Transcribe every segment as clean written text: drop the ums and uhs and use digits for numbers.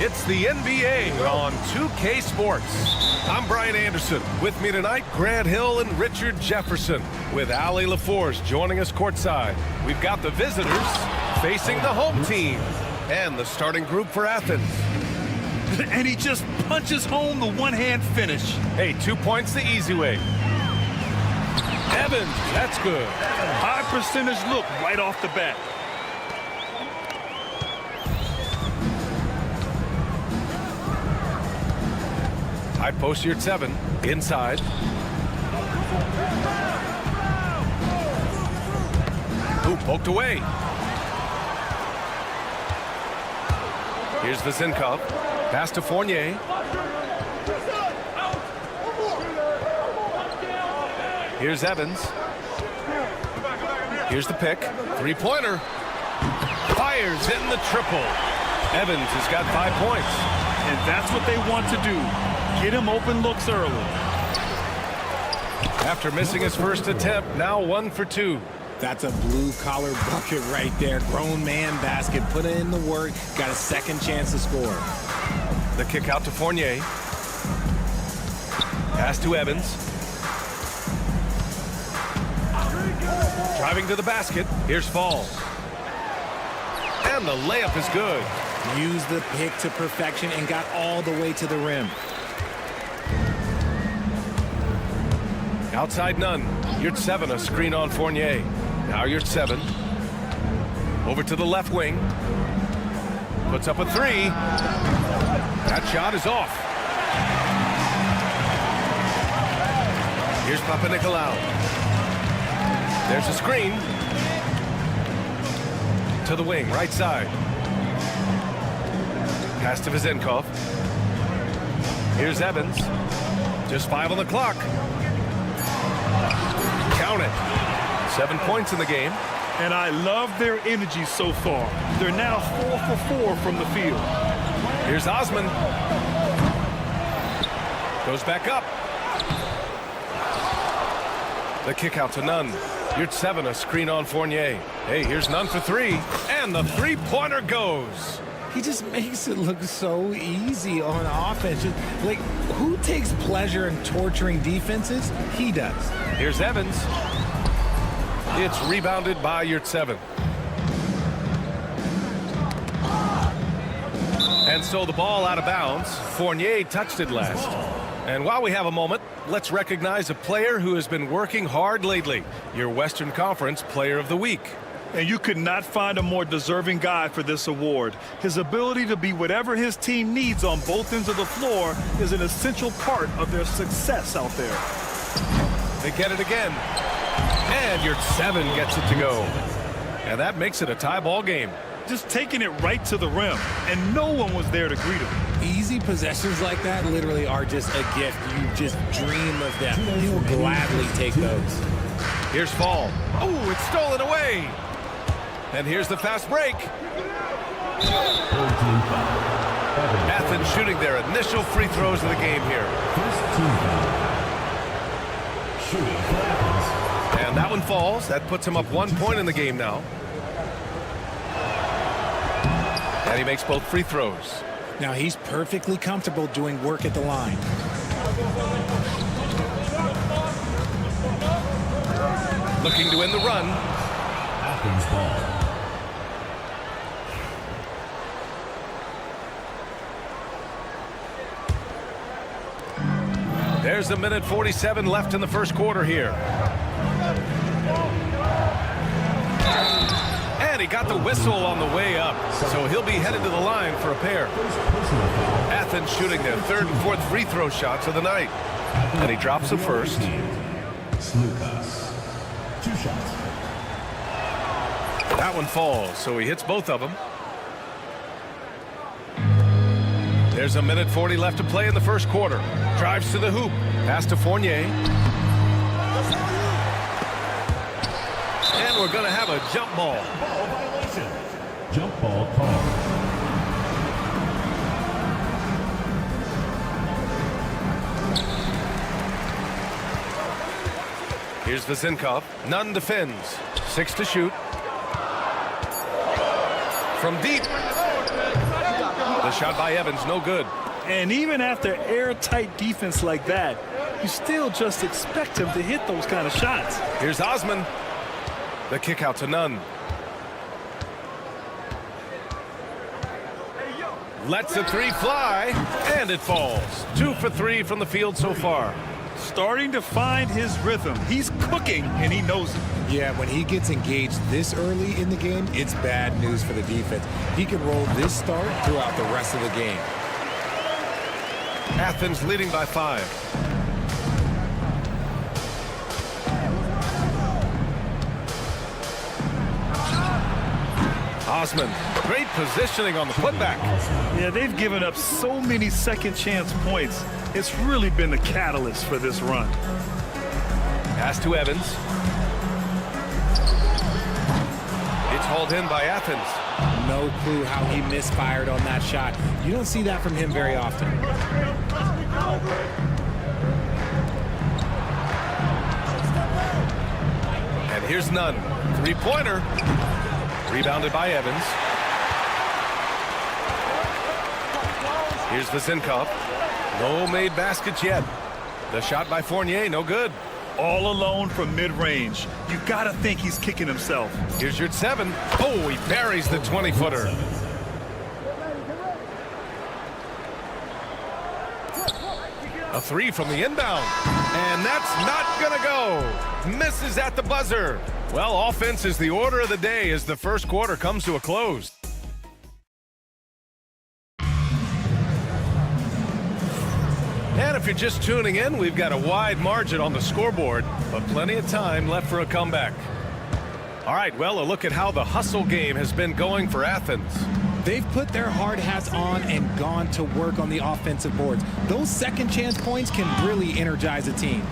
It's the NBA on 2K Sports. I'm Brian Anderson. With me tonight, Grant Hill and Richard Jefferson, with Ali LaForce joining us courtside. We've got the visitors facing the home team and the starting group for Athens. And he just punches home the one-hand finish. Hey, 2 points the easy way. Evans, that's good. High percentage look right off the bat. High post here at 7, inside. Ooh, poked away. Here's Vazinkov. Pass to Fournier. Here's Evans. Here's the pick. Three-pointer. Fires, hitting the triple. Evans has got 5 points. And that's what they want to do. Get him open looks early. After missing his first attempt, now 1 for 2. That's a blue-collar bucket right there. Grown man basket. Put in the work. Got a second chance to score. The kick out to Fournier. Pass to Evans. Driving to the basket. Here's Fall. And the layup is good. Used the pick to perfection and got all the way to the rim. Outside none. You're at 7, a screen on Fournier. Now you're at 7. Over to the left wing. Puts up a 3. That shot is off. Here's Panathinaikos. There's a screen. To the wing, right side. Pass to Vazinkov. Here's Evans. Just 5 on the clock. Count it. 7 points in the game. And I love their energy so far. They're now 4 for 4 from the field. Here's Osman. Goes back up. The kick out to Nunn. You're at 7, a screen on Fournier. Hey, here's Nunn for 3. And the three-pointer goes. He just makes it look so easy on offense. Like, who takes pleasure in torturing defenses? He does. Here's Evans. It's rebounded by Yurt 7. And so the ball out of bounds. Fournier touched it last. And while we have a moment, let's recognize a player who has been working hard lately. Your Western Conference Player of the Week. And you could not find a more deserving guy for this award. His ability to be whatever his team needs on both ends of the floor is an essential part of their success out there. They get it again. And Yurt 7 gets it to go. And that makes it a tie ball game. Just taking it right to the rim, and no one was there to greet him. Easy possessions like that literally are just a gift. You just dream of them. He will gladly take those. Here's Fall. Oh, it's stolen away. And here's the fast break. Athens shooting their initial free throws of the game here. And that one falls. That puts him up 1 point in the game now. And he makes both free throws. Now he's perfectly comfortable doing work at the line. Looking to win the run. Athens ball. There's 1:47 left in the first quarter here. And he got the whistle on the way up, so he'll be headed to the line for a pair. Athens shooting their 3rd and 4th free throw shots of the night. And he drops the first. 2 shots. That one falls, so he hits both of them. There's 1:40 left to play in the first quarter. Drives to the hoop. Pass to Fournier. And we're going to have a jump ball. Jump ball call. Here's Vazinkov. Nunn defends. 6 to shoot. From deep. The shot by Evans, no good. And even after airtight defense like that, you still just expect him to hit those kind of shots. Here's Osman. The kick out to Nunn. Lets a three fly, and it falls. 2 for 3 from the field so far. Starting to find his rhythm. He's cooking, and he knows it. Yeah, when he gets engaged this early in the game, it's bad news for the defense. He can roll this start throughout the rest of the game. Athens leading by 5. Osman, great positioning on the putback. Yeah, they've given up so many second chance points. It's really been the catalyst for this run. Pass to Evans. It's hauled in by Athens. No clue how he misfired on that shot. You don't see that from him very often. And here's Nunn. Three-pointer. Rebounded by Evans. Here's Vasenkov. No made baskets yet. The shot by Fournier, no good. All alone from mid-range. You gotta think he's kicking himself. Here's your 7. Oh, he buries the 20-footer. A 3 from the inbound. And that's not gonna go. Misses at the buzzer. Well, offense is the order of the day as the first quarter comes to a close. And if you're just tuning in, we've got a wide margin on the scoreboard, but plenty of time left for a comeback. All right, well, a look at how the hustle game has been going for Athens. They've put their hard hats on and gone to work on the offensive boards. Those second chance points can really energize a team.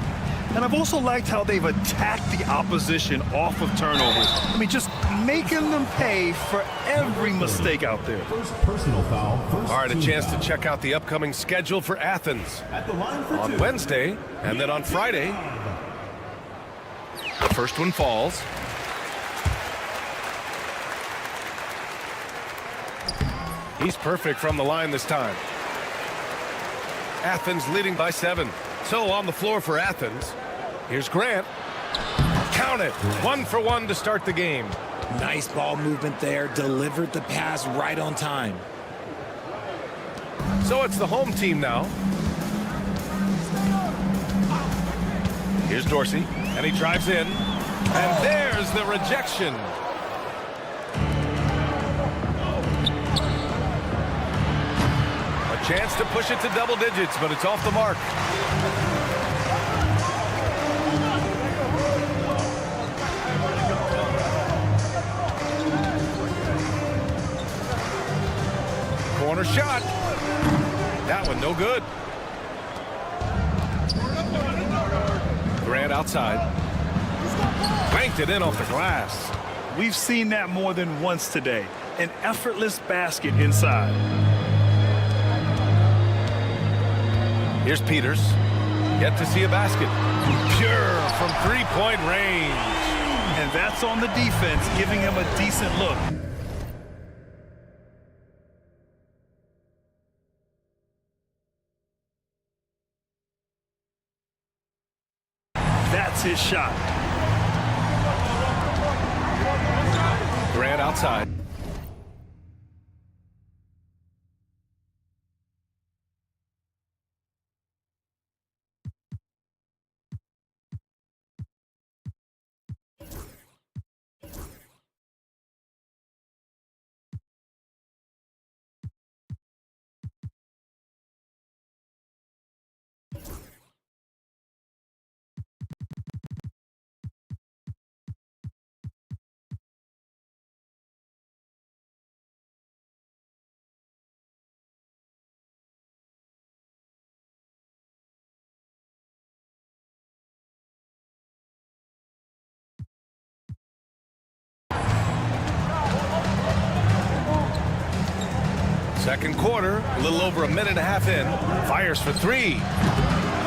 And I've also liked how they've attacked the opposition off of turnovers. I mean, just making them pay for every mistake out there. First personal foul. All right, a chance to check out the upcoming schedule for Athens. At the line for On 2. Wednesday, and then on Friday. The first one falls. He's perfect from the line this time. Athens leading by 7. So on the floor for Athens, here's Grant. Count it. 1 for 1 to start the game. Nice ball movement there. Delivered the pass right on time. So it's the home team now. Here's Dorsey, and he drives in. And there's the rejection. A chance to push it to double digits, but it's off the mark. Corner shot. That one no good. Grant outside. Banked it in off the glass. We've seen that more than once today. An effortless basket inside. Here's Peters. Yet to see a basket. Pure from three-point range. And that's on the defense, giving him a decent look. That's his shot. Grant outside. Second quarter, a little over a minute and a half in. Fires for 3.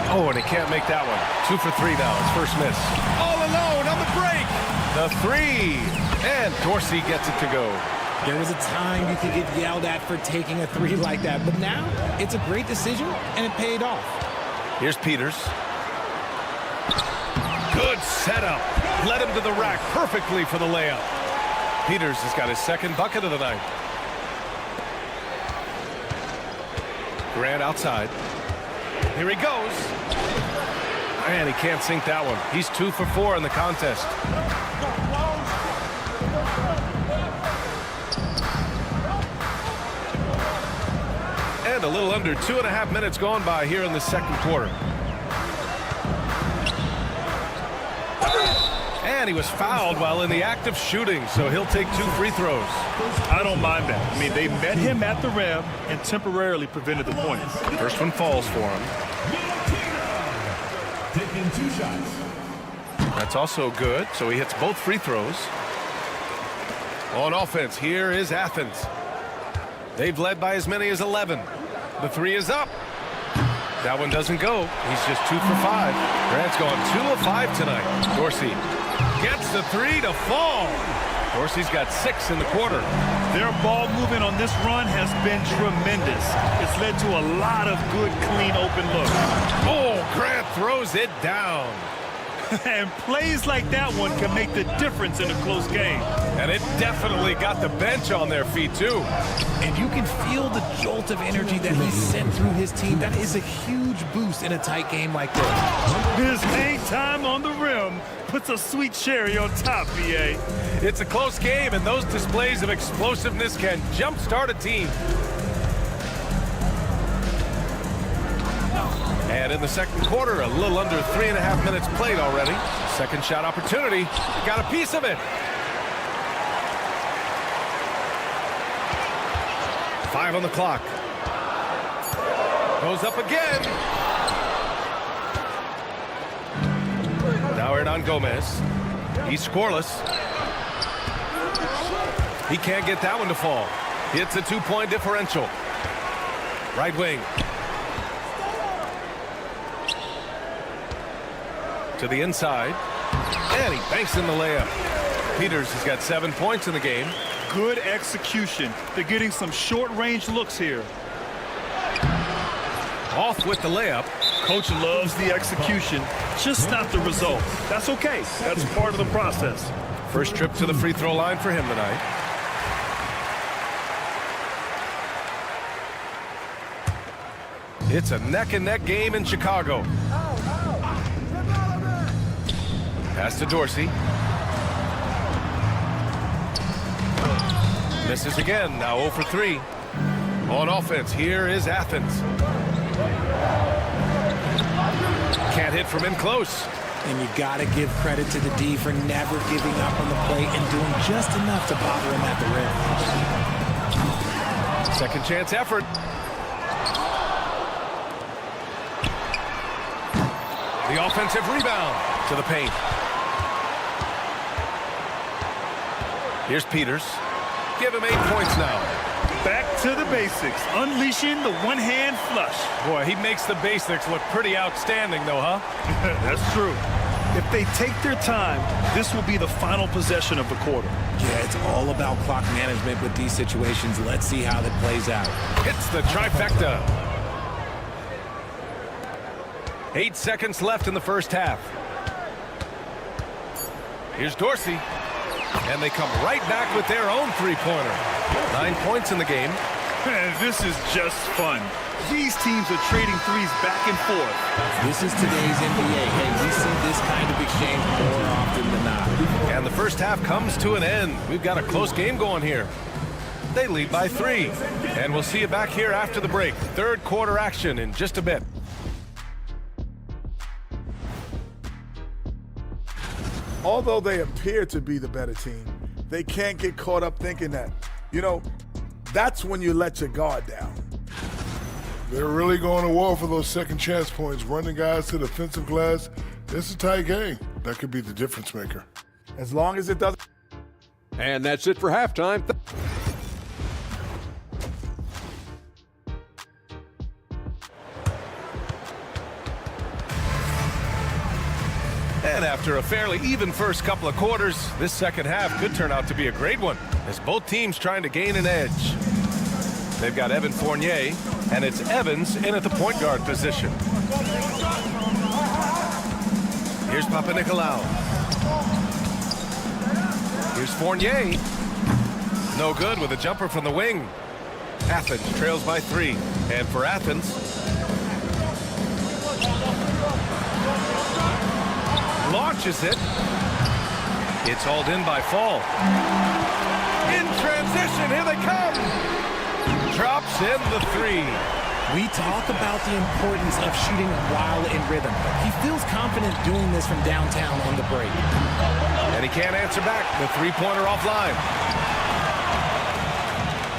Oh, and he can't make that one. 2 for 3 now. His first miss. All alone on the break. The 3. And Dorsey gets it to go. There was a time you could get yelled at for taking a three like that, but now it's a great decision, and it paid off. Here's Peters. Good setup. Led him to the rack perfectly for the layup. Peters has got his second bucket of the night. Grant outside. Here he goes. And he can't sink that one. He's 2 for 4 in the contest. And a little under 2.5 minutes gone by here in the second quarter. And he was fouled while in the act of shooting, so he'll take 2 free throws. I don't mind that. I mean, they met him at the rim and temporarily prevented the points. First one falls for him. Taking 2 shots. That's also good, so he hits both free throws. On offense, here is Athens. They've led by as many as 11. The 3 is up. That one doesn't go. He's just 2 for 5. Grant's gone 2 of 5 tonight. Dorsey gets the 3 to fall. Dorsey's got 6 in the quarter. Their ball movement on this run has been tremendous. It's led to a lot of good, clean, open looks. Oh, Grant throws it down. And plays like that one can make the difference in a close game. And it definitely got the bench on their feet, too. And you can feel the jolt of energy that he sent through his team. That is a huge boost in a tight game like this. His hang time on the rim puts a sweet cherry on top, BA. It's a close game, and those displays of explosiveness can jumpstart a team. And in the second quarter, a little under 3.5 minutes played already. Second shot opportunity. Got a piece of it. 5 on the clock. Goes up again. Now Hernan Gomez. He's scoreless. He can't get that one to fall. It's a 2-point differential. Right wing. To the inside. And he banks in the layup. Peters has got 7 points in the game. Good execution. They're getting some short-range looks here. Off with the layup. Coach loves the execution, just not the result. That's okay. That's part of the process. First trip to the free throw line for him tonight. It's a neck-and-neck game in Chicago. Pass to Dorsey. Misses again, now 0 for 3. On offense, here is Athens. Can't hit from in close. And you got to give credit to the D for never giving up on the plate and doing just enough to bother him at the rim. Second chance effort. The offensive rebound to the paint. Here's Peters. Give him 8 points now. Back to the basics, unleashing the one-hand flush. Boy, he makes the basics look pretty outstanding, though, huh? That's true. If they take their time, this will be the final possession of the quarter. Yeah, it's all about clock management with these situations. Let's see how that plays out. Hits the trifecta. 8 seconds left in the first half. Here's Dorsey. And they come right back with their own three-pointer. 9 points in the game. And this is just fun. These teams are trading threes back and forth. This is today's NBA. Hey, we see this kind of exchange more often than not. And the first half comes to an end. We've got a close game going here. They lead by 3. And we'll see you back here after the break. Third quarter action in just a bit. Although they appear to be the better team, they can't get caught up thinking that. You know, that's when you let your guard down. They're really going to war for those second chance points, running guys to the offensive glass. It's a tight game. That could be the difference maker. As long as it doesn't. And that's it for halftime. And after After a fairly even first couple of quarters, this second half could turn out to be a great one, as both teams trying to gain an edge. They've got Evan Fournier, and it's Evans in at the point guard position. Here's Papanikolaou. Here's Fournier. No good with a jumper from the wing. Athens trails by 3. And for Athens, launches it. It's hauled in by Fall. In transition, here they come. Drops in the 3. We talk about the importance of shooting while in rhythm. He feels confident doing this from downtown on the break. And he can't answer back. The three-pointer offline.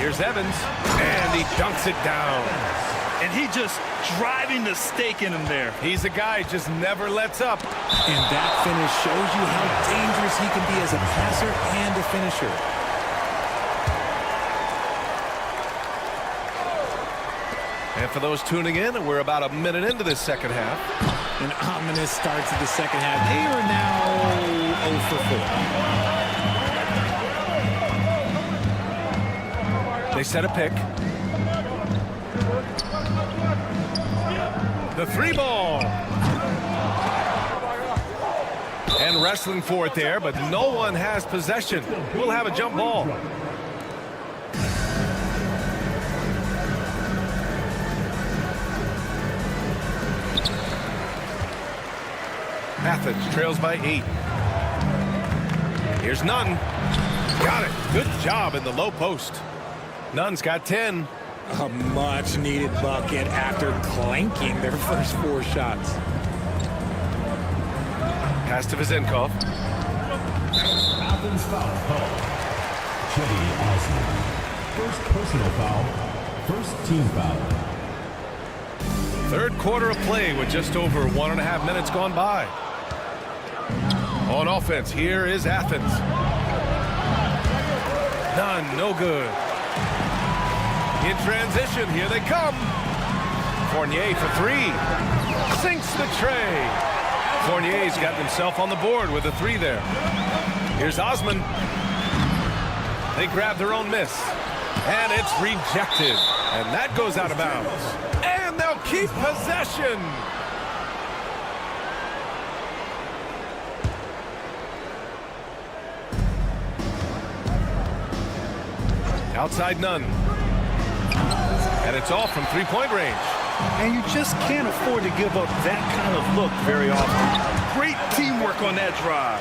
Here's Evans, and he dunks it down. And he just driving the stake in him there. He's a guy who just never lets up. And that finish shows you how dangerous he can be as a passer and a finisher. And for those tuning in, we're about a minute into this second half. An ominous start to the second half. They are now 0 for 4. They set a pick. The 3-ball. And wrestling for it there, but no one has possession. We'll have a jump ball. Athens trails by 8. Here's Nunn. Got it. Good job in the low post. Nunn's got 10. A much-needed bucket after clanking their first 4 shots. Pass to Vizenkov. Athens foul call. Jedi Osman. First personal foul. First team foul. Third quarter of play with just over 1.5 minutes gone by. On offense, here is Athens. None, no good. In transition, here they come. Fournier for 3. Sinks the tray. Fournier's got himself on the board with a 3 there. Here's Osman. They grab their own miss. And it's rejected. And that goes out of bounds. And they'll keep possession. Outside Nunn. And it's off from three-point range. And you just can't afford to give up that kind of look very often. Great teamwork on that drive.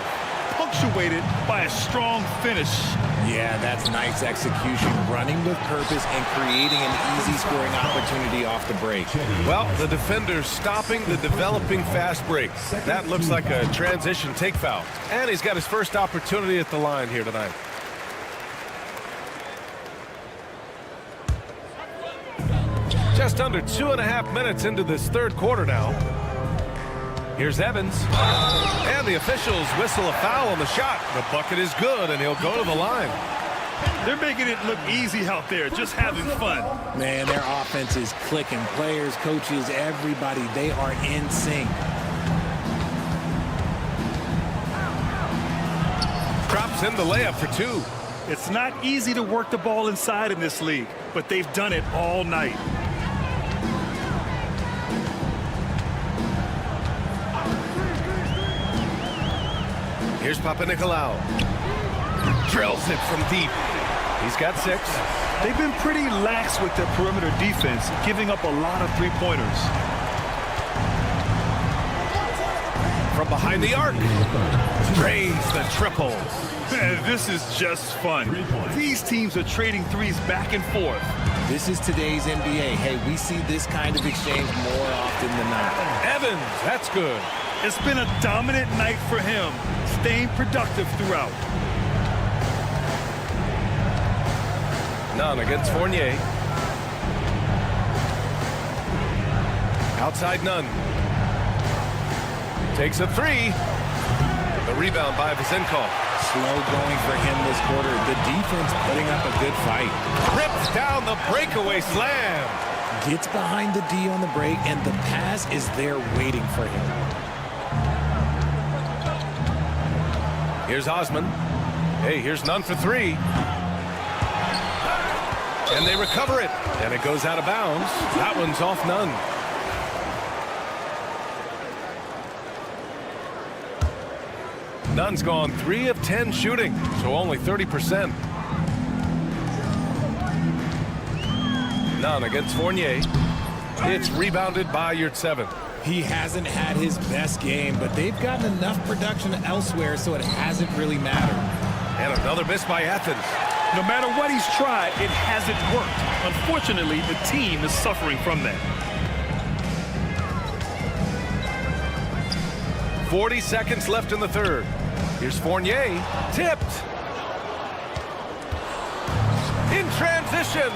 Punctuated by a strong finish. Yeah, that's nice execution, running with purpose and creating an easy scoring opportunity off the break. Well, the defender's stopping the developing fast break. That looks like a transition take foul. And he's got his first opportunity at the line here tonight. Just under 2.5 minutes into this third quarter now. Here's Evans. And the officials whistle a foul on the shot. The bucket is good, and he'll go to the line. They're making it look easy out there, just having fun. Man, their offense is clicking. Players, coaches, everybody, they are in sync. Drops in the layup for 2. It's not easy to work the ball inside in this league, but they've done it all night. Here's Papanikolaou. Drills it from deep. He's got 6. They've been pretty lax with their perimeter defense, giving up a lot of three-pointers. From behind the arc. Drains the triple. Man, this is just fun. These teams are trading threes back and forth. This is today's NBA. Hey, we see this kind of exchange more often than not. Evans, that's good. It's been a dominant night for him, staying productive throughout. Nunn against Fournier. Outside Nunn. Takes a 3. The rebound by Vizenkov. Slow going for him this quarter. The defense putting up a good fight. Rips down the breakaway slam. Gets behind the D on the break, and the pass is there waiting for him. Here's Osman. Hey, here's none for three. And they recover it. And it goes out of bounds. That one's off none. Nunn's gone 3 of 10 shooting, so only 30%. Nunn against Fournier. It's rebounded by Yurtseven. He hasn't had his best game, but they've gotten enough production elsewhere, so it hasn't really mattered. And another miss by Athens. No matter what he's tried, it hasn't worked. Unfortunately, the team is suffering from that. 40 seconds left in the third. Here's Fournier. Tipped. In transition.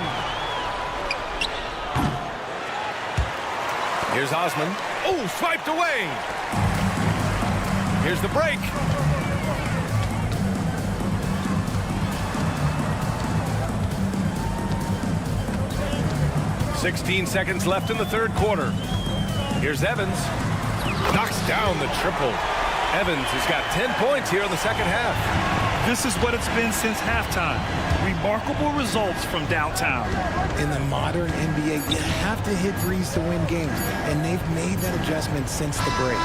Here's Osman. Oh, swiped away. Here's the break. "16 seconds left in the third quarter. Here's Evans. Knocks down the triple. Evans has got 10 points here in the second half. This is what it's been since halftime. Remarkable results from downtown. In the modern NBA, you have to hit threes to win games, and they've made that adjustment since the break.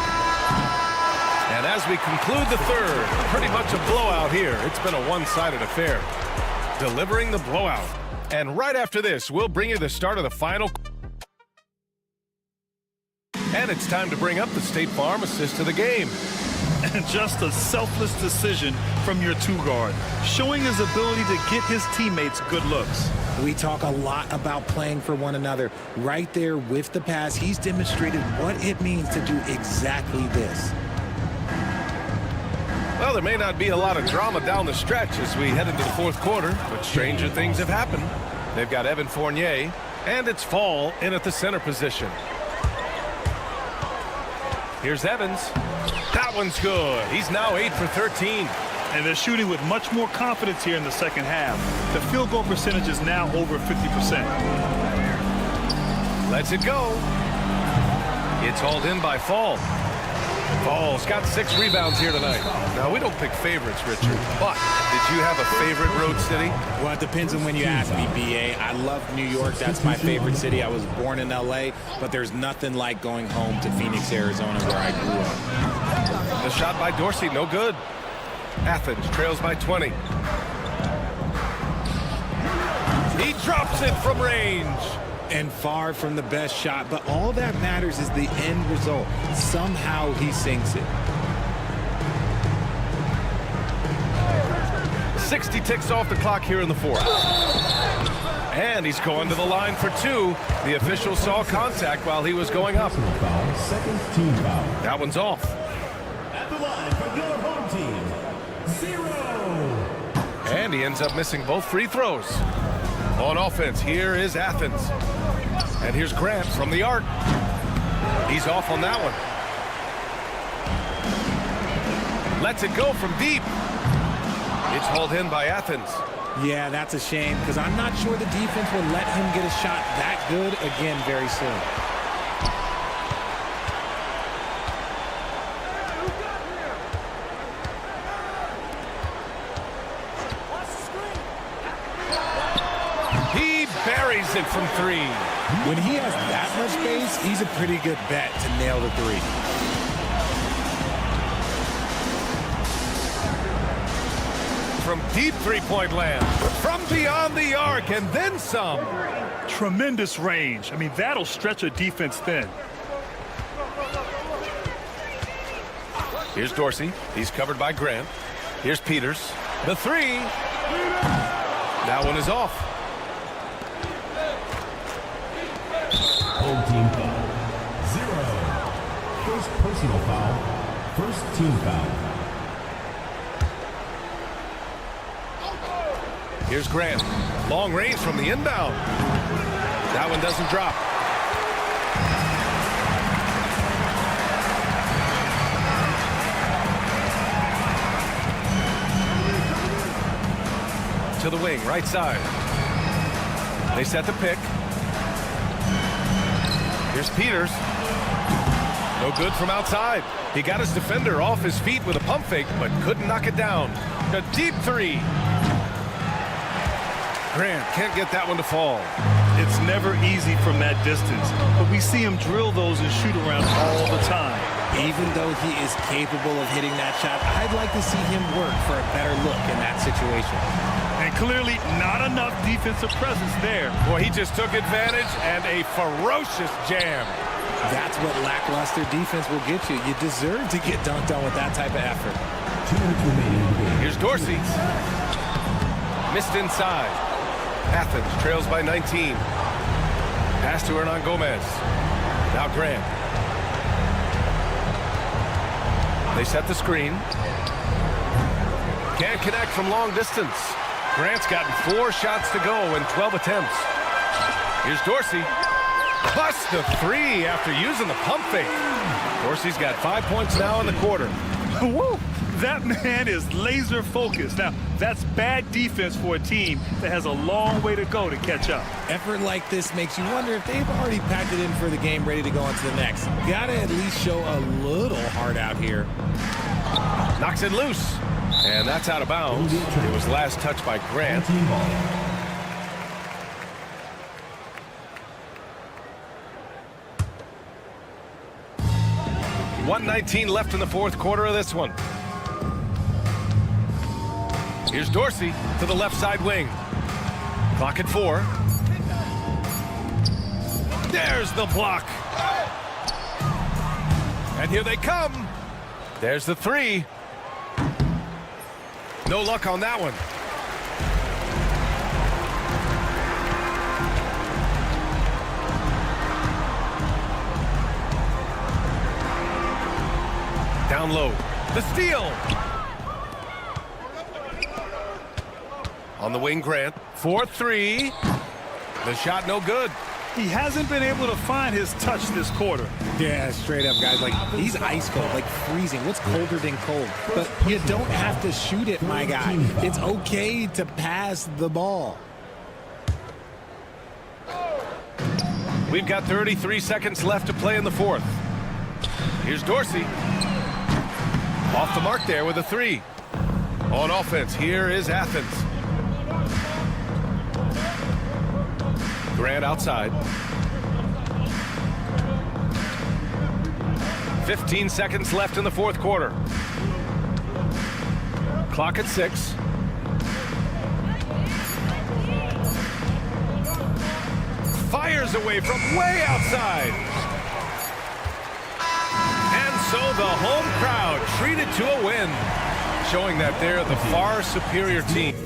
And as we conclude the third, pretty much a blowout here. It's been a one-sided affair. Delivering the blowout. And right after this, we'll bring you the start of the final. And it's time to bring up the State Farm assist of the game. And just a selfless decision from your two-guard, showing his ability to get his teammates good looks. We talk a lot about playing for one another. Right there with the pass, he's demonstrated what it means to do exactly this. Well, there may not be a lot of drama down the stretch as we head into the fourth quarter, but stranger things have happened. They've got Evan Fournier, and it's Fall in at the center position. Here's Evans. That one's good. He's now 8 for 13. And they're shooting with much more confidence here in the second half. The field goal percentage is now over 50%. Lets it go. It's hauled in by Fall. Fall's got 6 rebounds here tonight. Now, we don't pick favorites, Richard, but did you have a favorite road city? Well, it depends on when you ask me, B.A. I love New York. That's my favorite city. I was born in L.A., but there's nothing like going home to Phoenix, Arizona, where I grew up. The shot by Dorsey, no good. Athens trails by 20. He drops it from range. And far from the best shot, but all that matters is the end result. Somehow he sinks it. 60 ticks off the clock here in the fourth. And he's going to the line for 2. The official saw contact while he was going up. Foul, second team foul. That one's off. At the line for your home team, 0. And he ends up missing both free throws. On offense, here is Athens. And here's Grant from the arc. He's off on that one. Lets it go from deep. It's hauled in by Athens. Yeah, that's a shame, because I'm not sure the defense will let him get a shot that good again very soon. He buries it from 3. When he has that much space, he's a pretty good bet to nail the 3. From deep three-point land. From beyond the arc, and then some. Tremendous range. I mean, that'll stretch a defense thin. Here's Dorsey. He's covered by Grant. Here's Peters. The 3. That one is off. Home team foul, 0. First personal foul, first team foul. Here's Grant. Long range from the inbound. That one doesn't drop. To the wing, right side. They set the pick. Here's Peters. No good from outside. He got his defender off his feet with a pump fake, but couldn't knock it down. A deep three. Grant can't get that one to fall. It's never easy from that distance, but we see him drill those and shoot around all the time. Even though he is capable of hitting that shot, I'd like to see him work for a better look in that situation. And clearly not enough defensive presence there. Boy, he just took advantage and a ferocious jam. That's what lackluster defense will get you. You deserve to get dunked on with that type of effort. 2 minutes remaining in the game. Here's Dorsey. Missed inside. Athens trails by 19. Pass to Hernan Gomez. Now Grant. They set the screen. Can't connect from long distance. Grant's gotten 4 shots to go in 12 attempts. Here's Dorsey. Busts the 3 after using the pump fake. Dorsey's got 5 points now in the quarter. Woo! That man is laser focused. Now, that's bad defense for a team that has a long way to go to catch up. Effort like this makes you wonder if they've already packed it in for the game, ready to go on to the next. Gotta at least show a little heart out here. Knocks it loose. And that's out of bounds. It was last touched by Grant. 1:19 left in the fourth quarter of this one. Here's Dorsey to the left side wing. Clock at 4. There's the block. And here they come. There's the 3. No luck on that one. Down low. The steal. On the wing, Grant. 4-3. The shot no good. He hasn't been able to find his touch this quarter. Yeah, straight up, guys. Like, he's ice cold, like freezing. What's colder than cold? But you don't have to shoot it, my guy. It's okay to pass the ball. We've got 33 seconds left to play in the fourth. Here's Dorsey. Off the mark there with a 3. On offense, here is Athens. Grant outside. 15 seconds left in the fourth quarter. Clock at 6. Fires away from way outside. And so the home crowd treated to a win, showing that they're the far superior team.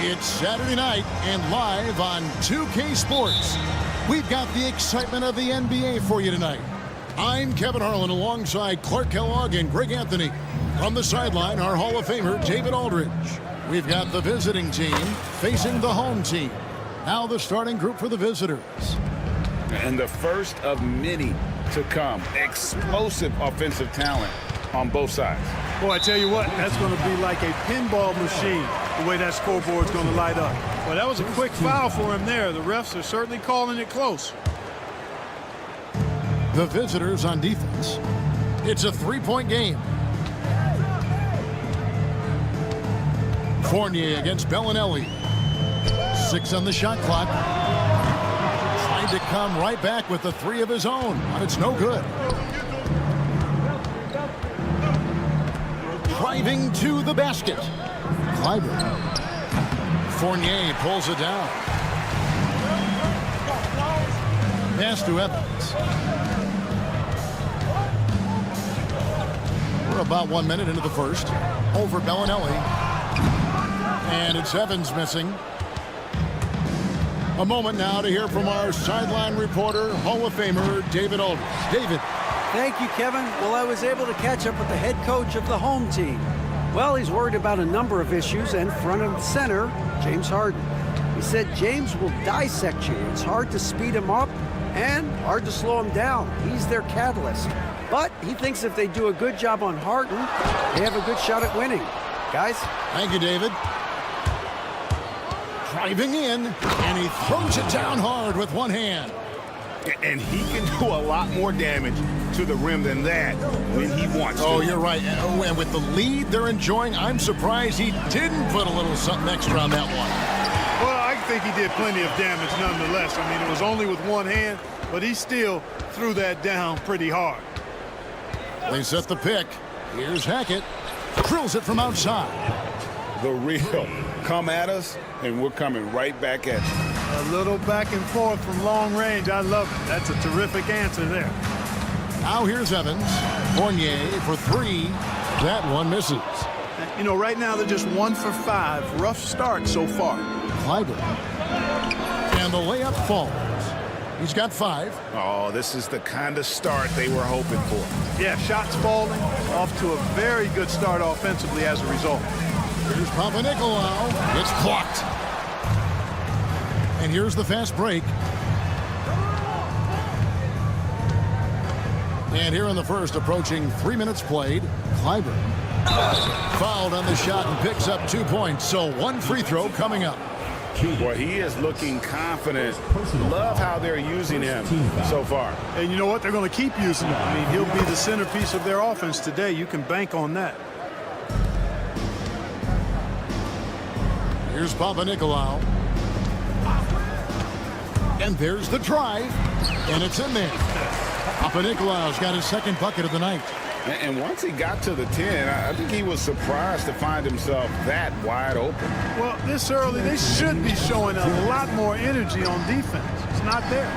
It's Saturday night and live on 2K Sports. We've got the excitement of the NBA for you tonight. I'm Kevin Harlan alongside Clark Kellogg and Greg Anthony. From the sideline, our Hall of Famer, David Aldridge. We've got the visiting team facing the home team. Now the starting group for the visitors. And the first of many to come. Explosive offensive talent on both sides. Boy, I tell you what, that's going to be like a pinball machine, the way that scoreboard's going to light up. Well, that was a quick foul for him there. The refs are certainly calling it close. The visitors on defense. It's a three-point game. Fournier against Bellinelli. 6 on the shot clock. Trying to come right back with the 3 of his own, but it's no good. Driving to the basket. Clyburn. Fournier pulls it down. Pass to Evans. We're about 1 minute into the first. Over Bellinelli. And it's Evans missing. A moment now to hear from our sideline reporter, Hall of Famer, David Aldridge. David. Thank you, Kevin. Well, I was able to catch up with the head coach of the home team. Well, he's worried about a number of issues, and front and center, James Harden. He said James will dissect you. It's hard to speed him up and hard to slow him down. He's their catalyst. But he thinks if they do a good job on Harden, they have a good shot at winning. Guys? Thank you, David. Driving in, and he throws it down hard with one hand. And he can do a lot more damage to the rim than that when he wants to. Oh, you're right. And with the lead they're enjoying, I'm surprised he didn't put a little something extra on that one. Well, I think he did plenty of damage nonetheless. I mean, it was only with one hand, but he still threw that down pretty hard. They set the pick. Here's Hackett. Drills it from outside. The real. Come at us, and we're coming right back at you. A little back and forth from long range. I love it. That's a terrific answer there. Now here's Evans. Fournier for 3. That one misses. You know, right now they're just 1 for 5. Rough start so far. Clyburn. And the layup falls. He's got 5. Oh, this is the kind of start they were hoping for. Yeah, shots falling. Off to a very good start offensively as a result. Here's Panathinaikos. It's blocked. And here's the fast break. And here in the first, approaching 3 minutes played, Clyburn fouled on the shot and picks up 2 points. So 1 free throw coming up. Boy, he is looking confident. Love how they're using him so far. And you know what? They're going to keep using him. I mean, he'll be the centerpiece of their offense today. You can bank on that. Here's Panathinaikos. And there's the drive. And it's in there. Panathinaikos got his second bucket of the night. And once he got to the 10, I think he was surprised to find himself that wide open. Well, this early, they should be showing a lot more energy on defense. It's not there.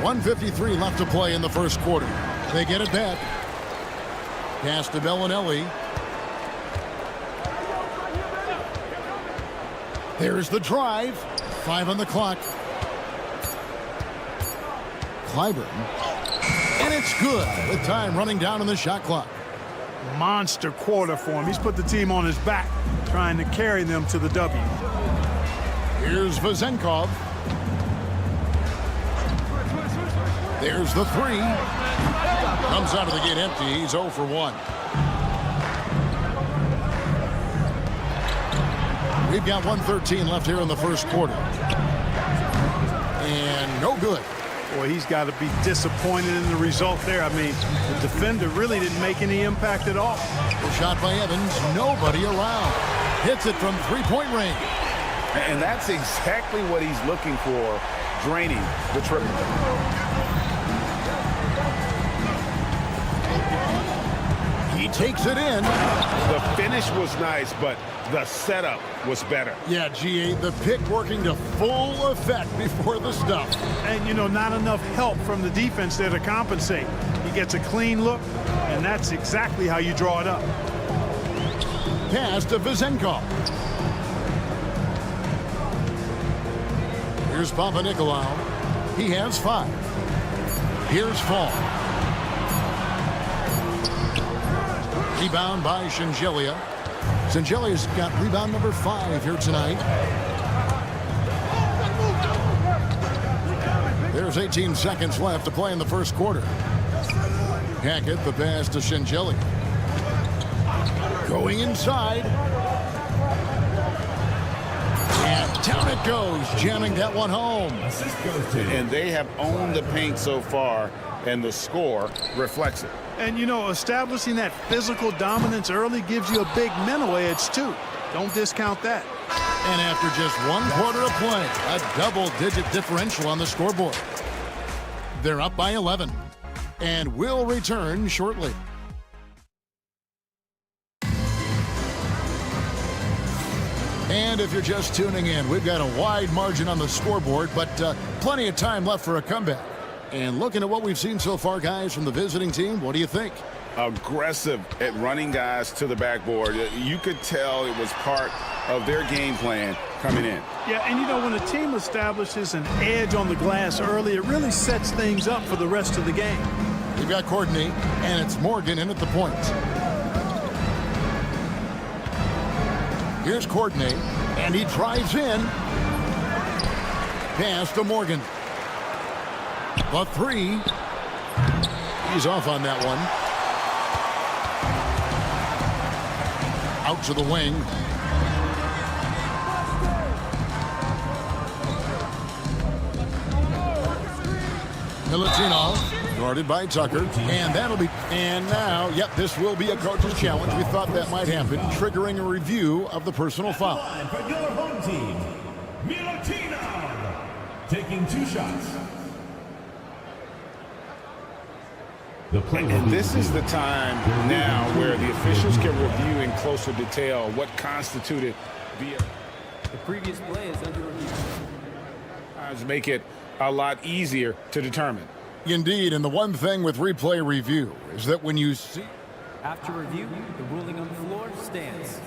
1:53 left to play in the first quarter. They get it back. Pass to Bellinelli. There's the drive. 5 on the clock. Clyburn. And it's good with time running down on the shot clock. Monster quarter for him. He's put the team on his back, trying to carry them to the W. Here's Vezenkov. There's the 3. Comes out of the gate empty. He's 0 for 1. We've got 1:13 left here in the first quarter. And no good. Boy, he's got to be disappointed in the result there. I mean, the defender really didn't make any impact at all. The shot by Evans. Nobody around. Hits it from three-point range. And that's exactly what he's looking for, draining the triple. He takes it in. The finish was nice, but the setup was better. Yeah, GA, the pick working to full effect before the stuff. And, you know, not enough help from the defense there to compensate. He gets a clean look, and that's exactly how you draw it up. Pass to Vezenkov. Here's Panathinaikos. He has 5. Here's Fall. Rebound by Shengelia. Shengelia's got rebound number 5 here tonight. There's 18 seconds left to play in the first quarter. Hackett, the pass to Shengelia. Going inside. And down it goes, jamming that one home. And they have owned the paint so far, and the score reflects it. And, you know, establishing that physical dominance early gives you a big mental edge, too. Don't discount that. And after just 1 quarter of play, a double-digit differential on the scoreboard. They're up by 11 and will return shortly. And if you're just tuning in, we've got a wide margin on the scoreboard, but plenty of time left for a comeback. And looking at what we've seen so far, guys, from the visiting team, what do you think? Aggressive at running guys to the backboard. You could tell it was part of their game plan coming in. Yeah, and you know, when a team establishes an edge on the glass early, it really sets things up for the rest of the game. We've got Courtney, and it's Morgan in at the point. Here's Courtney, and he drives in. Pass to Morgan. The 3. He's off on that one. Out to the wing. Milutino, guarded by Tucker. And that'll be, and now, yep, this will be a coach's challenge. We thought that might happen, triggering a review of the personal foul. For your home team, Milutino, taking 2 shots. And this is the time now where the officials can review in closer detail what constituted the previous play is under review. Make it a lot easier to determine. Indeed, and the one thing with replay review is that when you see... After review, the ruling on the floor stands.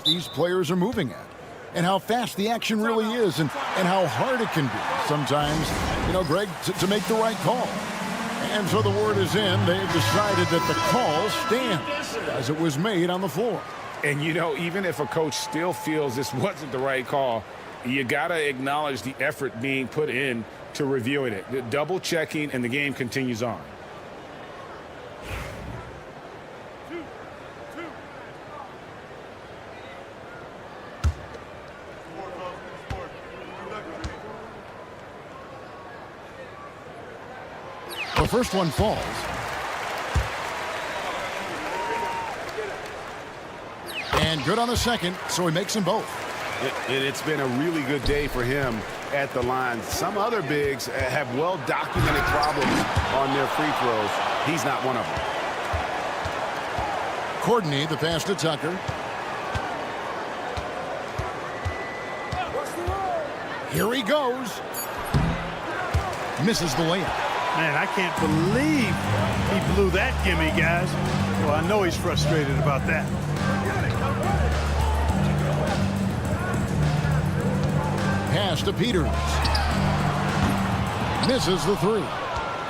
These players are moving at, and how fast the action really is, and how hard it can be sometimes, you know, Greg, to make the right call. And so the word is in. They've decided that the call stands as it was made on the floor. And, you know, even if a coach still feels this wasn't the right call, you got to acknowledge the effort being put in to reviewing it. The double checking, and the game continues on. The first one falls. And good on the second, so he makes them both. It's been a really good day for him at the line. Some other bigs have well-documented problems on their free throws. He's not one of them. Courtney, the pass to Tucker. Here he goes. Misses the layup. Man, I can't believe he blew that gimme, guys. Well, I know he's frustrated about that. Pass to Peters. Misses the three.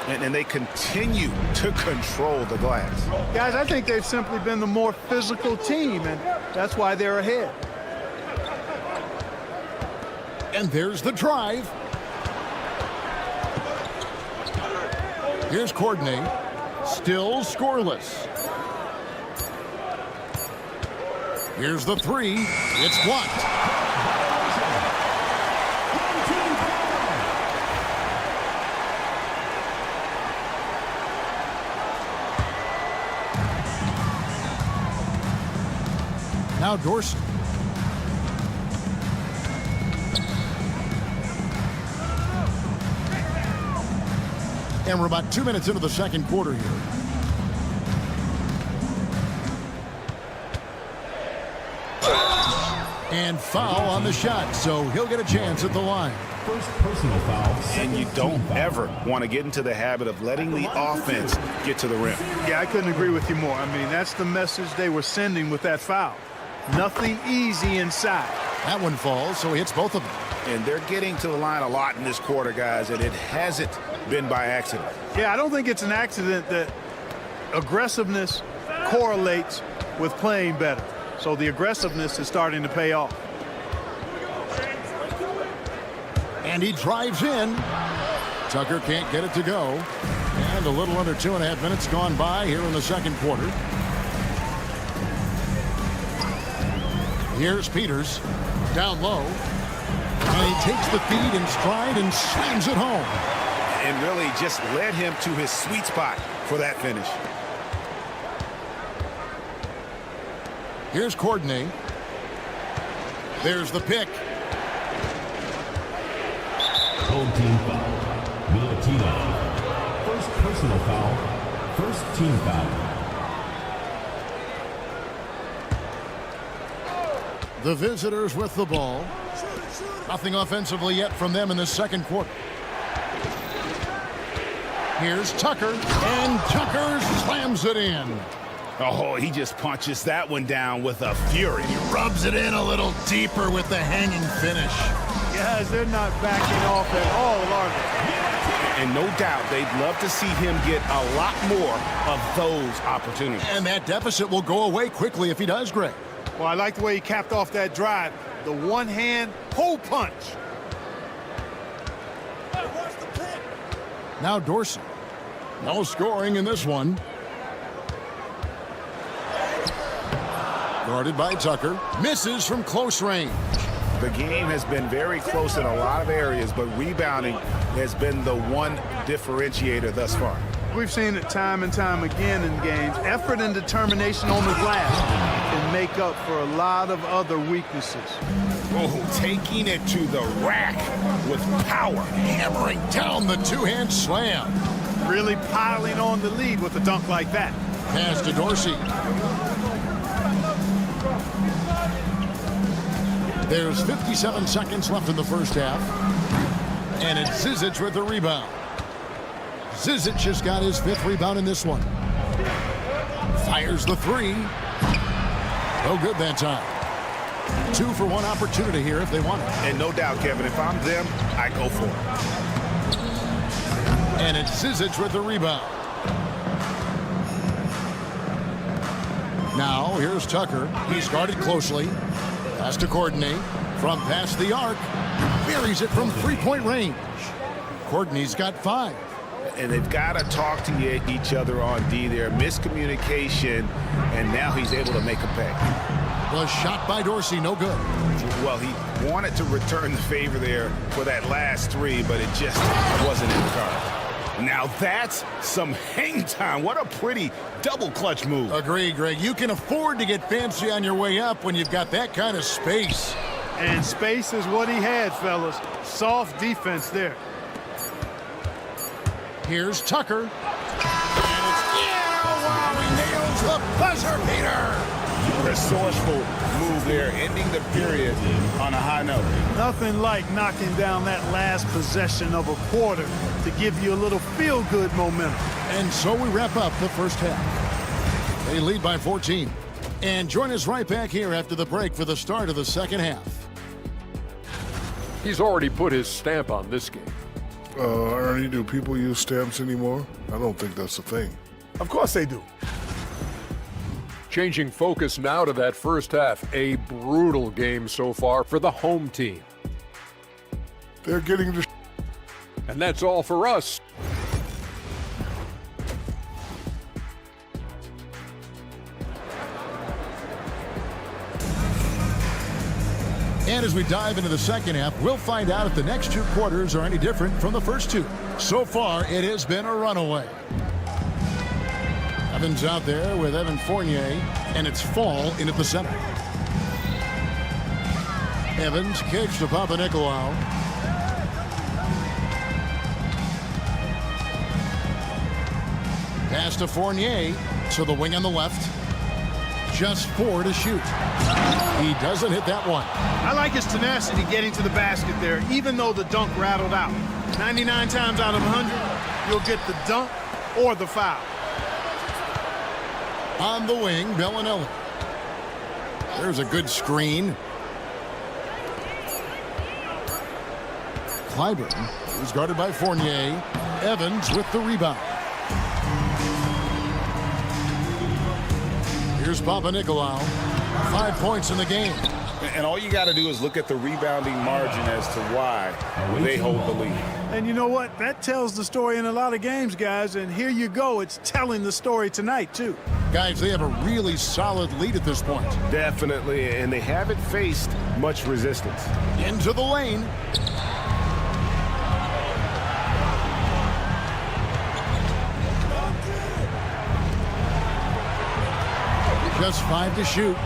And they continue to control the glass. Guys, I think they've simply been the more physical team, and that's why they're ahead. And there's the drive. Here's Courtney. Still scoreless. Here's the three. It's blocked. Now Dorsey. And we're about 2 minutes into the second quarter here. And foul on the shot, so he'll get a chance at the line. First personal foul. And you don't ever want to get into the habit of letting the offense get to the rim. Yeah, I couldn't agree with you more. I mean, that's the message they were sending with that foul. Nothing easy inside. That one falls, so he hits both of them. And they're getting to the line a lot in this quarter, guys, and it hasn't been by accident. Yeah, I don't think it's an accident that aggressiveness correlates with playing better. So the aggressiveness is starting to pay off. And he drives in. Tucker can't get it to go. And a little under 2.5 minutes gone by here in the second quarter. Here's Peters. Down low. And he takes the feed in stride and slams it home. And really just led him to his sweet spot for that finish. Here's Courtney. There's the pick. Home team foul. Milutino. First personal foul. First team foul. The visitors with the ball. Nothing offensively yet from them in the second quarter. Here's Tucker, and Tucker slams it in. Oh, he just punches that one down with a fury. He rubs it in a little deeper with the hanging finish. Guys, they're not backing off at all, are they? And no doubt they'd love to see him get a lot more of those opportunities. And that deficit will go away quickly if he does, Greg. Well, I like the way he capped off that drive. The one-hand pull punch. Now Dorsey. No scoring in this one. Guarded by Tucker. Misses from close range. The game has been very close in a lot of areas, but rebounding has been the one differentiator thus far. We've seen it time and time again in games. Effort and determination on the glass can make up for a lot of other weaknesses. Oh, taking it to the rack with power. Hammering down the two-hand slam. Really piling on the lead with a dunk like that. Pass to Dorsey. There's 57 seconds left in the first half. And it's Zizic with the rebound. Zizic has got his 5th rebound in this one. Fires the three. No good that time. 2 for 1 opportunity here if they want it. And no doubt, Kevin, if I'm them, I go for it. And it's Zizic with the rebound. Now here's Tucker. He's guarded closely. Pass to Courtney. From past the arc. Buries it from 3-point range. Courtney's got 5. And they've got to talk to each other on D there. Miscommunication, and now he's able to make a pay. Was shot by Dorsey, no good. Well, he wanted to return the favor there for that last 3, but it just wasn't in the cards. Now that's some hang time. What a pretty double clutch move. Agreed, Greg. You can afford to get fancy on your way up when you've got that kind of space. And space is what he had, fellas. Soft defense there. Here's Tucker. And it's wow, he nails the buzzer beater. Resourceful move there, ending the period on a high note. Nothing like knocking down that last possession of a quarter to give you a little feel-good momentum. And so we wrap up the first half. They lead by 14. And join us right back here after the break for the start of the second half. He's already put his stamp on this game. Ernie, do people use stamps anymore? I don't think that's a thing. Of course they do. Changing focus now to that first half. A brutal game so far for the home team. They're getting the And that's all for us. And as we dive into the second half, we'll find out if the next two quarters are any different from the first two. So far, it has been a runaway. Evans out there with Evan Fournier, and it's Fall in at the center. Evans kicks to Papanikolaou. Pass to Fournier to the wing on the left. Just 4 to shoot. He doesn't hit that one. I like his tenacity getting to the basket there, even though the dunk rattled out. 99 times out of 100, you'll get the dunk or the foul. On the wing, Bellinelli. There's a good screen. Clyburn, who's guarded by Fournier. Evans with the rebound. Here's Papanikolaou. 5 points in the game. And all you got to do is look at the rebounding margin as to why they hold the lead. And you know what? That tells the story in a lot of games, guys. And here you go. It's telling the story tonight, too. Guys, they have a really solid lead at this point. Definitely, and they haven't faced much resistance. Into the lane. Just 5 to shoot.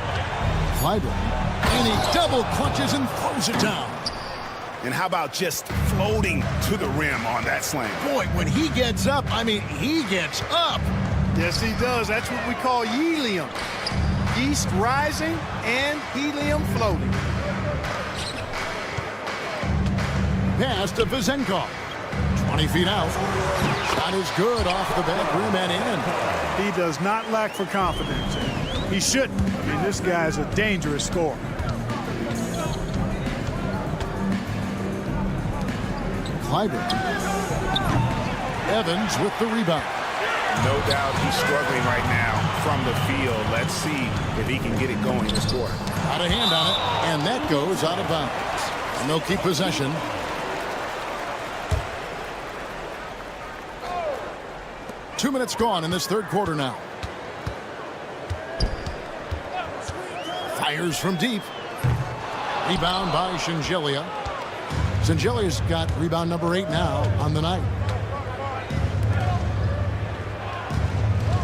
Clyburn. And he double clutches and throws it down. And how about just floating to the rim on that slam? Boy, when he gets up, I mean, he gets up. Yes, he does. That's what we call helium. Yeast rising and helium floating. Pass to Vizenkov. 20 feet out. Shot is good off the back rim and in. He does not lack for confidence. He shouldn't. I mean, this guy's a dangerous scorer. Clyburn. Evans with the rebound. No doubt he's struggling right now from the field. Let's see if he can get it going this quarter. Got a hand on it, and that goes out of bounds. And they'll keep possession. Two minutes gone in this third quarter now. Fires from deep. Rebound by Shingelia. Shingelia's got rebound number 8 now on the night.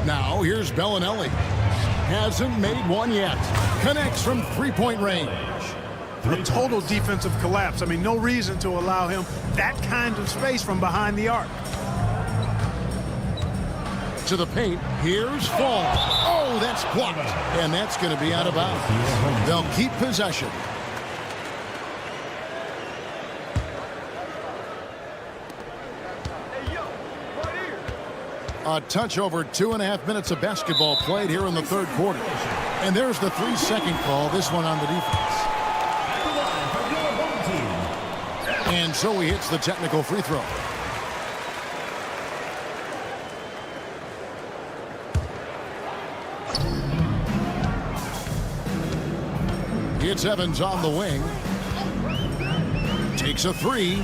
Now here's Bellinelli. Hasn't made one yet. Connects from three-point range. A total defensive collapse. I mean, no reason to allow him that kind of space from behind the arc. To the paint. Here's Fall. Oh, that's blocked. And that's going to be out of bounds. They'll keep possession. A touch over 2.5 minutes of basketball played here in the third quarter. And there's the 3-second call, this one on the defense. And so he hits the technical free throw. It's Evans on the wing. Takes a 3.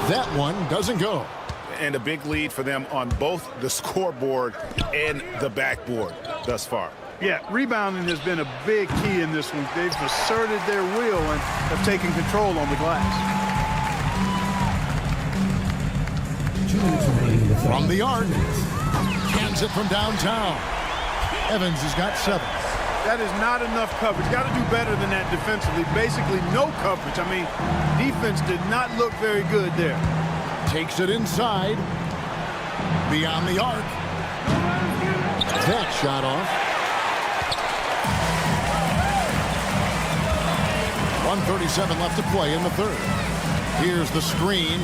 That one doesn't go. And a big lead for them on both the scoreboard and the backboard thus far. Yeah, rebounding has been a big key in this one. They've asserted their will and have taken control on the glass. 2 minutes From the arc. Cans it from downtown. Evans has got 7. That is not enough coverage. Got to do better than that defensively. Basically no coverage. I mean, defense did not look very good there. Takes it inside. Beyond the arc. That shot off. 1:37 left to play in the third. Here's the screen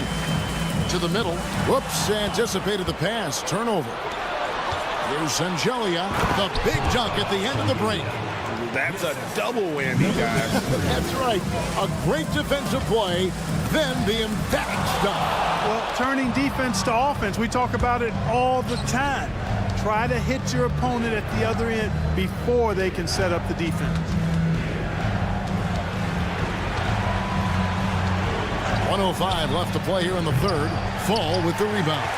to the middle. Whoops, anticipated the pass. Turnover. Here's Angelia. The big dunk at the end of the break. That's a double whammy, guys. That's right. A great defensive play, then the emphatic dunk. Well, turning defense to offense, we talk about it all the time. Try to hit your opponent at the other end before they can set up the defense. 1:05 left to play here in the third. Fall with the rebound.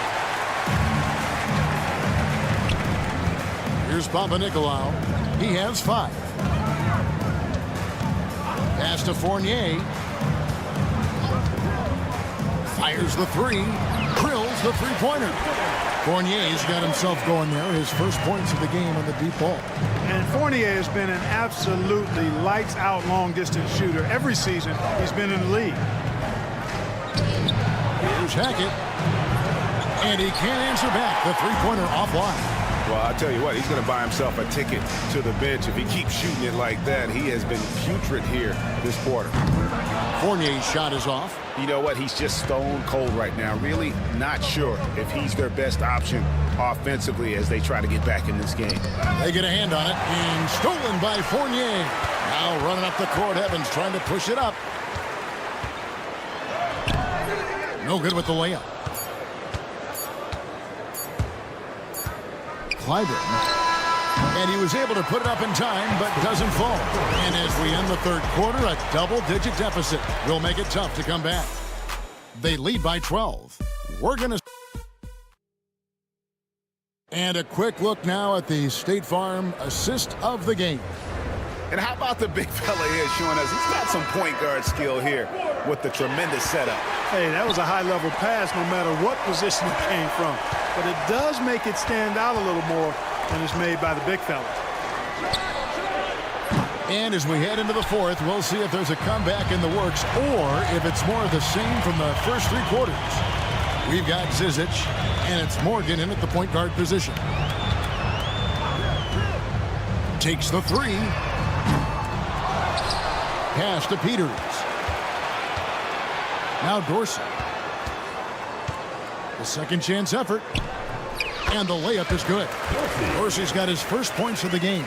Here's Panathinaikos. He has 5. Pass to Fournier. Fires the 3. Drills the three-pointer. Fournier's got himself going there. His first points of the game on the deep ball. And Fournier has been an absolutely lights-out long-distance shooter. Every season he's been in the league. Here's Hackett. And he can't answer back. The three-pointer offline. Well, I'll tell you what, he's going to buy himself a ticket to the bench. If he keeps shooting it like that, he has been putrid here this quarter. Fournier's shot is off. You know what? He's just stone cold right now. Really not sure if he's their best option offensively as they try to get back in this game. They get a hand on it, and stolen by Fournier. Now running up the court, Evans trying to push it up. No good with the layup. Clyburn. And he was able to put it up in time, but doesn't fall. And as we end the third quarter, a double-digit deficit will make it tough to come back. They lead by 12. We're going to... And a quick look now at the State Farm assist of the game. And how about the big fella here showing us he's got some point guard skill here with the tremendous setup. Hey, that was a high-level pass no matter what position it came from. But it does make it stand out a little more than it's made by the big fella. And as we head into the fourth, we'll see if there's a comeback in the works or if it's more of the same from the first 3 quarters. We've got Zizic, and it's Morgan in at the point guard position. Takes the 3. Pass to Peters. Now Dorsey. The second chance effort. And the layup is good. Dorsey's got his first points of the game.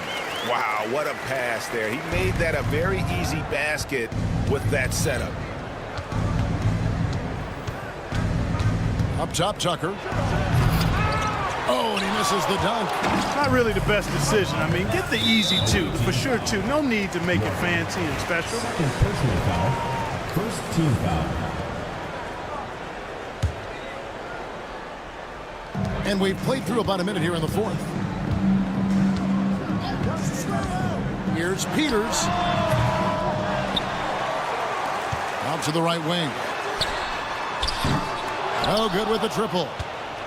Wow, what a pass there. He made that a very easy basket with that setup. Up top, Tucker. Oh, and he misses the dunk. Not really the best decision. I mean, get the easy 2, for sure 2. No need to make it fancy and special. Second personal foul. First team foul. And we've played through about a minute here in the fourth. Here's Peters. Out to the right wing. Oh, good with the triple.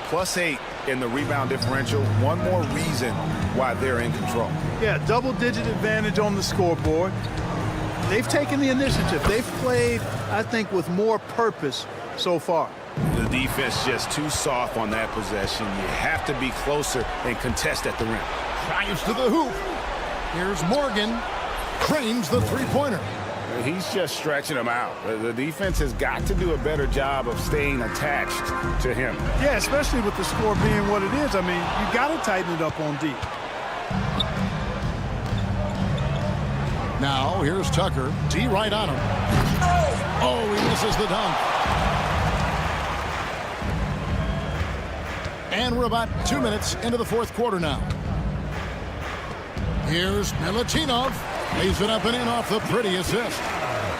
+8 in the rebound differential. One more reason why they're in control. Yeah, double-digit advantage on the scoreboard. They've taken the initiative. They've played, I think, with more purpose so far. The defense just too soft on that possession. You have to be closer and contest at the rim. Drives to the hoop. Here's Morgan. Frames the three-pointer. He's just stretching him out. The defense has got to do a better job of staying attached to him. Yeah, especially with the score being what it is. I mean, you got to tighten it up on D. Now, here's Tucker. D right on him. Oh, he misses the dunk. And we're about 2 minutes into the fourth quarter now. Here's Milutinov. Lays it up and in off the pretty assist.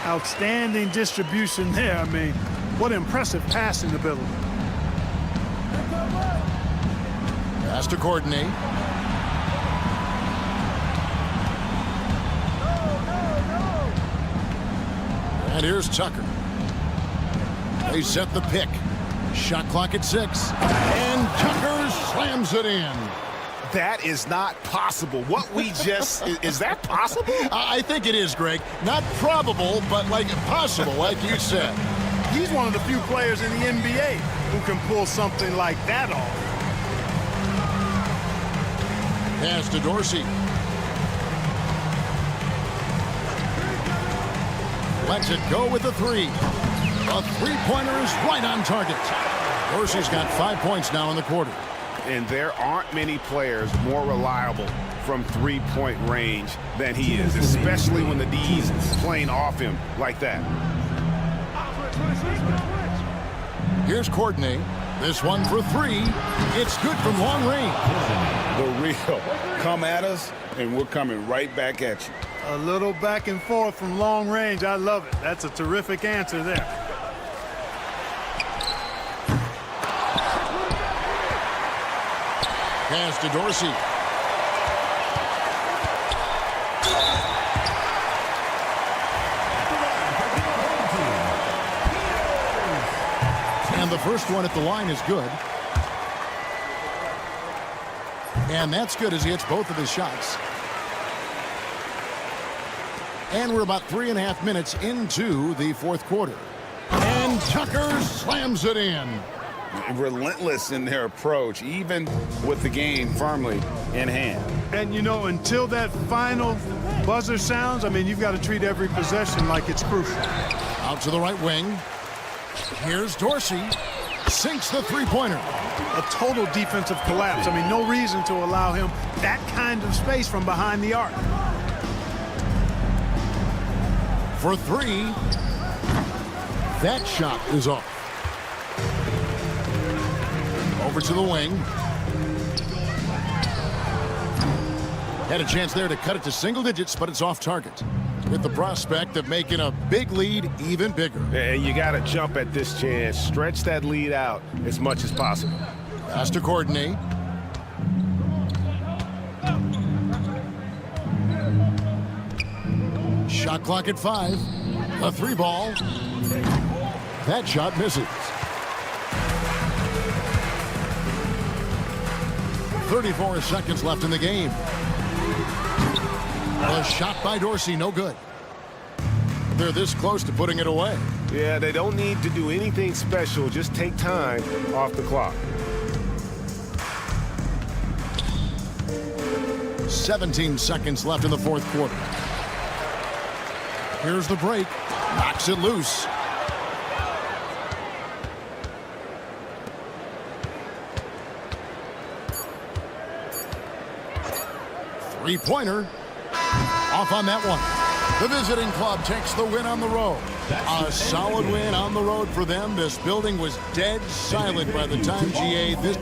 Outstanding distribution there. I mean, what impressive passing ability. Has to coordinate. And here's Tucker. They set the pick. Shot clock at 6. And Tucker slams it in. That is not possible. What we just, is that possible? I think it is, Greg. Not probable, but like possible, like you said. He's one of the few players in the NBA who can pull something like that off. Pass to Dorsey. Lets it go with the 3. A three-pointer is right on target. Dorsey's got 5 points now in the quarter. And there aren't many players more reliable from three-point range than he is, especially when the D's playing off him like that. Here's Courtney. This one for 3. It's good from long range. The real. Come at us, and we're coming right back at you. A little back and forth from long range. I love it. That's a terrific answer there. Pass to Dorsey. And the first one at the line is good. And that's good as he hits both of his shots. And we're about 3.5 minutes into the fourth quarter. And Tucker slams it in. Relentless in their approach, even with the game firmly in hand. And, you know, until that final buzzer sounds, I mean, you've got to treat every possession like it's crucial. Out to the right wing. Here's Dorsey. Sinks the three-pointer. A total defensive collapse. I mean, no reason to allow him that kind of space from behind the arc. For 3. That shot is off. Over to the wing. Had a chance there to cut it to single digits, but it's off target. With the prospect of making a big lead even bigger. And you got to jump at this chance. Stretch that lead out as much as possible. Pass to Courtney. Shot clock at 5. A 3-ball. That shot misses. 34 seconds left in the game. A shot by Dorsey, no good. They're this close to putting it away. Yeah, they don't need to do anything special. Just take time off the clock. 17 seconds left in the fourth quarter. Here's the break. Knocks it loose. Three-pointer. Off on that one. The visiting club takes the win on the road. A solid win on the road for them. This building was dead silent by the time GA this.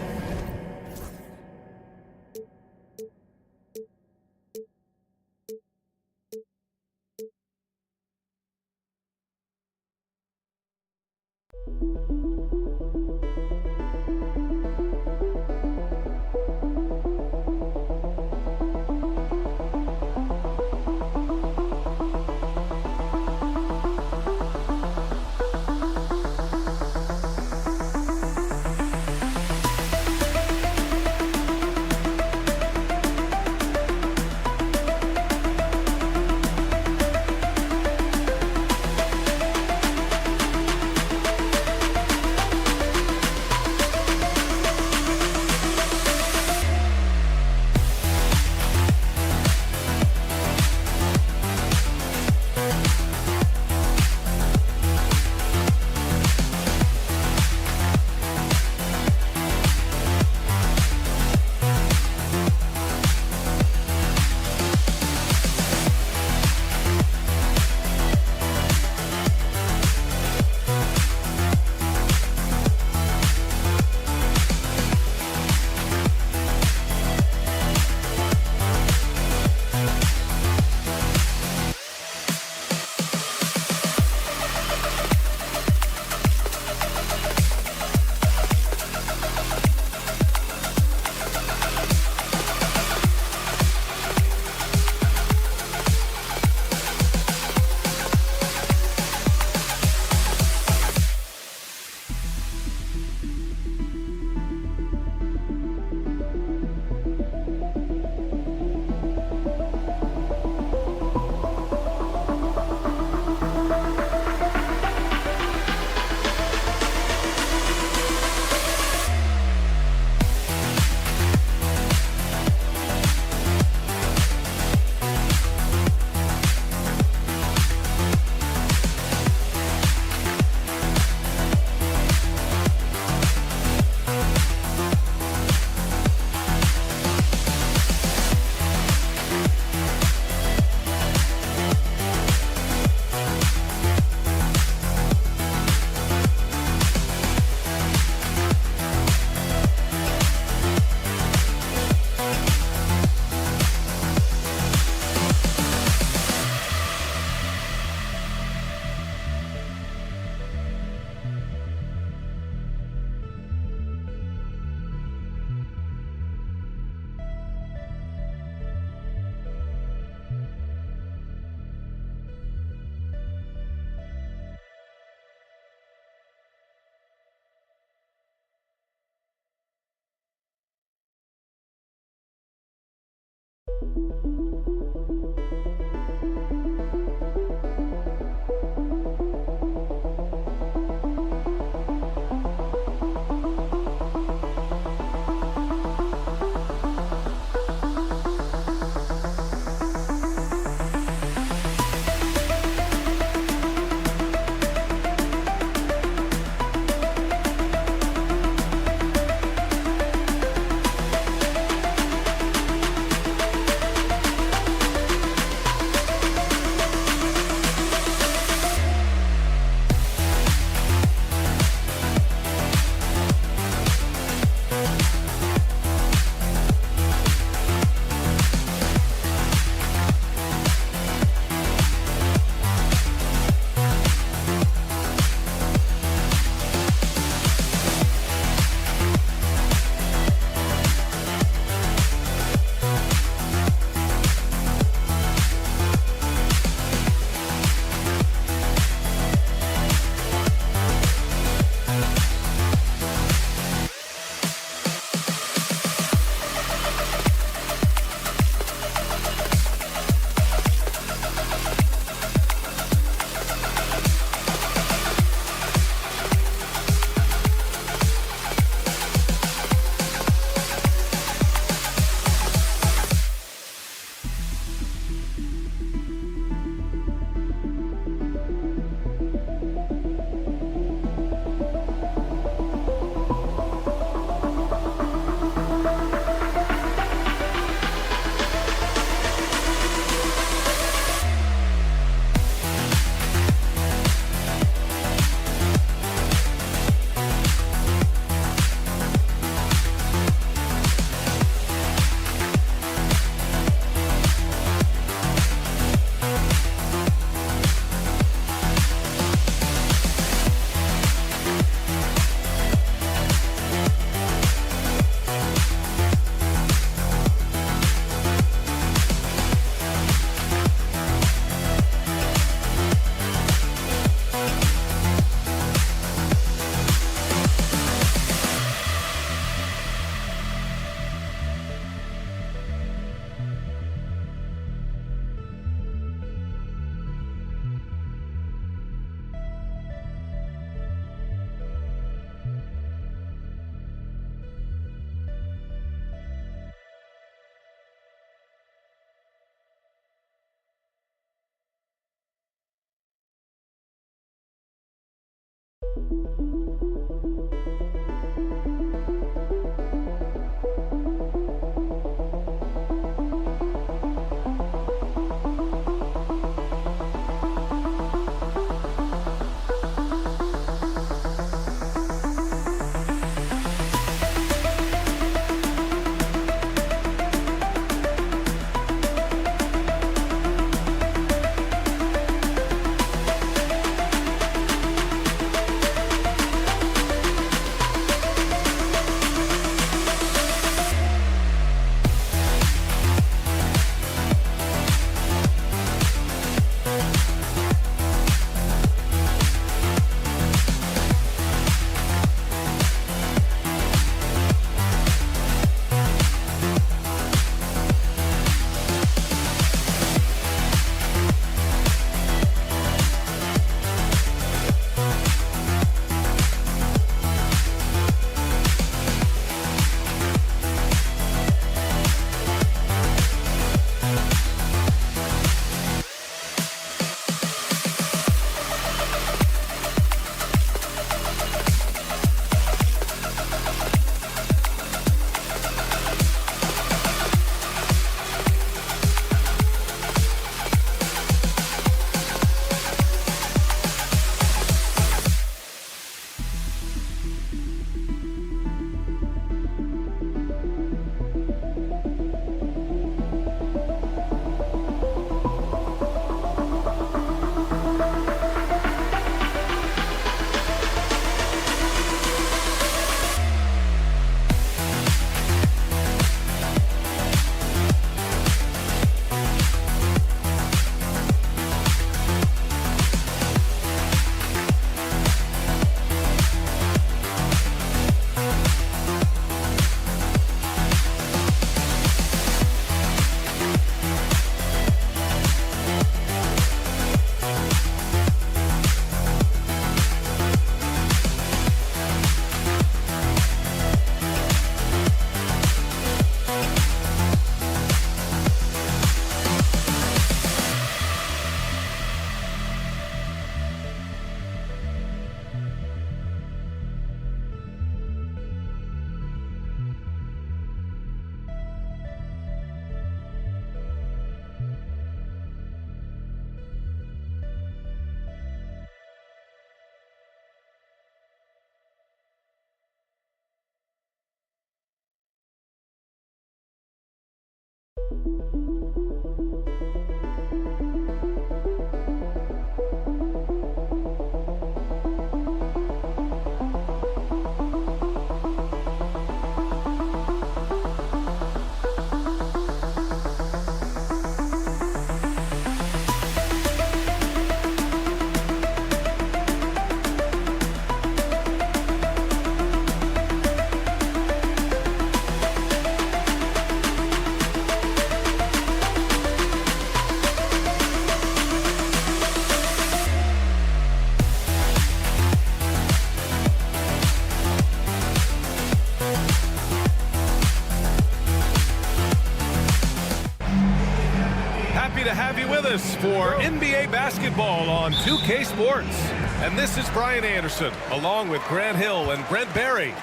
Happy to have you with us for NBA basketball on 2K Sports. And this is Brian Anderson, along with Grant Hill and Brent Barry.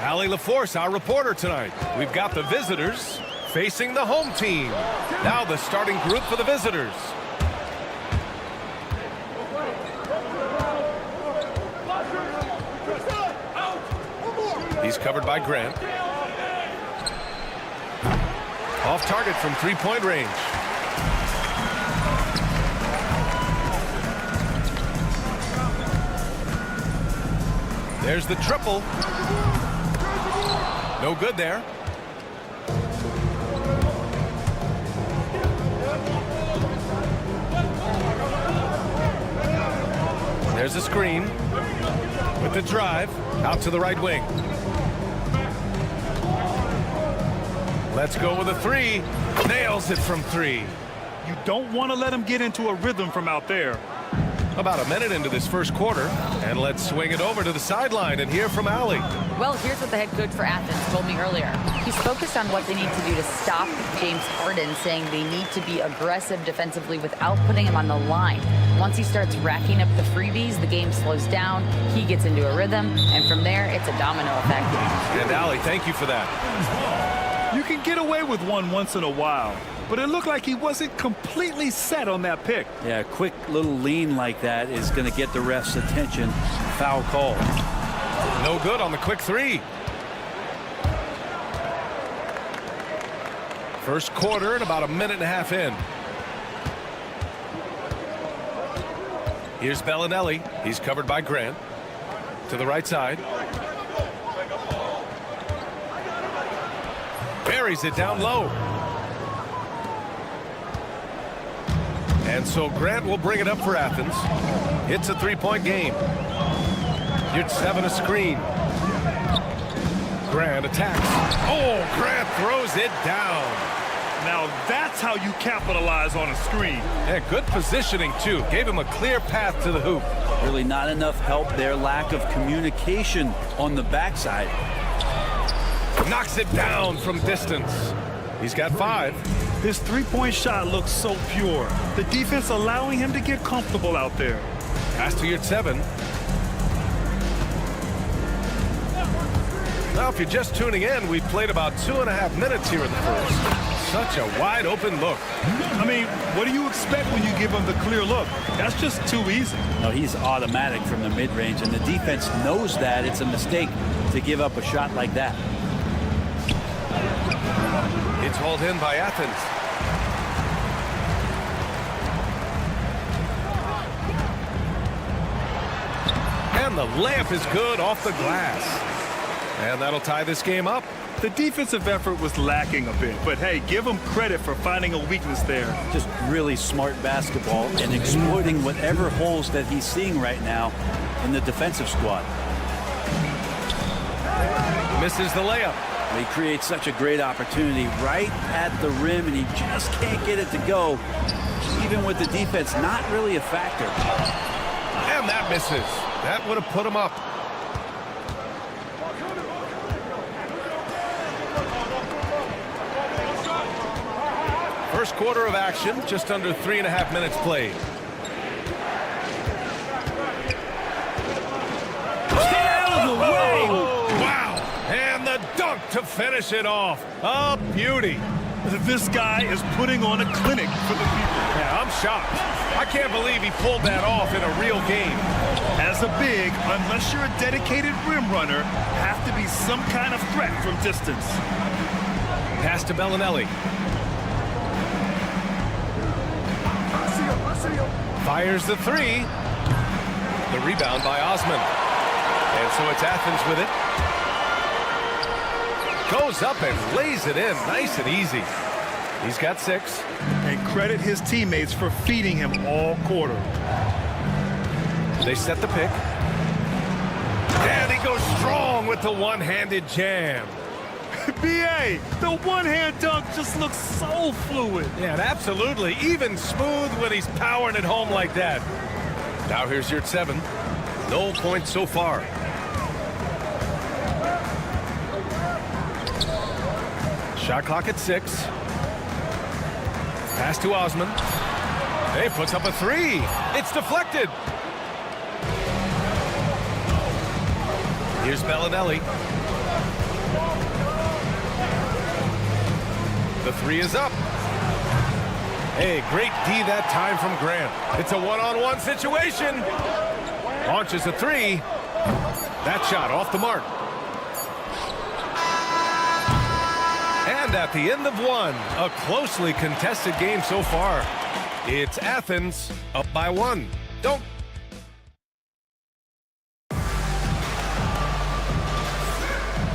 Allie LaForce, our reporter tonight. We've got the visitors facing the home team. Now the starting group for the visitors. He's covered by Grant. Off target from three-point range. There's the triple. No good there. There's a screen with the drive out to the right wing. Let's go with a three. Nails it from three. You don't want to let him get into a rhythm from out there. About a minute into this first quarter, and let's swing it over to the sideline and hear from Allie. Well, here's what the head coach for Athens told me earlier. He's focused on what they need to do to stop James Harden, saying they need to be aggressive defensively without putting him on the line. Once he starts racking up the freebies, the game slows down, he gets into a rhythm, and from there, it's a domino effect. And Allie, thank you for that. You can get away with one once in a while, but it looked like he wasn't completely set on that pick. Yeah, a quick little lean like that is going to get the ref's attention. Foul call. No good on the quick three. First quarter and about a minute and a half in. Here's Bellinelli. He's covered by Grant. To the right side. Buries it down low. And so Grant will bring it up for Athens. It's a three-point game. You're 7 a screen. Grant attacks. Oh, Grant throws it down. Now that's how you capitalize on a screen. Yeah, good positioning, too. Gave him a clear path to the hoop. Really not enough help there. Lack of communication on the backside. Knocks it down from distance. He's got 5. His three-point shot looks so pure. The defense allowing him to get comfortable out there. Pass to your 7. Now, if you're just tuning in, we've played about 2.5 minutes here in the first. Such a wide open look. I mean, what do you expect when you give him the clear look? That's just too easy. No, he's automatic from the mid-range, and the defense knows that it's a mistake to give up a shot like that. It's hauled in by Athens. And the layup is good off the glass. And that'll tie this game up. The defensive effort was lacking a bit, but hey, give him credit for finding a weakness there. Just really smart basketball and exploiting whatever holes that he's seeing right now in the defensive squad. Misses the layup. He creates such a great opportunity right at the rim, and he just can't get it to go, even with the defense not really a factor. And that misses. That would have put him up. First quarter of action, just under 3.5 minutes played. Stay out of the way! Wow! And the dunk to finish it off. A beauty. This guy is putting on a clinic for the people. Yeah, I'm shocked. I can't believe he pulled that off in a real game. As a big, unless you're a dedicated rim runner, have to be some kind of threat from distance. Pass to Bellinelli. Fires the three. The rebound by Osman. And so it's Athens with it. Goes up and lays it in nice and easy. He's got 6. And credit his teammates for feeding him all quarter. They set the pick. And he goes strong with the one-handed jam. B.A., the one-hand dunk just looks so fluid. Yeah, absolutely. Even smooth when he's powering it home like that. Now here's your 7. No points so far. Shot clock at 6. Pass to Osman. Hey, puts up a 3. It's deflected. Here's Bellinelli. The 3 is up. Hey, great D that time from Grant. It's a one-on-one situation. Launches a 3. That shot off the mark. And at the end of 1, a closely contested game so far. It's Athens up by 1. Don't.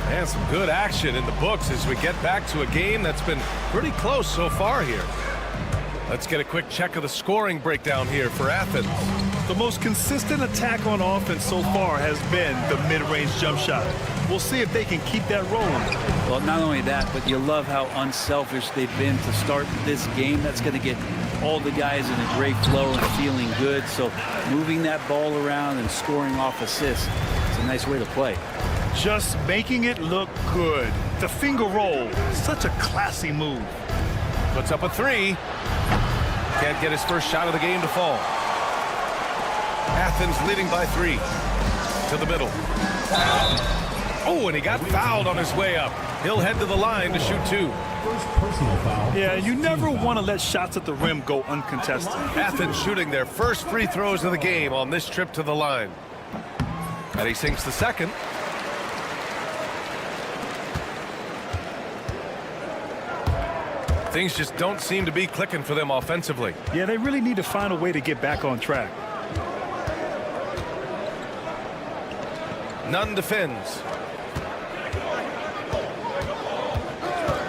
And some good action in the books as we get back to a game that's been pretty close so far here. Let's get a quick check of the scoring breakdown here for Athens. The most consistent attack on offense so far has been the mid-range jump shot. We'll see if they can keep that rolling. Well, not only that, but you love how unselfish they've been to start this game. That's going to get all the guys in a great flow and feeling good. So moving that ball around and scoring off assists, it's a nice way to play. Just making it look good. The finger roll, such a classy move. Puts up a 3. Can't get his first shot of the game to fall. Athens leading by 3. To the middle. Oh, and he got fouled on his way up. He'll head to the line to shoot 2. First personal foul. Yeah, you never want to let shots at the rim go uncontested. Athens shooting their first free throws of the game on this trip to the line. And he sinks the second. Things just don't seem to be clicking for them offensively. Yeah, they really need to find a way to get back on track. Nunn defends.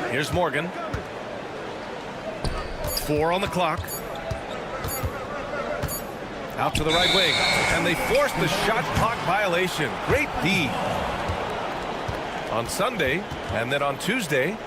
Here's Morgan. 4 on the clock. Out to the right wing. And they force the shot clock violation. Great D. On Sunday, and then on Tuesday,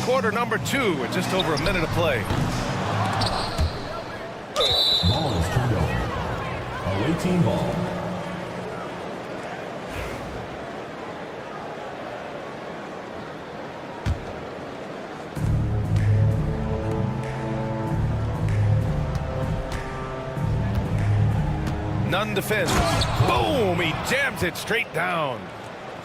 quarter number 2 with just over a minute of play. Ball is turned over. Away team ball. Nunn defends. Boom! He jams it straight down.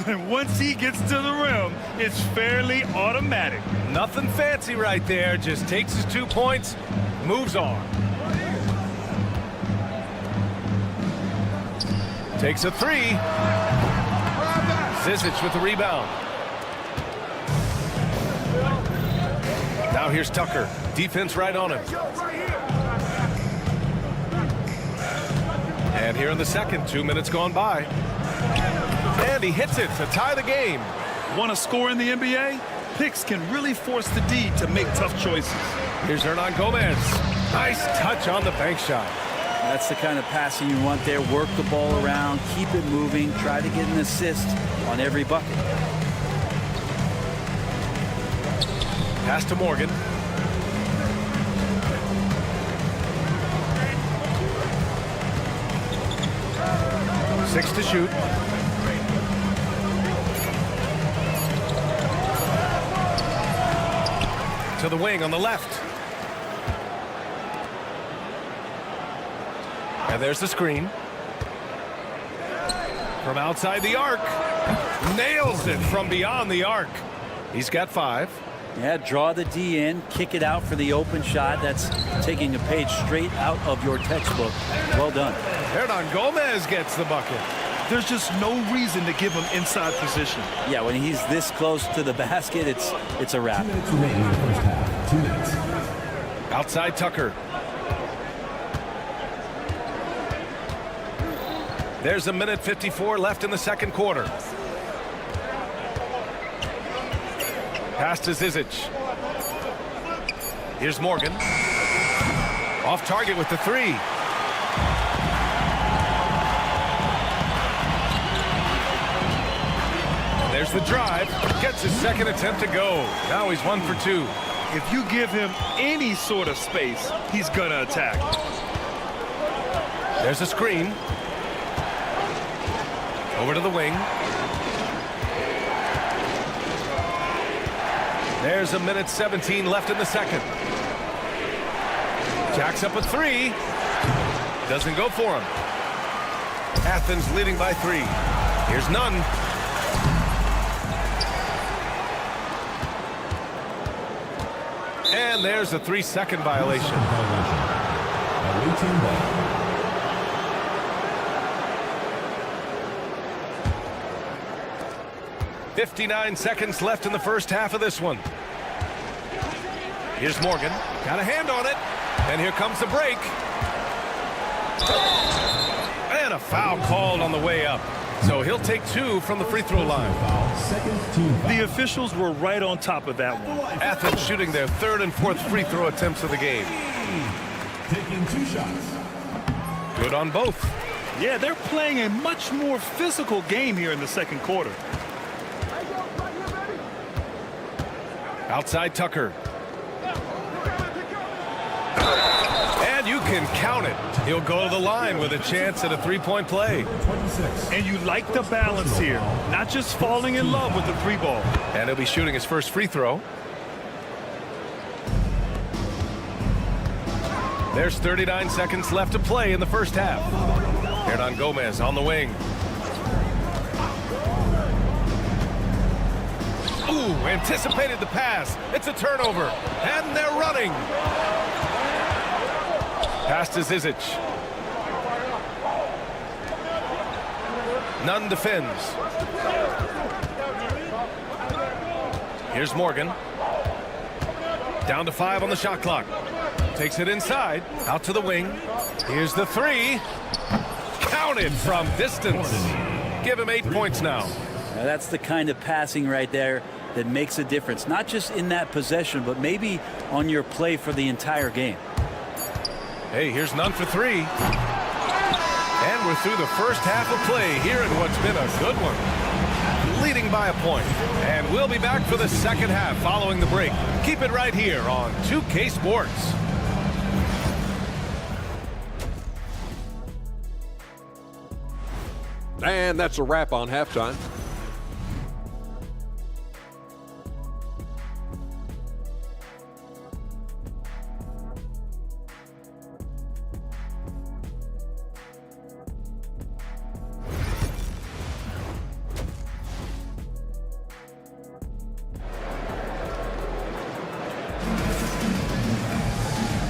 And once he gets to the rim, it's fairly automatic. Nothing fancy right there. Just takes his 2 points, moves on. Takes a 3. Zizic with the rebound. Now here's Tucker. Defense right on him. And here in the second, 2 minutes gone by. And he hits it to tie the game. Want to score in the NBA? Picks can really force the D to make tough choices. Here's Hernan Gomez. Nice touch on the bank shot. That's the kind of passing you want there. Work the ball around, keep it moving, try to get an assist on every bucket. Pass to Morgan. Six to shoot. To the wing on the left. And there's the screen. From outside the arc. Nails it from beyond the arc. He's got 5. Yeah, draw the D in, kick it out for the open shot. That's taking a page straight out of your textbook. Well done. Hernan Gomez gets the bucket. There's just no reason to give him inside position. Yeah, when he's this close to the basket, it's a wrap. 2 minutes remaining in the first half. 2 minutes. Outside Tucker. There's a minute 54 left in the second quarter. Pass to Zizic. Here's Morgan. Off target with the 3. There's the drive. Gets his second attempt to go. Now he's 1 for 2. If you give him any sort of space, he's gonna attack. There's a screen. Over to the wing. There's a minute 17 left in the second. Jacks up a 3. Doesn't go for him. Athens leading by 3. Here's Nunn. And there's a 3-second violation. 59 seconds left in the first half of this one. Here's Morgan. Got a hand on it. And here comes the break. And a foul called on the way up. So he'll take 2 from the free throw line. The officials were right on top of that one. Athens shooting their 3rd and 4th free throw attempts of the game. Taking 2 shots. Good on both. Yeah, they're playing a much more physical game here in the second quarter. Outside Tucker. And you can count it. He'll go to the line with a chance at a 3-point play. And you like the balance here. Not just falling in love with the 3 ball. And he'll be shooting his first free throw. There's 39 seconds left to play in the first half. Hernan Gomez on the wing. Ooh, anticipated the pass. It's a turnover. And they're running. Pass to Zizic. Nunn defends. Here's Morgan. Down to 5 on the shot clock. Takes it inside. Out to the wing. Here's the 3. Counted from distance. Give him 8 points now. Now that's the kind of passing right there that makes a difference. Not just in that possession, but maybe on your play for the entire game. Hey, here's Nunn for 3. And we're through the first half of play here in what's been a good one. Leading by a point. And we'll be back for the second half following the break. Keep it right here on 2K Sports. And that's a wrap on halftime.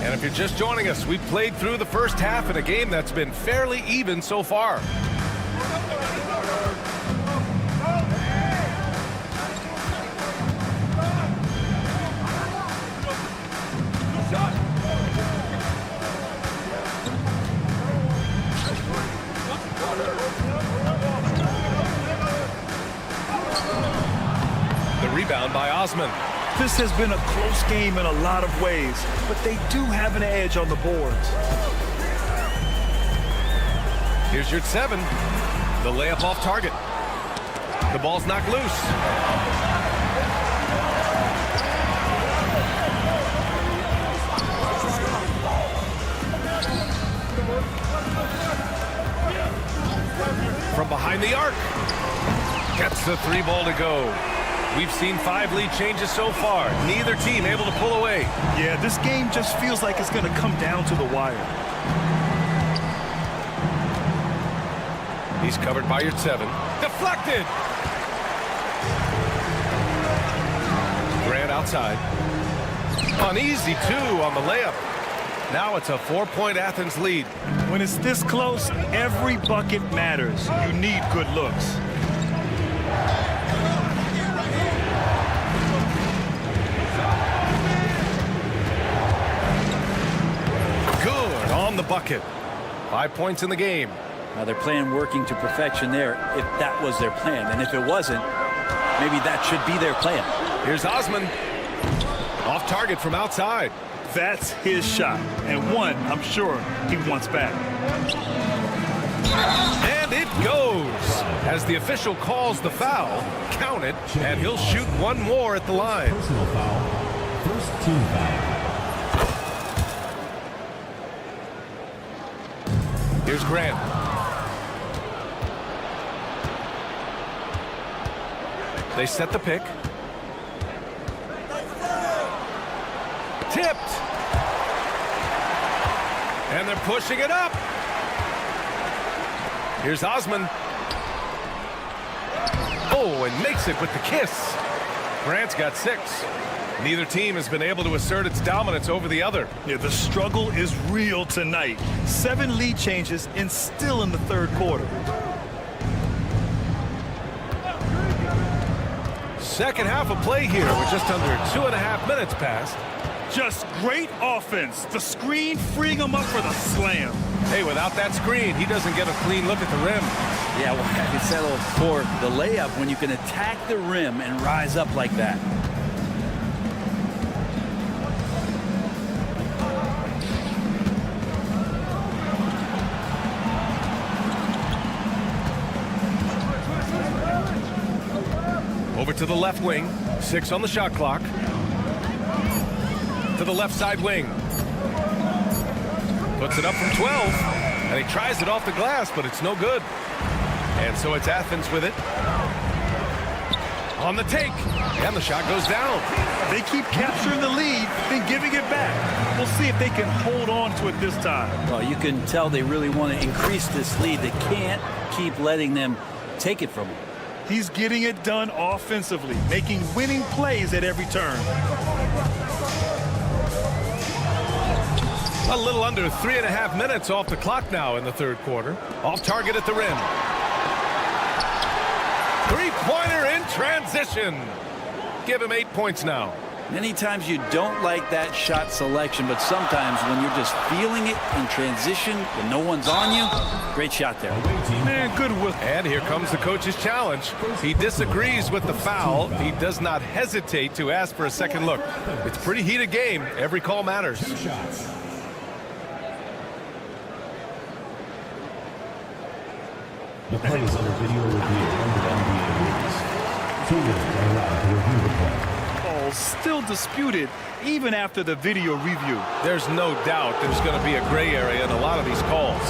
And if you're just joining us, we've played through the first half in a game that's been fairly even so far. The rebound by Osman. This has been a close game in a lot of ways, but they do have an edge on the boards. Here's your 7. The layup off target. The ball's knocked loose. From behind the arc. Gets the 3 ball to go. We've seen 5 lead changes so far. Neither team able to pull away. Yeah, this game just feels like it's going to come down to the wire. He's covered by your 7. Deflected. outside. An easy 2 on the layup. Now it's a 4-point Athens lead. When it's this close, every bucket matters. You need good looks. Good on the bucket. 5 points in the game. Now they're playing working to perfection there if that was their plan. And if it wasn't, maybe that should be their plan. Here's Osman. Off target from outside. That's his shot. And one, I'm sure, he wants back. And it goes. As the official calls the foul, count it, and he'll shoot one more at the line. Personal foul. First team foul. Here's Grant. They set the pick. Tipped. And they're pushing it up. Here's Osman. Oh, and makes it with the kiss. Grant's got 6. Neither team has been able to assert its dominance over the other. Yeah, the struggle is real tonight. 7 lead changes and still in the third quarter. Second half of play here with just under 2.5 minutes passed. Just great offense. The screen freeing him up for the slam. Hey, without that screen, he doesn't get a clean look at the rim. Yeah, well, I can settle for the layup when you can attack the rim and rise up like that. Over to the left wing. 6 on the shot clock. To the left side wing. Puts it up from 12. And he tries it off the glass, but it's no good. And so it's Athens with it. On the take. And the shot goes down. They keep capturing the lead, then giving it back. We'll see if they can hold on to it this time. Well, you can tell they really want to increase this lead. They can't keep letting them take it from them. He's getting it done offensively, making winning plays at every turn. A little under 3.5 minutes off the clock now in the third quarter. Off target at the rim. 3-pointer in transition. Give him 8 points now. Many times you don't like that shot selection, but sometimes when you're just feeling it in transition, when no one's on you, great shot there. Man, good with. And here comes the coach's challenge. He disagrees with the foul. He does not hesitate to ask for a second look. It's a pretty heated game. Every call matters. The play is under video review under NBA rules. 2 minutes are allowed to review the play. Still disputed even after the video review. There's no doubt there's going to be a gray area in a lot of these calls,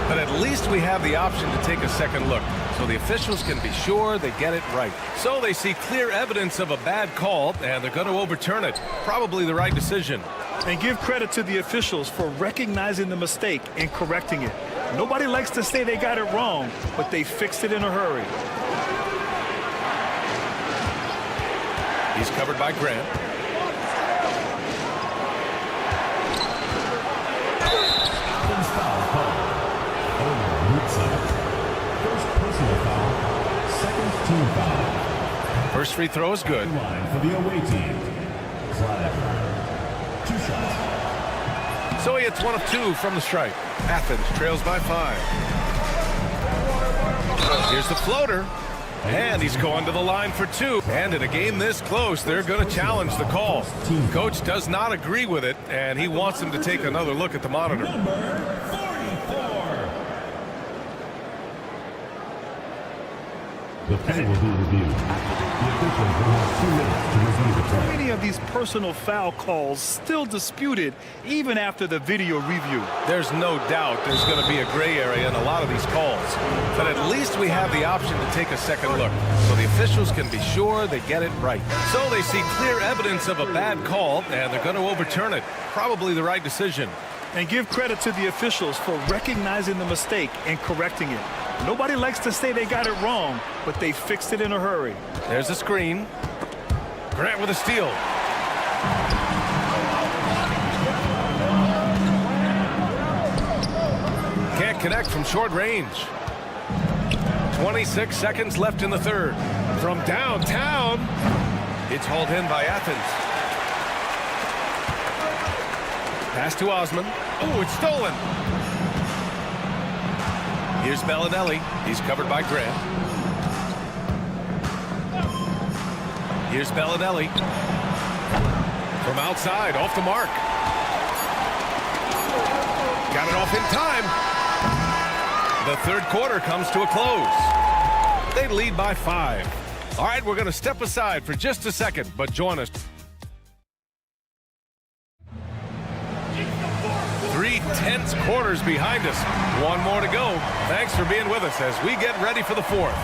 but at least we have the option to take a second look so the officials can be sure they get it right. So they see clear evidence of a bad call and they're going to overturn it. Probably the right decision. And give credit to the officials for recognizing the mistake and correcting it. Nobody likes to say they got it wrong, but they fixed it in a hurry. He's covered by Grant. First foul called. First personal foul. Second team foul. First free throw is good. Line for the away team. Clyde. 2 shots. So he hits 1 of 2 from the strike. Athens trails by 5. Here's the floater. And he's going to the line for 2. And in a game this close, they're going to challenge the call. Coach does not agree with it, and he wants him to take another look at the monitor. Number 44. The play will be reviewed. The officials will have 2 minutes to review the play. Many of these personal foul calls still disputed even after the video review. There's no doubt there's going to be a gray area in a lot of these calls, but at least we have the option to take a second look so the officials can be sure they get it right. So they see clear evidence of a bad call and they're going to overturn it. Probably the right decision. And give credit to the officials for recognizing the mistake and correcting it. Nobody likes to say they got it wrong, but they fixed it in a hurry. There's a screen. Grant with a steal. Can't connect from short range. 26 seconds left in the third. From downtown, it's hauled in by Athens. Pass to Osman. Oh, it's stolen. Here's Bellinelli. He's covered by Grant. Here's Bellinelli. From outside, off the mark. Got it off in time. The third quarter comes to a close. They lead by 5. All right, we're going to step aside for just a second, but join us. 3 tense quarters behind us. One more to go. Thanks for being with us as we get ready for the fourth.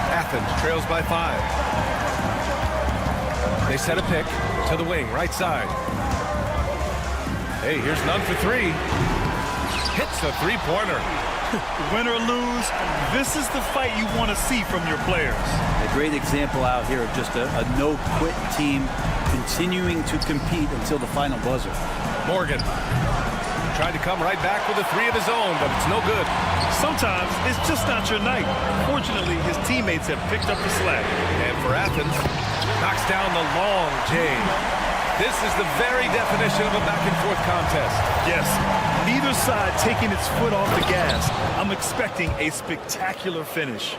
Athens trails by 5. They set a pick to the wing, right side. Hey, here's none for 3. Hits a three-pointer. Win or lose, this is the fight you want to see from your players. A great example out here of just a no-quit team continuing to compete until the final buzzer. Morgan tried to come right back with a 3 of his own, but it's no good. Sometimes it's just not your night. Fortunately, his teammates have picked up the slack. And for Athens, knocks down the long J. This is the very definition of a back-and-forth contest. Yes, neither side taking its foot off the gas. I'm expecting a spectacular finish.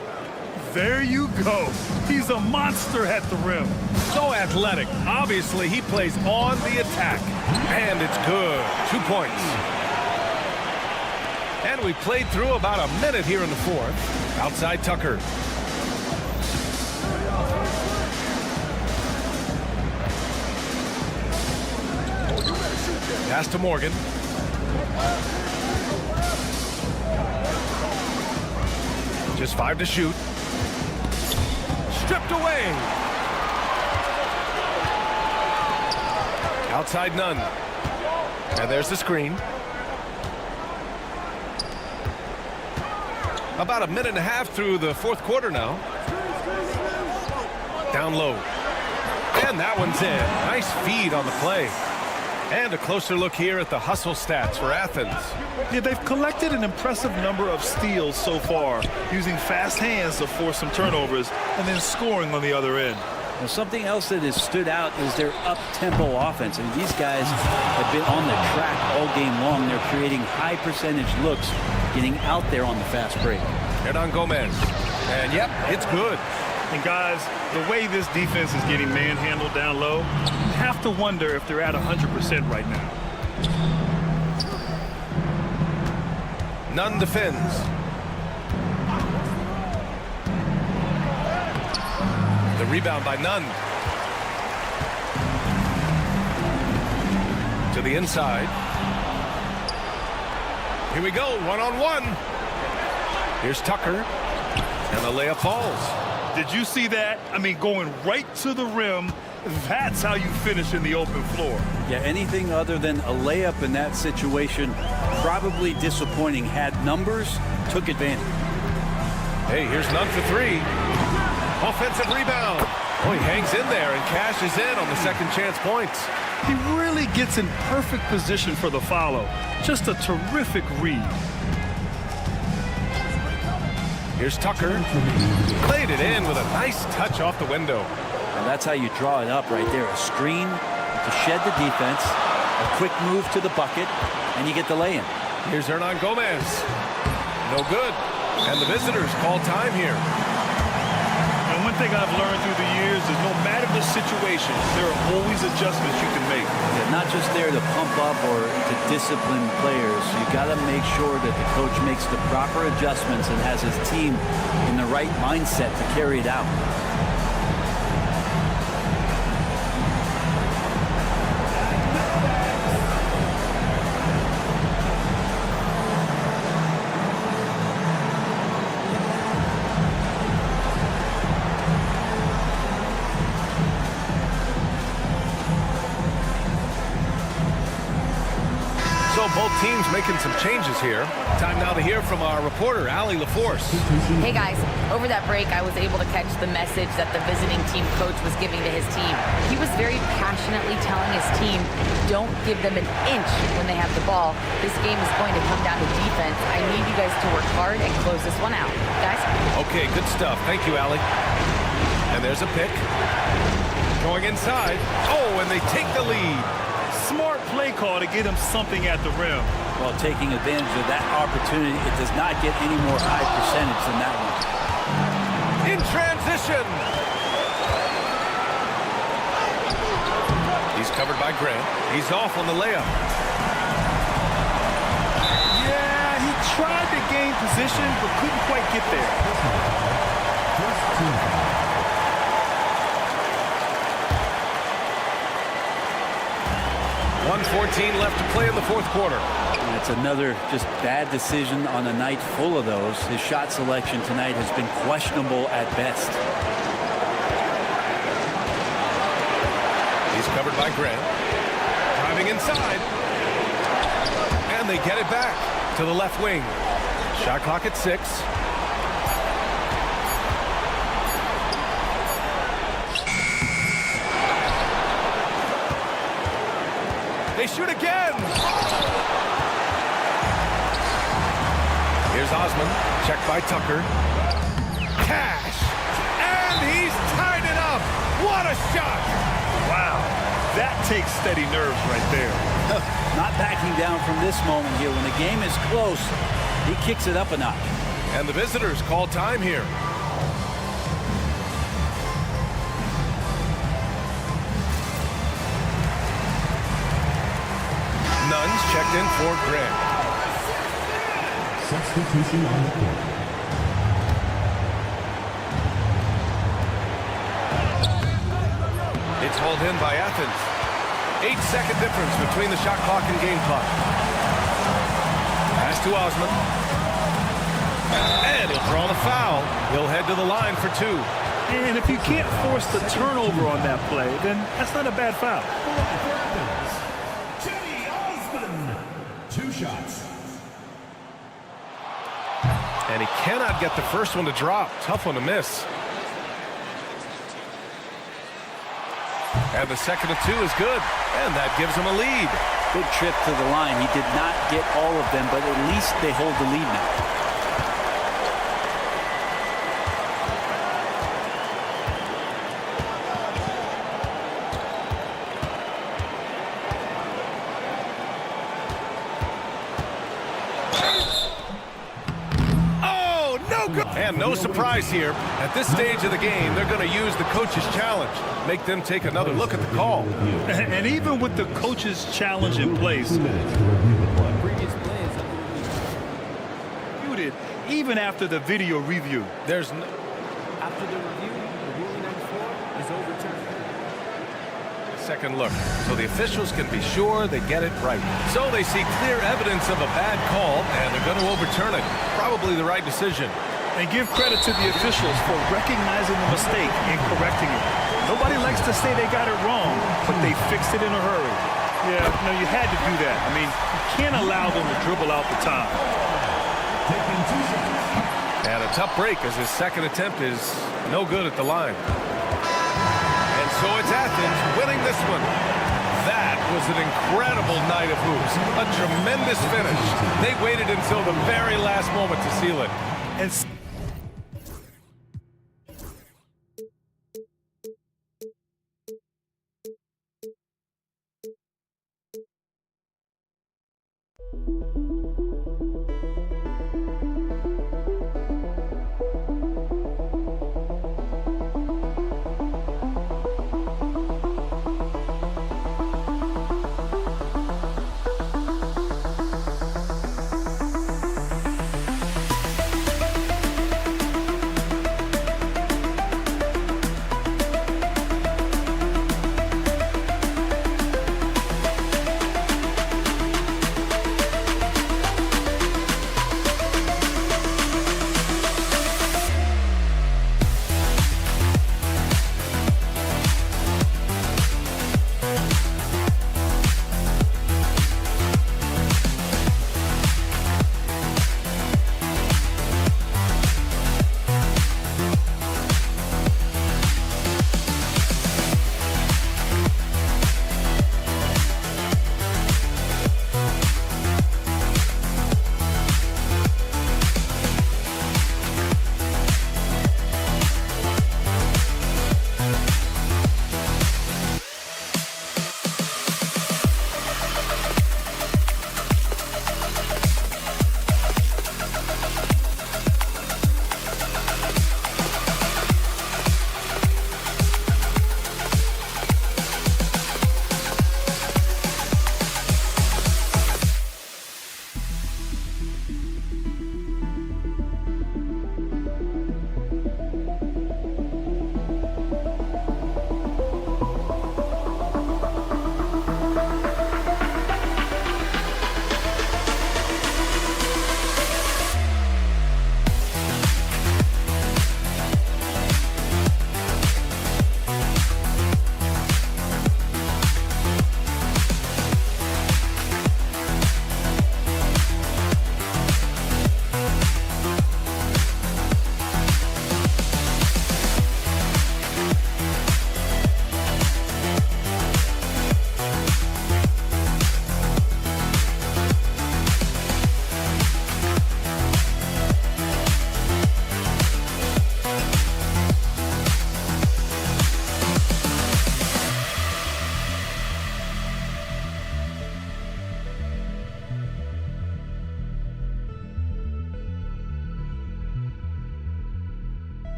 There you go. He's a monster at the rim. So athletic. Obviously, he plays on the attack. And it's good. 2 points. And we played through about a minute here in the fourth. Outside Tucker. Pass to Morgan. Just 5 to shoot. Stripped away. Outside Nunn. And there's the screen. About a minute and a half through the fourth quarter now. Down low. And that one's in. Nice feed on the play. And a closer look here at the hustle stats for Athens. Yeah, they've collected an impressive number of steals so far, using fast hands to force some turnovers and then scoring on the other end. Well, something else that has stood out is their up-tempo offense. And these guys have been on the track all game long. They're creating high-percentage looks, getting out there on the fast break. Hernan Gomez. And, yep, it's good. And, guys, the way this defense is getting manhandled down low, you have to wonder if they're at 100% right now. Nunn defends. The rebound by Nunn. To the inside. Here we go, one-on-one. Here's Tucker. And the layup falls. Did you see that? I mean, going right to the rim. That's how you finish in the open floor. Yeah, anything other than a layup in that situation, probably disappointing. Had numbers, took advantage. Hey, here's Nunn for 3. Offensive rebound. Oh, he hangs in there and cashes in on the second chance points. He really gets in perfect position for the follow. Just a terrific read. Here's Tucker. Played it in with a nice touch off the window. And that's how you draw it up right there. A screen to shed the defense, a quick move to the bucket, and you get the lay-in. Here's Hernan Gomez. No good. And the visitors call time here. And one thing I've learned through the years is no matter the situation, there are always adjustments you can make. Yeah, not just there to pump up or to discipline players. You got to make sure that the coach makes the proper adjustments and has his team in the right mindset to carry it out. Both teams making some changes here. Time now to hear from our reporter, Allie LaForce. Hey guys, over that break, I was able to catch the message that the visiting team coach was giving to his team. He was very passionately telling his team, don't give them an inch when they have the ball. This game is going to come down to defense. I need you guys to work hard and close this one out. Guys? Okay, good stuff. Thank you, Allie. And there's a pick. Going inside. Oh, and they take the lead. Smart play call to get him something at the rim. Well, taking advantage of that opportunity, it does not get any more high percentage than that one. In transition. He's covered by Grant. He's off on the layup. Yeah, he tried to gain position, but couldn't quite get there. 1:14 left to play in the fourth quarter. That's another just bad decision on a night full of those. His shot selection tonight has been questionable at best. He's covered by Grant. Driving inside. And they get it back to the left wing. Shot clock at 6. They shoot again. Here's Osman. Checked by Tucker. Cash. And he's tied it up. What a shot. Wow. That takes steady nerves right there. Not backing down from this moment here. When the game is close, he kicks it up a notch. And the visitors call time here. Nuns checked in for Grant. Substitution on the court. It's hauled in by Athens. 8-second difference between the shot clock and game clock. Pass to Osman. And he'll draw the foul. He'll head to the line for 2. And if you can't force the turnover on that play, then that's not a bad foul. 2 shots. And he cannot get the first one to drop. Tough one to miss. And the second of 2 is good. And that gives him a lead. Good trip to the line. He did not get all of them, but at least they hold the lead now. And no surprise here. At this stage of the game, they're going to use the coach's challenge. Make them take another look at the call. And even with the coach's challenge in place, muted even after the video review. There's no... After the review, the ruling on the floor is overturned. Second look, so the officials can be sure they get it right. So they see clear evidence of a bad call, and they're going to overturn it. Probably the right decision. And give credit to the officials for recognizing the mistake and correcting it. Nobody likes to say they got it wrong, but they fixed it in a hurry. Yeah, no, you had to do that. I mean, you can't allow them to dribble out the time. And a tough break as his second attempt is no good at the line. And so it's Athens winning this one. That was an incredible night of hoops. A tremendous finish. They waited until the very last moment to seal it. And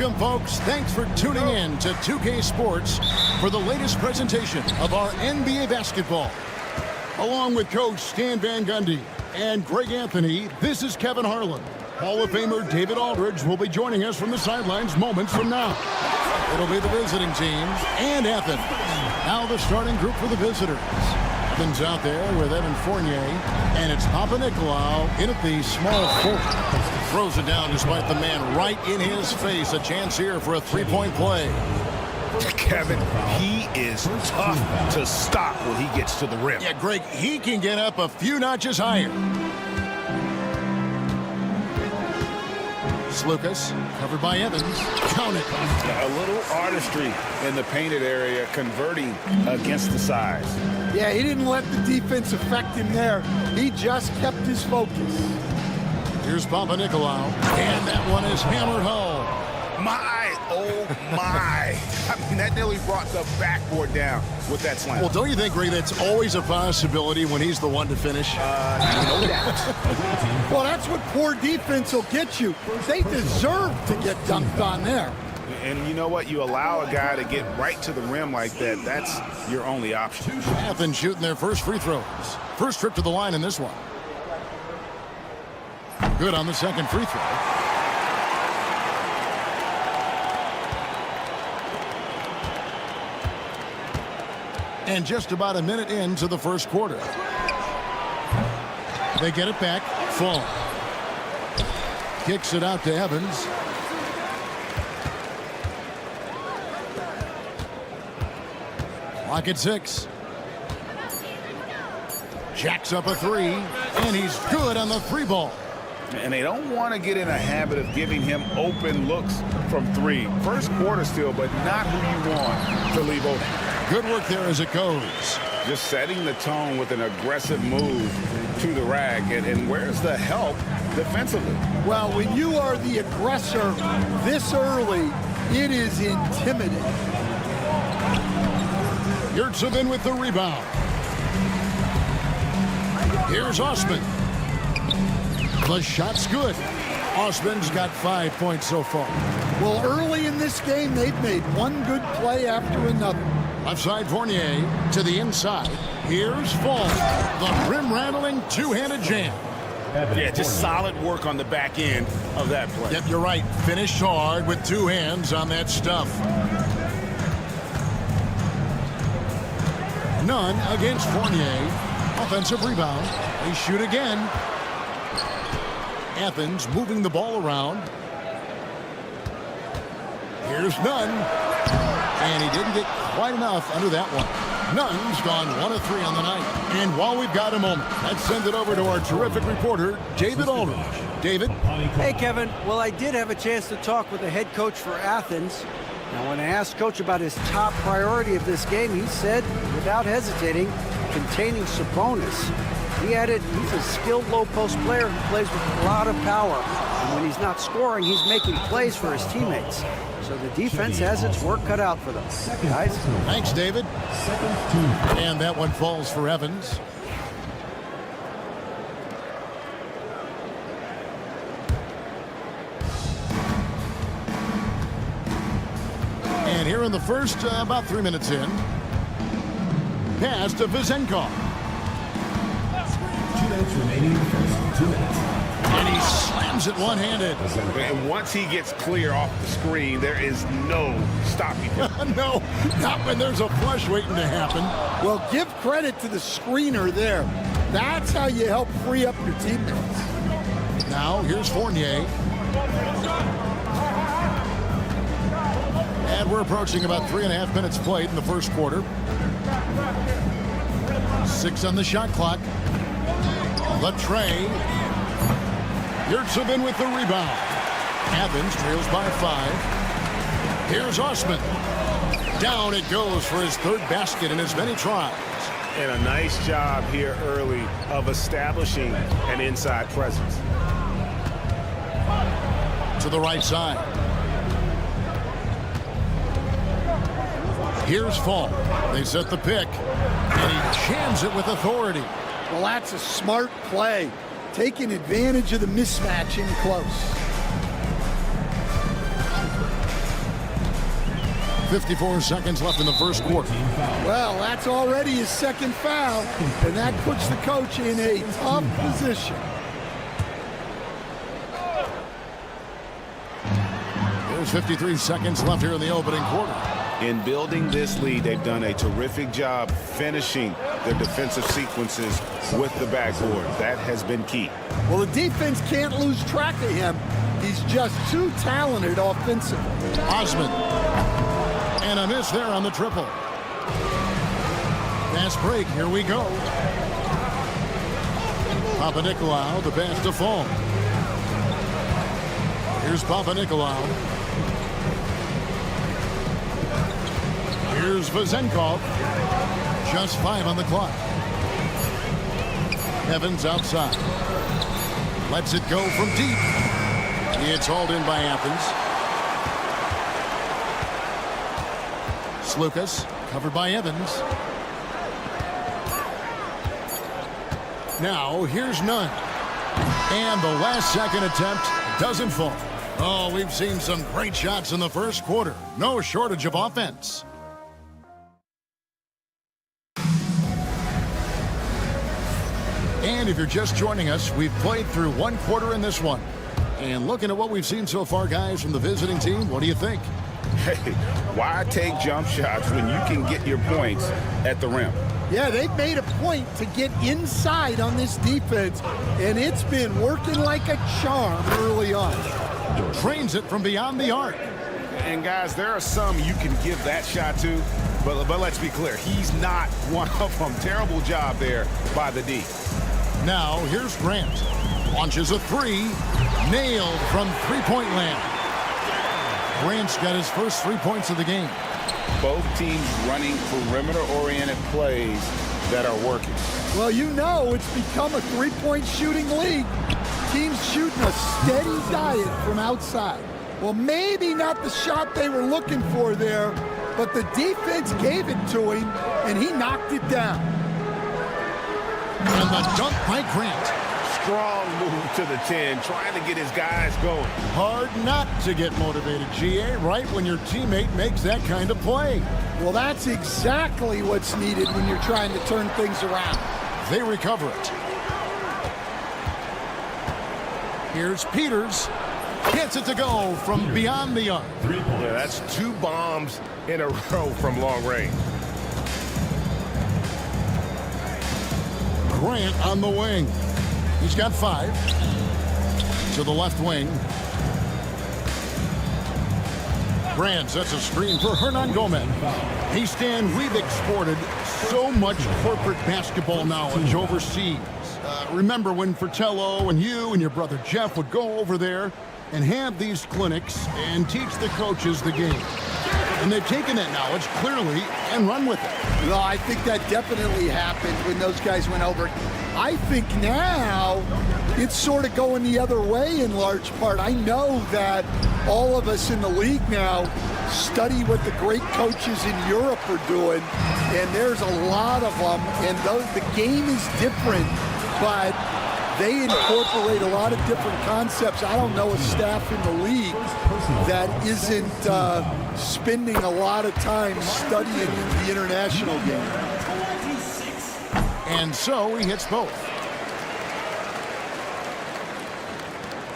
Welcome, folks. Thanks for tuning in to 2K Sports for the latest presentation of our NBA basketball. Along with Coach Stan Van Gundy and Greg Anthony, this is Kevin Harlan. Hall of Famer David Aldridge will be joining us from the sidelines moments from now. It'll be the visiting teams and Athens. Now the starting group for the visitors. Athens out there with Evan Fournier, and it's Panathinaikos in at the small forward. Throws it down despite the man right in his face. A chance here for a three-point play. Kevin, he is tough to stop when he gets to the rim. Yeah, Greg, he can get up a few notches higher. Lucas, covered by Evans. Count it. A little artistry in the painted area, converting against the size. Yeah, he didn't let the defense affect him there. He just kept his focus. Here's Panathinaikos, and that one is hammered home. Oh my. I mean, that nearly brought the backboard down with that slam. Well, don't you think, Ray, that's always a possibility when he's the one to finish? No doubt. Well, that's what poor defense will get you. They deserve to get dunked on there. And you know what? You allow a guy to get right to the rim like that, that's your only option. Athens shooting their first free throws. First trip to the line in this one. Good on the second free throw. And just about a minute into the first quarter. They get it back. Fall. Kicks it out to Evans. Clock at 6. Jacks up a three, and he's good on the three ball. And they don't want to get in a habit of giving him open looks from three. First quarter still, but not who you want to leave open. Good work there as it goes. Just setting the tone with an aggressive move to the rack. And where's the help defensively? Well, when you are the aggressor this early, it is intimidating. Yurtsevin with the rebound. Here's Osman. The shot's good. Osman's got 5 points so far. Well, early in this game, they've made one good play after another. Left side Fournier to the inside. Here's Fall. The rim-rattling two-handed jam. Yeah, just solid work on the back end of that play. Yep, you're right. Finished hard with two hands on that stuff. None against Fournier. Offensive rebound. They shoot again. Athens moving the ball around. Here's Nunn. And he didn't get quite enough under that one. Nunn's gone 1 of 3 on the night. And while we've got a moment, let's send it over to our terrific reporter, David Aldridge. David? Hey, Kevin. Well, I did have a chance to talk with the head coach for Athens. Now, when I asked Coach about his top priority of this game, he said, without hesitating, containing Sabonis. He added, he's a skilled low-post player who plays with a lot of power. And when he's not scoring, he's making plays for his teammates. So the defense has its work cut out for them. Guys? Thanks, David. And that one falls for Evans. And here in the first, about 3 minutes in, pass to Vizenkov. 2 minutes remaining in the first 2 minutes. And he slams it one-handed. And once he gets clear off the screen, there is no stopping him. No, not when there's a flush waiting to happen. Well, give credit to the screener there. That's how you help free up your teammates. Now, here's Fournier. And we're approaching about 3.5 minutes played in the first quarter. 6 on the shot clock. The tray. Yurtsevin with the rebound. Athens trails by 5. Here's Osman. Down it goes for his third basket in as many tries. And a nice job here early of establishing an inside presence. To the right side. Here's Fall. They set the pick. And he jams it with authority. Well, that's a smart play. Taking advantage of the mismatch in close. 54 seconds left in the first quarter. Well, that's already his second foul, and that puts the coach in a tough position. There's 53 seconds left here in the opening quarter. In building this lead, they've done a terrific job finishing their defensive sequences with the backboard. That has been key. Well, the defense can't lose track of him. He's just too talented offensively. Osman. And a miss there on the triple. Fast break. Here we go. Papanikolaou, the pass to Fall. Here's Papanikolaou. Here's Vezenkov. Just 5 on the clock. Evans outside. Lets it go from deep. It's hauled in by Athens. Slukas, covered by Evans. Now, here's Nunn. And the last second attempt doesn't fall. Oh, we've seen some great shots in the first quarter. No shortage of offense. And if you're just joining us, we've played through one quarter in this one. And looking at what we've seen so far, guys, from the visiting team, what do you think? Hey, why take jump shots when you can get your points at the rim? Yeah, they've made a point to get inside on this defense, and it's been working like a charm early on. Trains it from beyond the arc. And guys, there are some you can give that shot to, but let's be clear, he's not one of them. Terrible job there by the D. Now, here's Grant. Launches a three. Nailed from three-point land. Grant's got his first 3 points of the game. Both teams running perimeter-oriented plays that are working. Well, you know it's become a three-point shooting league. Teams shooting a steady diet from outside. Well, maybe not the shot they were looking for there, but the defense gave it to him, and he knocked it down. And the dunk by Grant. Strong move to the 10, trying to get his guys going. Hard not to get motivated, GA, right when your teammate makes that kind of play. Well, that's exactly what's needed when you're trying to turn things around. They recover it. Here's Peters. Gets it to go from beyond the arc. Yeah, that's 2 bombs in a row from long range. Grant on the wing. He's got 5. To the left wing. Grant sets a screen for Hernan Gomez. Hey, Stan, we've exported so much corporate basketball knowledge overseas. Remember when Fratello and you and your brother Jeff would go over there and have these clinics and teach the coaches the game. And they've taken that knowledge clearly and run with it. Well, I think that definitely happened when those guys went over. I think now it's sort of going the other way in large part. I know that all of us in the league now study what the great coaches in Europe are doing, and there's a lot of them, and the game is different, but they incorporate a lot of different concepts. I don't know a staff in the league that isn't spending a lot of time studying the international game. And so he hits both.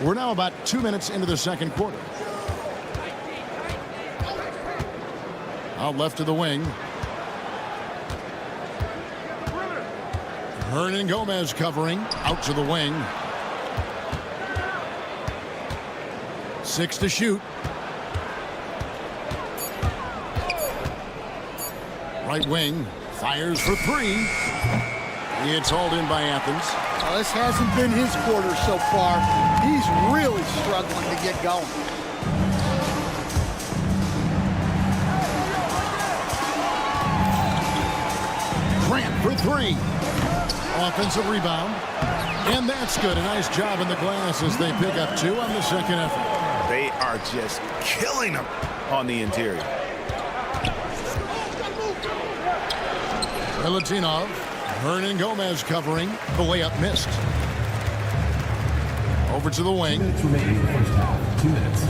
We're now about 2 minutes into the second quarter. Out left to the wing. Hernan Gomez covering. Out to the wing. 6 to shoot. Right wing. Fires for 3. It's hauled in by Athens. Well, this hasn't been his quarter so far. He's really struggling to get going. Grant for 3. Offensive rebound. And that's good. A nice job in the glass as they pick up 2 on the second effort. They are just killing them on the interior. Milutinov. Hernan Gomez covering. The layup missed. Over to the wing. 2 minutes remaining in the first half. 2 minutes.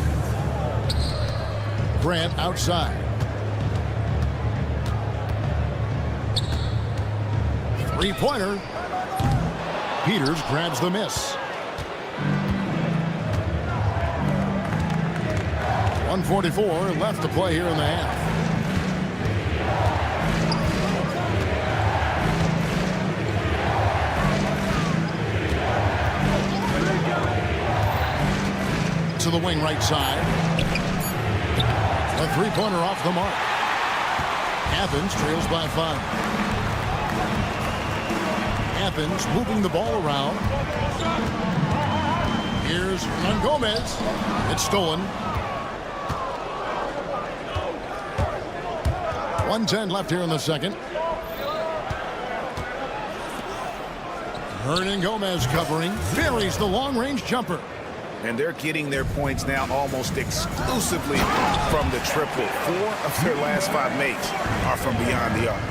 Grant outside. Three-pointer. Peters grabs the miss. 1:44 left to play here in the half. To the wing right side. A three-pointer off the mark. Athens trails by 5. Athens moving the ball around. Here's Gomez. It's stolen. 1:10 left here in the second. Hernan Gomez covering. Buries the long-range jumper. And they're getting their points now almost exclusively from the triple. 4 of their last 5 makes are from beyond the arc.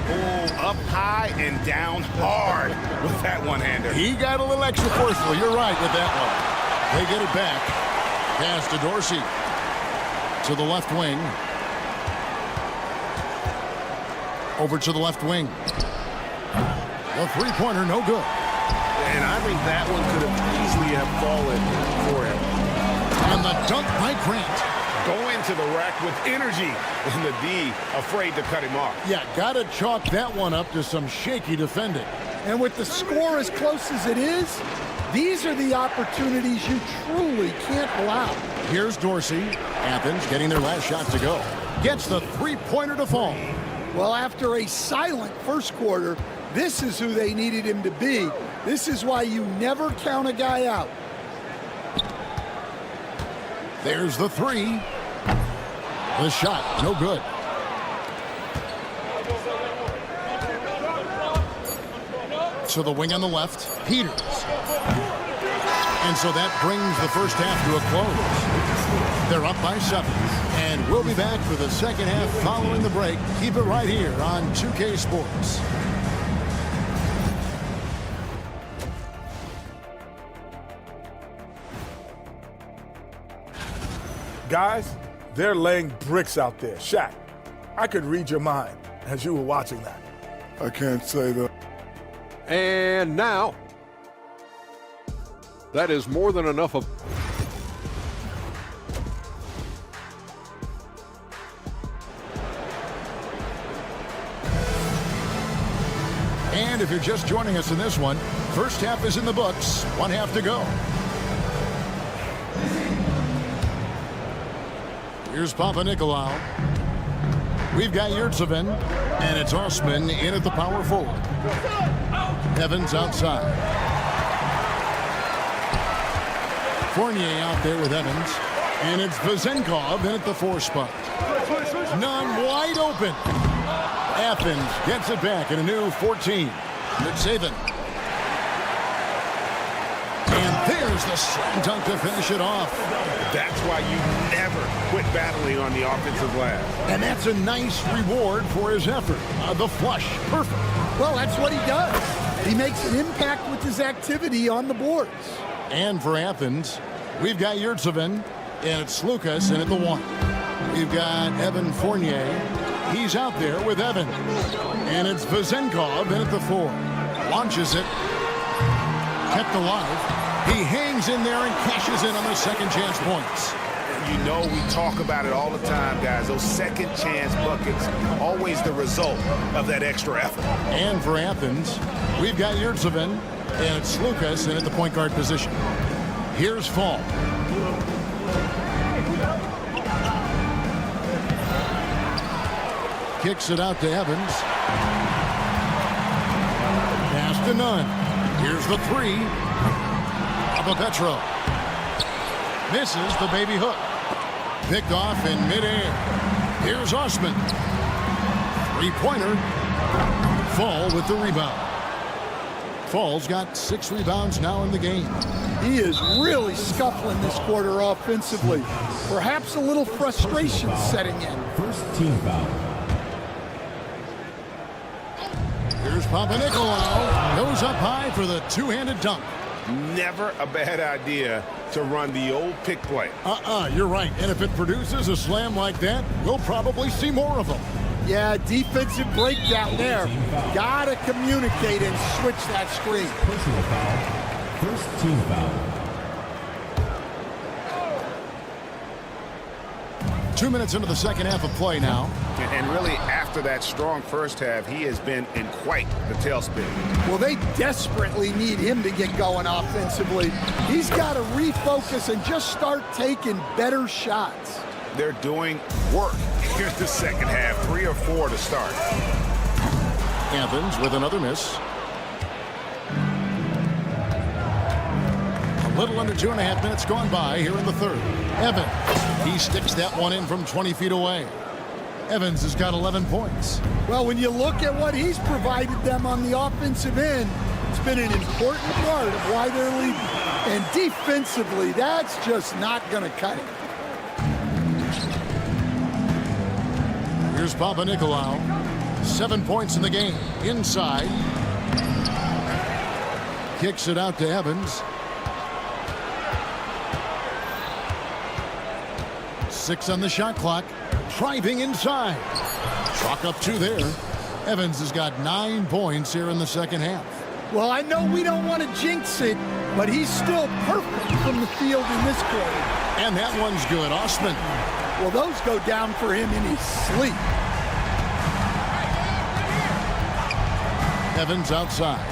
Oh, up high and down hard with that one-hander. He got a little extra forceful. You're right with that one. They get it back. Pass to Dorsey. To the left wing. Over to the left wing. The three-pointer, no good. And I think that one could have easily have fallen for him. And the dunk by Grant. Going to the rack with energy. And the D afraid to cut him off. Yeah, got to chalk that one up to some shaky defending. And with the score as close as it is, these are the opportunities you truly can't allow. Here's Dorsey. Athens getting their last shot to go. Gets the three-pointer to fall. Well, after a silent first quarter, this is who they needed him to be. This is why you never count a guy out. There's the three. The shot, no good. To the wing on the left, Peters. And so that brings the first half to a close. They're up by 7. And we'll be back for the second half following the break. Keep it right here on 2K Sports. Guys, they're laying bricks out there. Shaq, I could read your mind as you were watching that. I can't say that. And now, that is more than enough of... And if you're just joining us in this one, first half is in the books. 1 half to go. Here's Panathinaikos. We've got Yurtseven, and it's Osman in at the power forward. Evans outside. Fournier out there with Evans, and it's Vezenkov in at the 4 spot. None wide open. Athens gets it back in a new 14. Yurtseven. And there's the slam dunk to finish it off. That's why you never quit battling on the offensive glass. And that's a nice reward for his effort. The flush, perfect. Well, that's what he does. He makes an impact with his activity on the boards. And for Athens, we've got Yurtseven, and it's Lucas in at the 1. We've got Evan Fournier. He's out there with Evan. And it's Vezenkov in at the 4. Launches it. Kept alive. He hangs in there and cashes in on the second chance points. You know we talk about it all the time, guys. Those second chance buckets, always the result of that extra effort. And for Athens, we've got Yurtseven, and it's Lucas in at the point guard position. Here's Fall. Kicks it out to Evans. Pass to Nunn. Here's the 3. Petro misses the baby hook. Picked off in midair. Here's Osman. Three-pointer. Fall with the rebound. Fall's got 6 rebounds now in the game. He is really scuffling this quarter offensively. Perhaps a little frustration setting in. First team foul. Here's Panathinaikos. Goes up high for the two-handed dunk. Never a bad idea to run the old pick play. You're right. And if it produces a slam like that, we'll probably see more of them. Yeah, defensive breakdown there. Gotta communicate and switch that screen. Personal foul. First team foul. 2 minutes into the second half of play now. And really, after that strong first half, he has been in quite the tailspin. Well, they desperately need him to get going offensively. He's got to refocus and just start taking better shots. They're doing work. Here's the second half, 3 or 4 to start. Evans with another miss. A little under 2.5 minutes gone by here in the third. Evans, he sticks that one in from 20 feet away. Evans has got 11 points. Well, when you look at what he's provided them on the offensive end, it's been an important part of why they're leading. And defensively, that's just not going to cut it. Here's Panathinaikos. 7 points in the game. Inside. Kicks it out to Evans. 6 on the shot clock. Driving inside. Chalk up 2 there. Evans has got 9 points here in the second half. Well, I know we don't want to jinx it, but he's still perfect from the field in this quarter. And that one's good. Osman. Well, those go down for him in his sleep. Evans outside.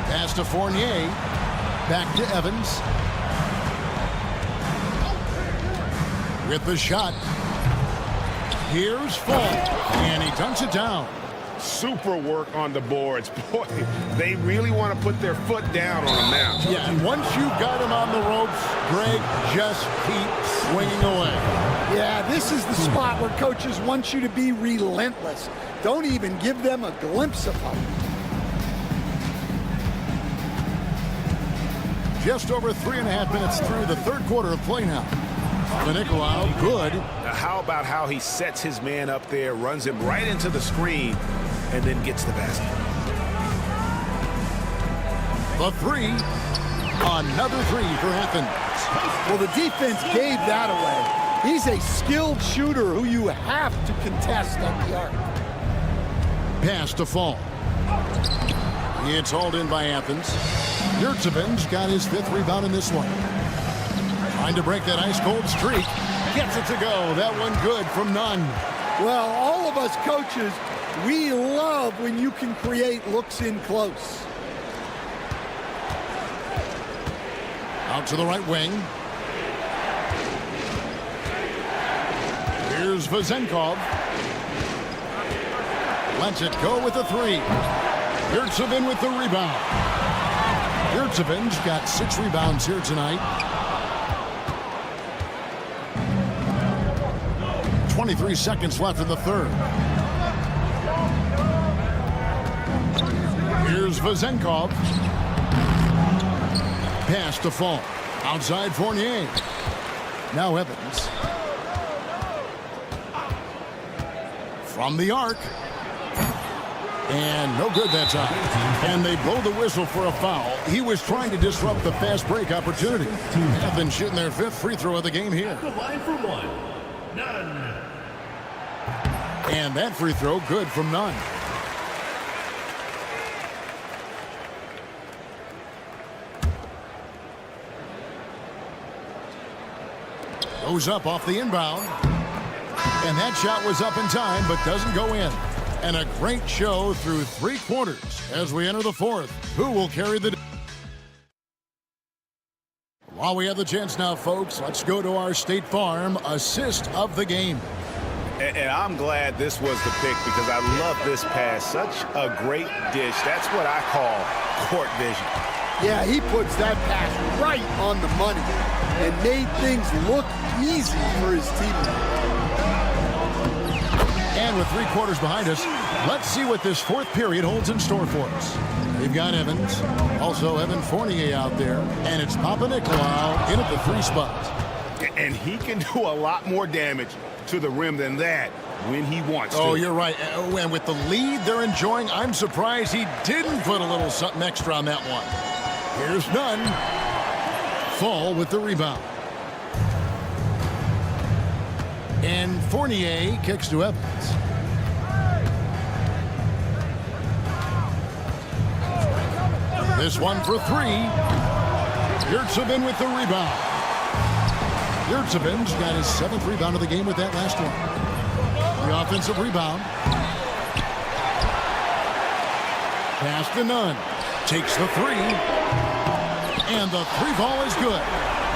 Pass to Fournier. Back to Evans. With the shot. Here's Fall. And he dunks it down. Super work on the boards. Boy, they really want to put their foot down on him now. Yeah, and once you've got him on the ropes, Greg, just keep swinging away. Yeah, this is the spot where coaches want you to be relentless. Don't even give them a glimpse of hope. Just over 3.5 minutes through the third quarter of play now. Panathinaikos, good. Now, how about how he sets his man up there, runs him right into the screen, and then gets the basket. The 3. Another 3 for Athens. Well, the defense gave that away. He's a skilled shooter who you have to contest at the arc. Pass to Fall. It's hauled in by Athens. Yurtsevich got his 5th rebound in this one. Trying to break that ice-cold streak. Gets it to go. That one good from Nunn. Well, all of us coaches, we love when you can create looks in close. Out to the right wing. Here's Vazenkov. Lets it go with a 3. Yurtsevich with the rebound. Yurtsevich got 6 rebounds here tonight. 23 seconds left in the third. Here's Vazenkov. Pass to Fall. Outside Fournier. Now Evans. From the arc. And no good that time. And they blow the whistle for a foul. He was trying to disrupt the fast break opportunity. Evans shooting their 5th free throw of the game here. The line for 1. Nunn. And that free throw good from Nunn. Goes up off the inbound. And that shot was up in time, but doesn't go in. And a great show through 3 quarters as we enter the 4th. Who will carry the... While we have the chance now, folks, let's go to our State Farm assist of the game. And I'm glad this was the pick because I love this pass. Such a great dish. That's what I call court vision. Yeah, he puts that pass right on the money and made things look easy for his teammates. And with 3 quarters behind us, let's see what this 4th period holds in store for us. They've got Evans, also Evan Fournier out there, and it's Panathinaikos in at the 3 spot. And he can do a lot more damage to the rim than that when he wants to. Oh, you're right. And with the lead they're enjoying, I'm surprised he didn't put a little something extra on that one. Here's Nunn. Fall with the rebound. And Fournier kicks to Evans. This one for 3. Yurtsevich with the rebound. Yurtseven's got his 7th rebound of the game with that last one. The offensive rebound. Pass to Nunn. Takes the three. And the three ball is good.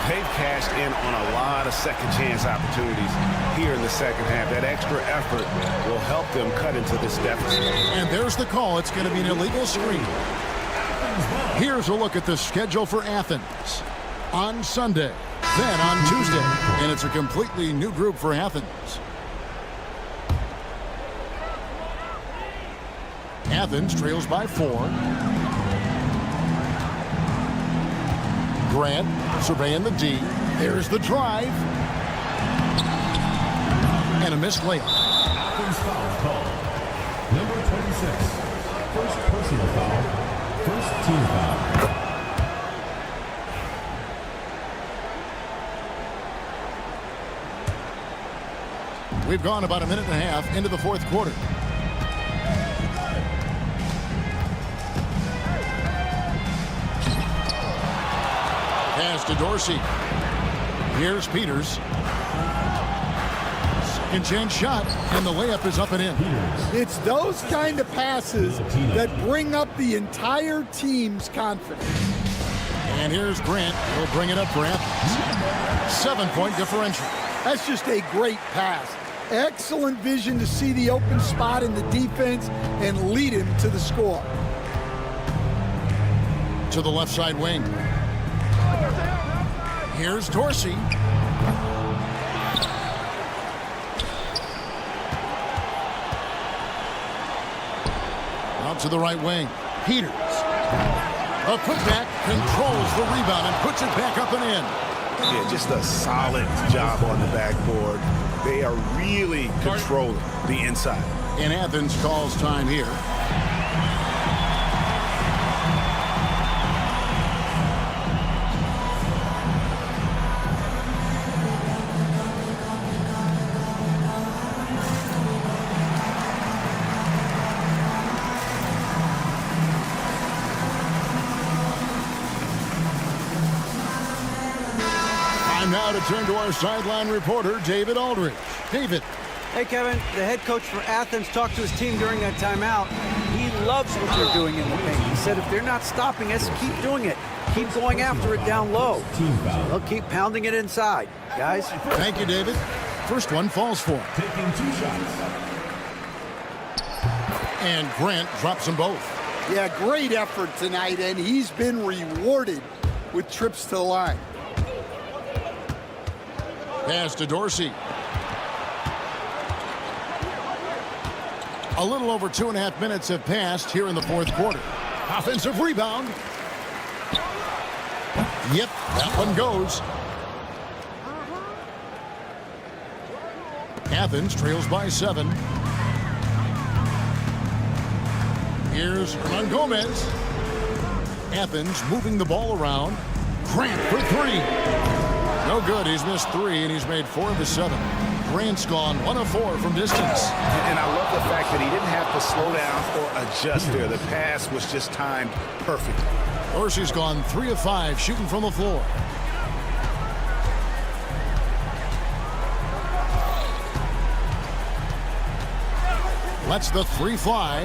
They've cashed in on a lot of second chance opportunities here in the second half. That extra effort will help them cut into this deficit. And there's the call. It's going to be an illegal screen. Here's a look at the schedule for Athens on Sunday, then on Tuesday, and it's a completely new group for Athens. Athens trails by 4. Grant surveying the D. There's the drive. And a missed layup. Athens foul call. Number 26. First personal foul. First team foul. We've gone about a minute and a half into the fourth quarter. Pass to Dorsey. Here's Peters. Second chance shot, and the layup is up and in. It's those kind of passes that bring up the entire team's confidence. And here's Grant. He'll bring it up for Athens. 7-point differential. That's just a great pass. Excellent vision to see the open spot in the defense and lead him to the score. To the left side wing. Here's Dorsey. Out to the right wing. Peters. A putback, controls the rebound and puts it back up and in. Yeah, just a solid job on the backboard. They are really controlling the inside. And Athens calls time here. Now to turn to our sideline reporter, David Aldridge. David. Hey, Kevin. The head coach for Athens talked to his team during that timeout. He loves what they're doing in the paint. He said if they're not stopping us, keep doing it. Keep going after it down low. They'll keep pounding it inside. Guys. Thank you, David. First one falls for him. Taking 2 shots. And Grant drops them both. Yeah, great effort tonight, and he's been rewarded with trips to the line. Pass to Dorsey. A little over 2.5 minutes have passed here in the fourth quarter. Offensive rebound. Yep, that one goes. Athens trails by 7. Here's Hernan Gomez. Athens moving the ball around. Grant for 3. No good. He's missed 3, and he's made 4 of his 7. Grant's gone 1 of 4 from distance. And I love the fact that he didn't have to slow down or adjust there. The pass was just timed perfectly. Dorsey's gone 3 of 5 shooting from the floor. Lets the 3 fly.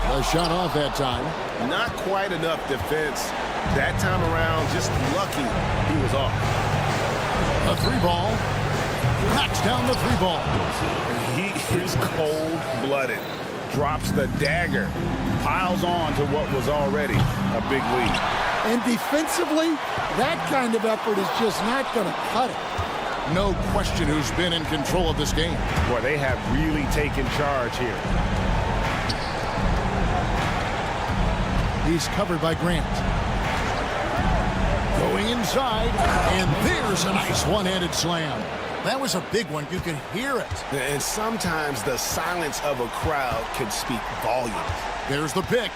A shot off that time. Not quite enough defense that time around. Just lucky he was off. A 3 ball. Knocks down the 3 ball. He is cold-blooded. Drops the dagger. Piles on to what was already a big lead. And defensively, that kind of effort is just not going to cut it. No question who's been in control of this game. Boy, they have really taken charge here. He's covered by Grant. Going inside, and there's a nice one-handed slam. That was a big one. You can hear it. And sometimes the silence of a crowd can speak volumes. There's the pick.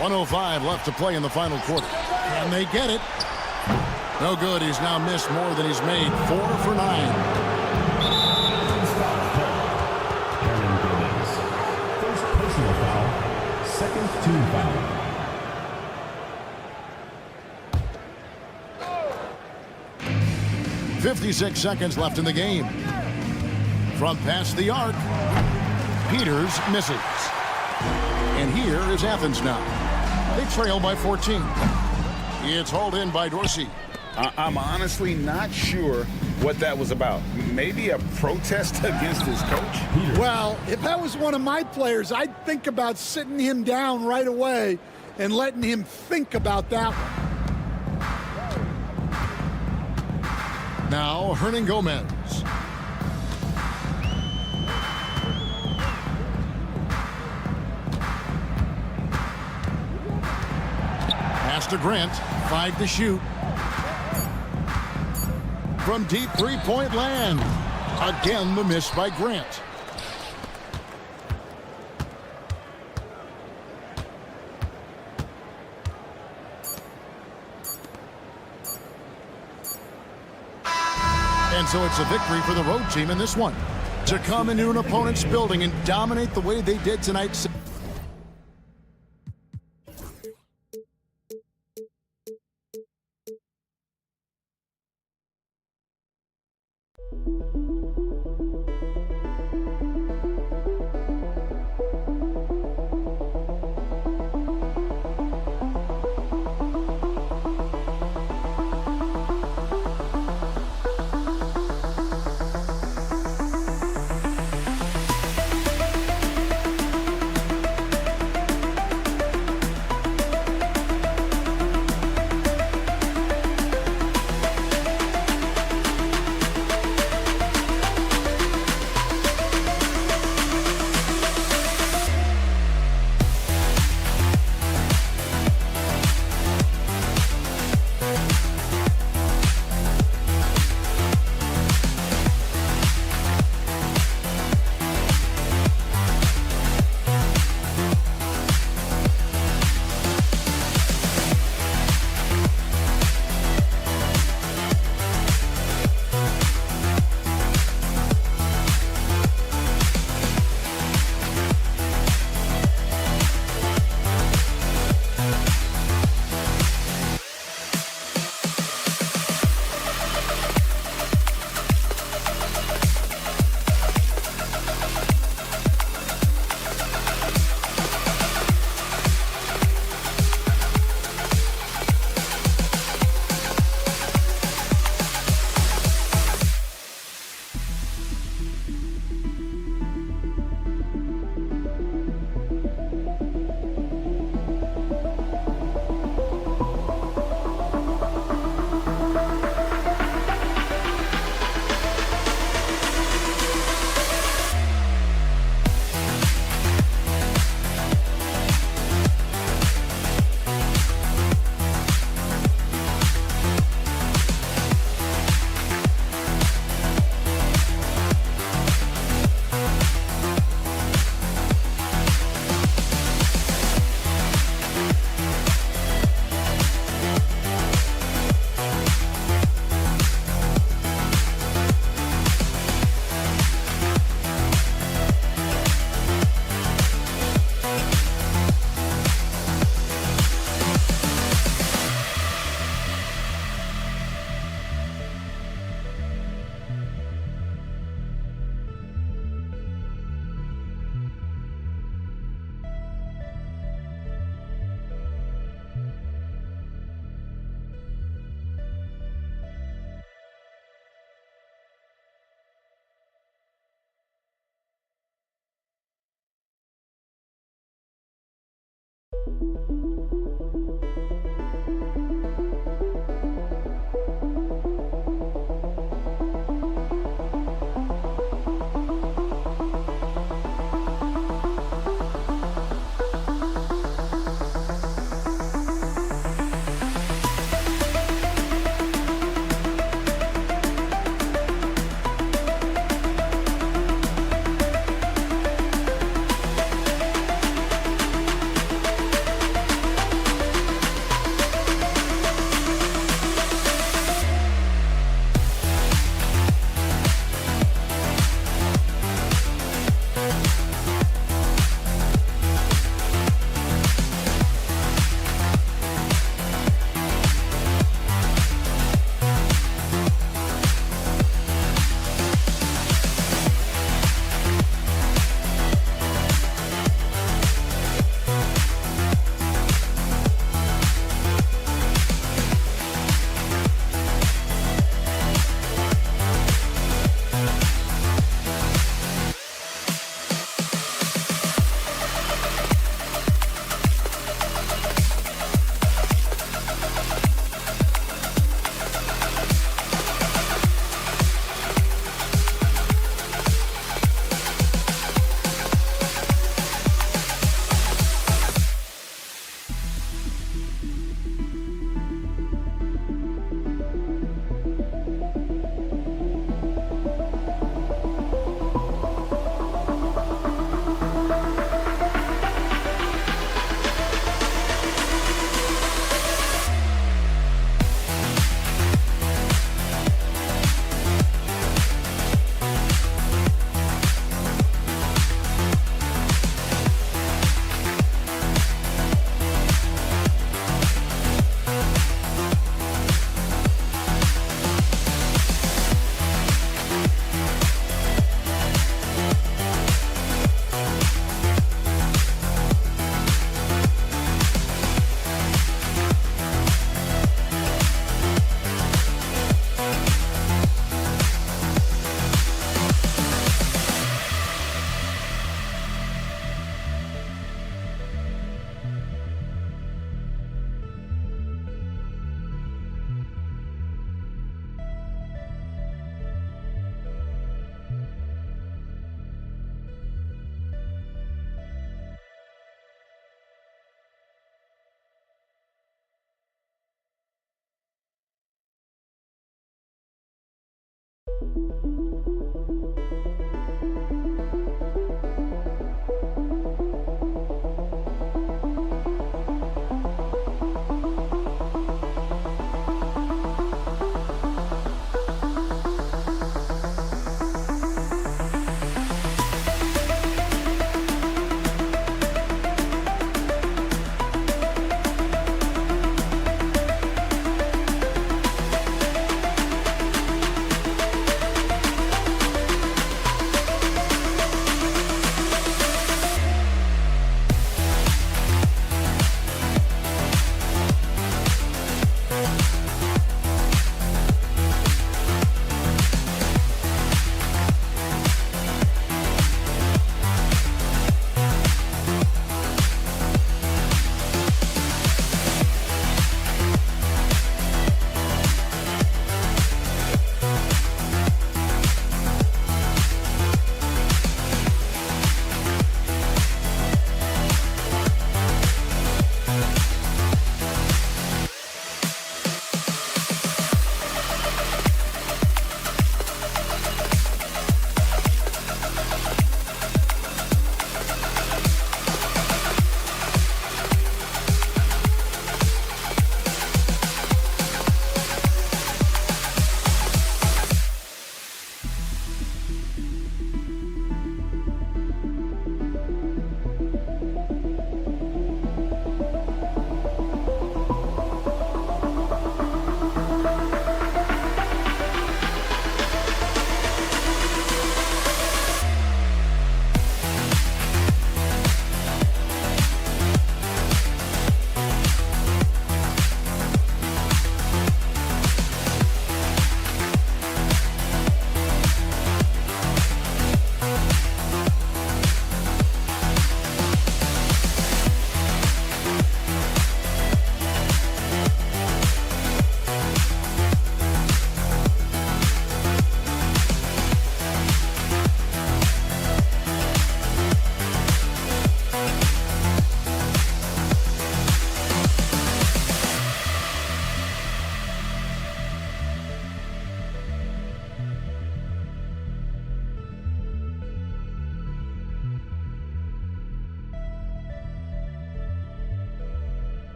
1:05 left to play in the final quarter. Can they get it? No good. He's now missed more than he's made. 4 for 9. First personal foul. Second team foul. 56 seconds left in the game. From past the arc, Peters misses. And here is Athens now. They trail by 14. It's hauled in by Dorsey. I'm honestly not sure what that was about. Maybe a protest against his coach? Well, if that was one of my players, I'd think about sitting him down right away and letting him think about that one. Now, Hernan Gomez. Pass to Grant. 5 to shoot. From deep three-point land. Again, the miss by Grant. And so it's a victory for the road team in this one. To come into an opponent's building and dominate the way they did tonight.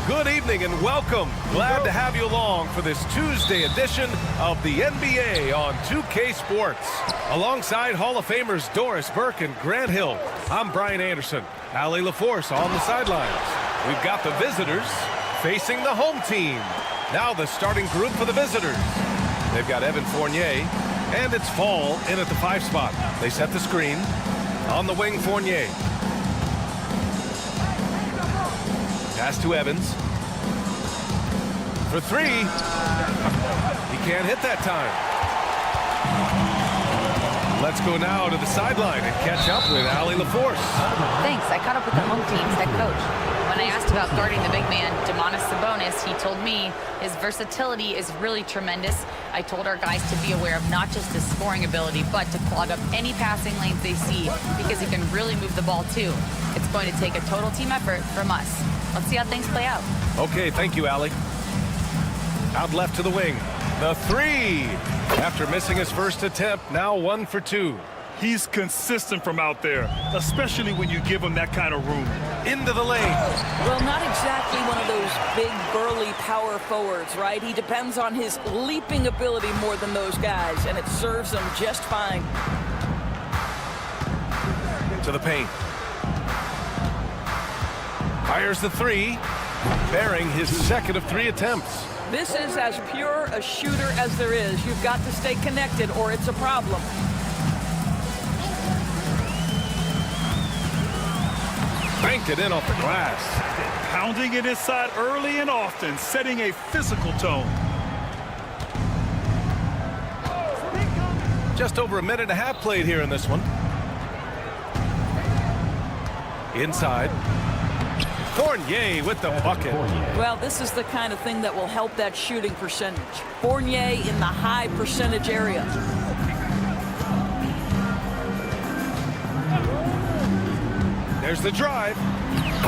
Good evening and welcome. Glad to have you along for this Tuesday edition of the NBA on 2K Sports. Alongside Hall of Famers Doris Burke and Grant Hill, I'm Brian Anderson. Allie LaForce on the sidelines. We've got the visitors facing the home team. Now the starting group for the visitors. They've got Evan Fournier, and it's Fall in at the 5 spot. They set the screen. On the wing, Fournier. Pass to Evans. For 3. He can't hit that time. Let's go now to the sideline and catch up with Allie LaForce. Thanks. I caught up with the home team's head coach. When I asked about guarding the big man, Domantas Sabonis, he told me his versatility is really tremendous. I told our guys to be aware of not just his scoring ability, but to clog up any passing lanes they see, because he can really move the ball too. It's going to take a total team effort from us. Let's see how things play out. Okay, thank you, Allie. Out left to the wing. The 3. After missing his first attempt, now 1 for 2. He's consistent from out there, especially when you give him that kind of room. Into the lane. Well, not exactly one of those big, burly power forwards, right? He depends on his leaping ability more than those guys, and it serves him just fine. To the paint. Fires the 3, bearing his second of 3 attempts. This is as pure a shooter as there is. You've got to stay connected or it's a problem. Banked it in off the glass. Pounding it inside early and often, setting a physical tone. Just over a minute and a half played here in this one. Inside. Fournier with the bucket. Well, this is the kind of thing that will help that shooting percentage. Fournier in the high percentage area. There's the drive.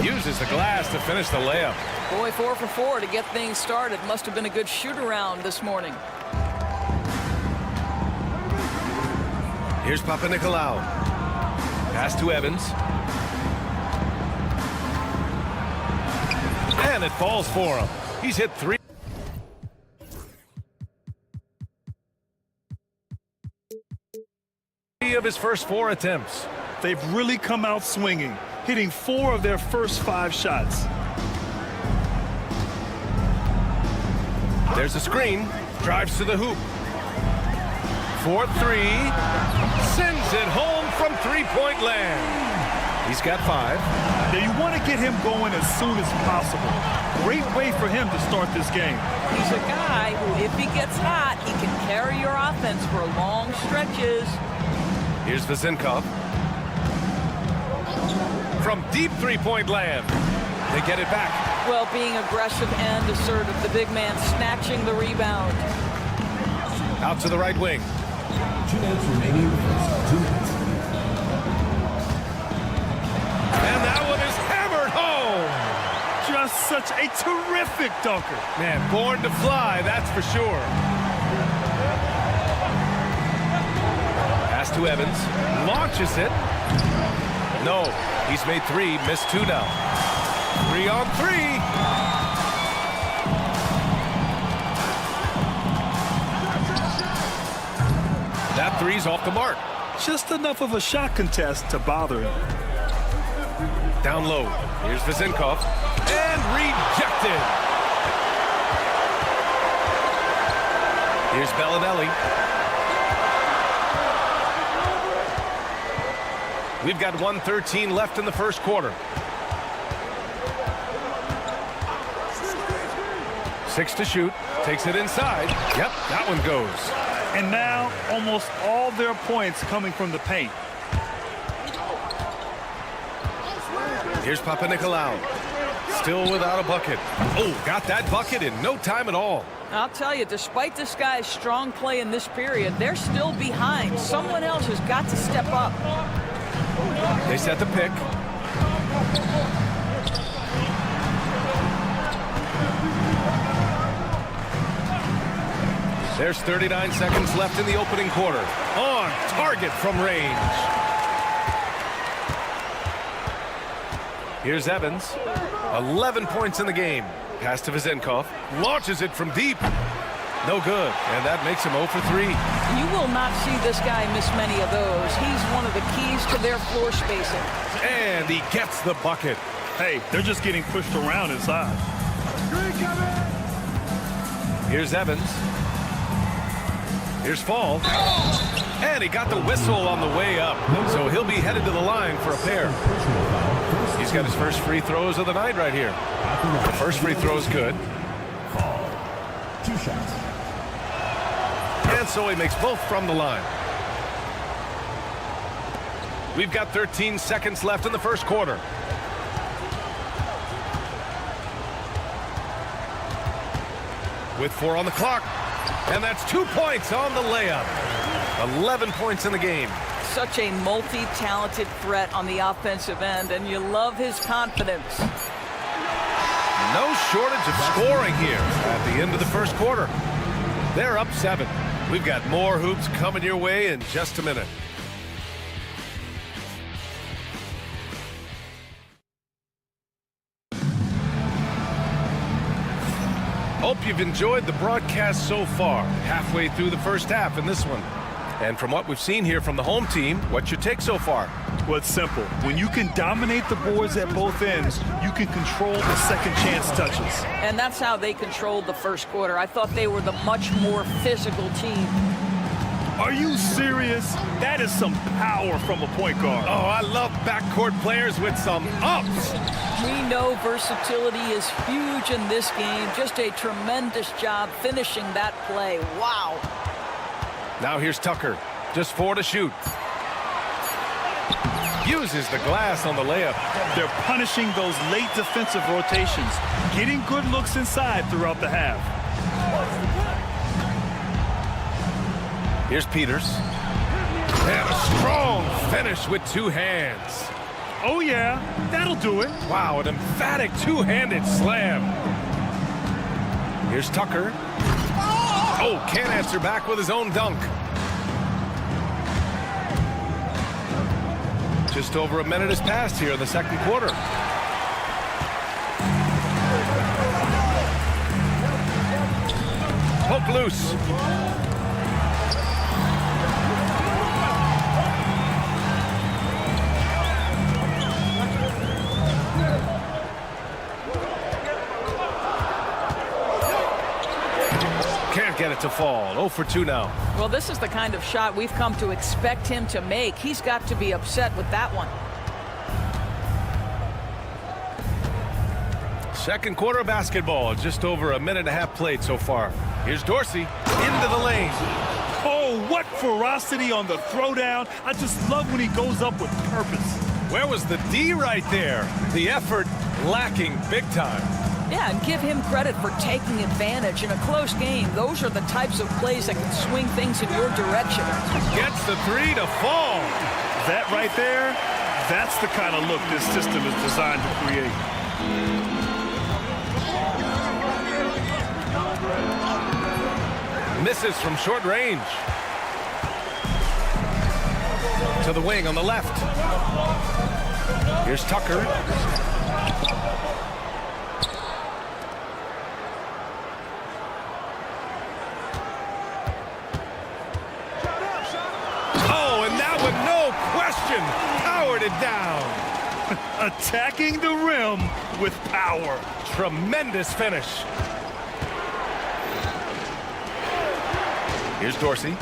Uses the glass to finish the layup. Boy, 4 for 4 to get things started. Must have been a good shoot-around this morning. Here's Papanikolaou. Pass to Evans. And it falls for him. He's hit 3. Of his first 4 attempts. They've really come out swinging, hitting 4 of their first 5 shots. There's a screen. Drives to the hoop. 4-3. Sends it home from 3-point land. He's got 5. Now you want to get him going as soon as possible. Great way for him to start this game. He's a guy who, if he gets hot, he can carry your offense for long stretches. Here's Vezinkov. From deep 3-point land. They get it back. Well, being aggressive and assertive. The big man snatching the rebound. Out to the right wing. 2 minutes remaining. 2 minutes. And that one is hammered home. Just such a terrific dunker. Man, born to fly, that's for sure. Pass to Evans. Launches it. No, he's made 3, missed 2 now. 3 on 3. That 3's off the mark. Just enough of a shot contest to bother him. Down low. Here's Vezinkov. And rejected. Here's Bellinelli. We've got 1:13 left in the first quarter. 6 to shoot. Takes it inside. Yep, that one goes. And now almost all their points coming from the paint. Here's Papanikolaou. Still without a bucket. Oh, got that bucket in no time at all. I'll tell you, despite this guy's strong play in this period, they're still behind. Someone else has got to step up. They set the pick. There's 39 seconds left in the opening quarter. On target from range. Here's Evans. 11 points in the game. Pass to Vezenkov. Launches it from deep. No good. And that makes him 0 for 3. You will not see this guy miss many of those. He's one of the keys to their floor spacing. And he gets the bucket. Hey, they're just getting pushed around inside. Here's Evans. Here's Fall. And he got the whistle on the way up. So he'll be headed to the line for a pair. He's got his first free throws of the night right here. The first free throw is good. 2 shots. And so he makes both from the line. We've got 13 seconds left in the first quarter. With 4 on the clock. And that's 2 points on the layup. 11 points in the game. Such a multi-talented threat on the offensive end, and you love his confidence. No shortage of scoring here at the end of the first quarter. They're up 7. We've got more hoops coming your way in just a minute. Hope you've enjoyed the broadcast so far. Halfway through the first half in this one. And from what we've seen here from the home team, what's your take so far? Well, it's simple. When you can dominate the boards at both ends, you can control the second chance touches. And that's how they controlled the first quarter. I thought they were the much more physical team. Are you serious? That is some power from a point guard. Oh, I love backcourt players with some ups. We know versatility is huge in this game. Just a tremendous job finishing that play. Wow. Now here's Tucker. Just 4 to shoot. Uses the glass on the layup. They're punishing those late defensive rotations, getting good looks inside throughout the half. Here's Peters. And a strong finish with 2 hands. Oh, yeah, that'll do it. Wow, an emphatic 2-handed slam. Here's Tucker. Oh, can't answer back with his own dunk. Just over a minute has passed here in the second quarter. Poke loose. Can't get it to fall. 0 for 2 now. Well, this is the kind of shot we've come to expect him to make. He's got to be upset with that one. Second quarter of basketball. Just over a minute and a half played so far. Here's Dorsey into the lane. Oh, what ferocity on the throwdown. I just love when he goes up with purpose. Where was the D right there? The effort lacking big time. Yeah, and give him credit for taking advantage in a close game. Those are the types of plays that can swing things in your direction. Gets the 3 to fall. That right there, that's the kind of look this system is designed to create. Misses from short range. To the wing on the left. Here's Tucker. Powered it down. Attacking the rim with power. Tremendous finish. Here's Dorsey.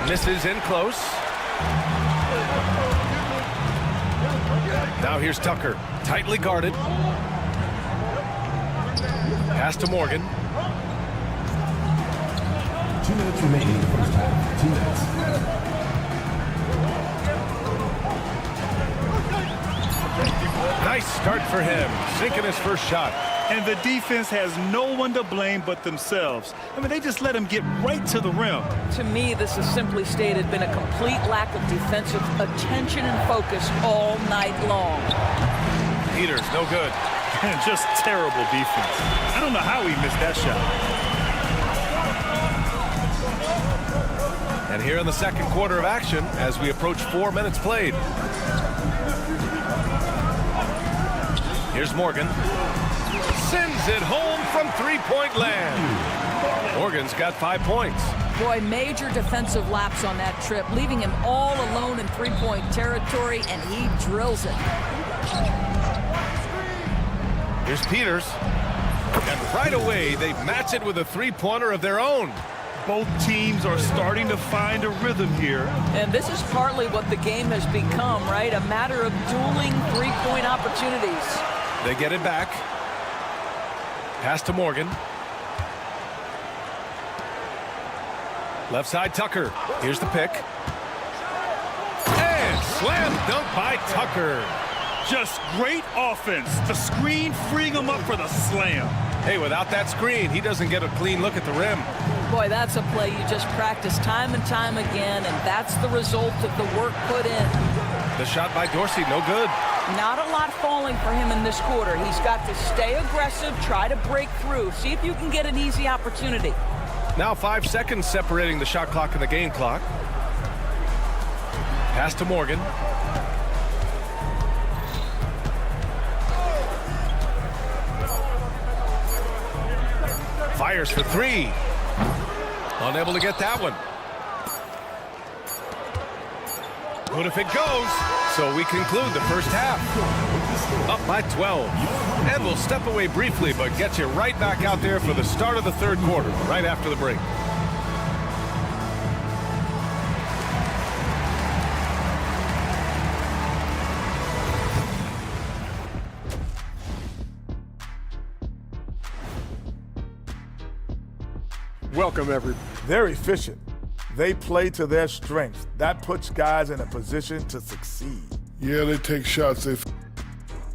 Misses in close. Now here's Tucker, tightly guarded. Pass to Morgan. 2 minutes remaining in the first half. 2 minutes. Nice start for him, sinking his first shot. And the defense has no one to blame but themselves. I mean, they just let him get right to the rim. To me, this has simply stated been a complete lack of defensive attention and focus all night long. Peters, no good. And just terrible defense. I don't know how he missed that shot. And here in the second quarter of action as we approach 4 minutes played. Here's Morgan. Sends it home from three-point land. Morgan's got 5 points. Boy, major defensive lapse on that trip, leaving him all alone in three-point territory, and he drills it. Here's Peters. And right away, they match it with a three-pointer of their own. Both teams are starting to find a rhythm here. And this is partly what the game has become, right? A matter of dueling three-point opportunities. They get it back. Pass to Morgan. Left side, Tucker. Here's the pick. And slam dunk by Tucker. Just great offense. The screen freeing him up for the slam. Hey, without that screen, he doesn't get a clean look at the rim. Boy, that's a play you just practice time and time again, and that's the result of the work put in. The shot by Dorsey, no good. Not a lot falling for him in this quarter. He's got to stay aggressive, try to break through, see if you can get an easy opportunity. Now 5 seconds separating the shot clock and the game clock. Pass to Morgan. Fires for three. Unable to get that one. What if it goes? So we conclude the first half. Up by 12. And we'll step away briefly, but get you right back out there for the start of the third quarter, right after the break. Welcome, everybody. They're efficient. They play to their strengths. That puts guys in a position to succeed. Yeah, they take shots.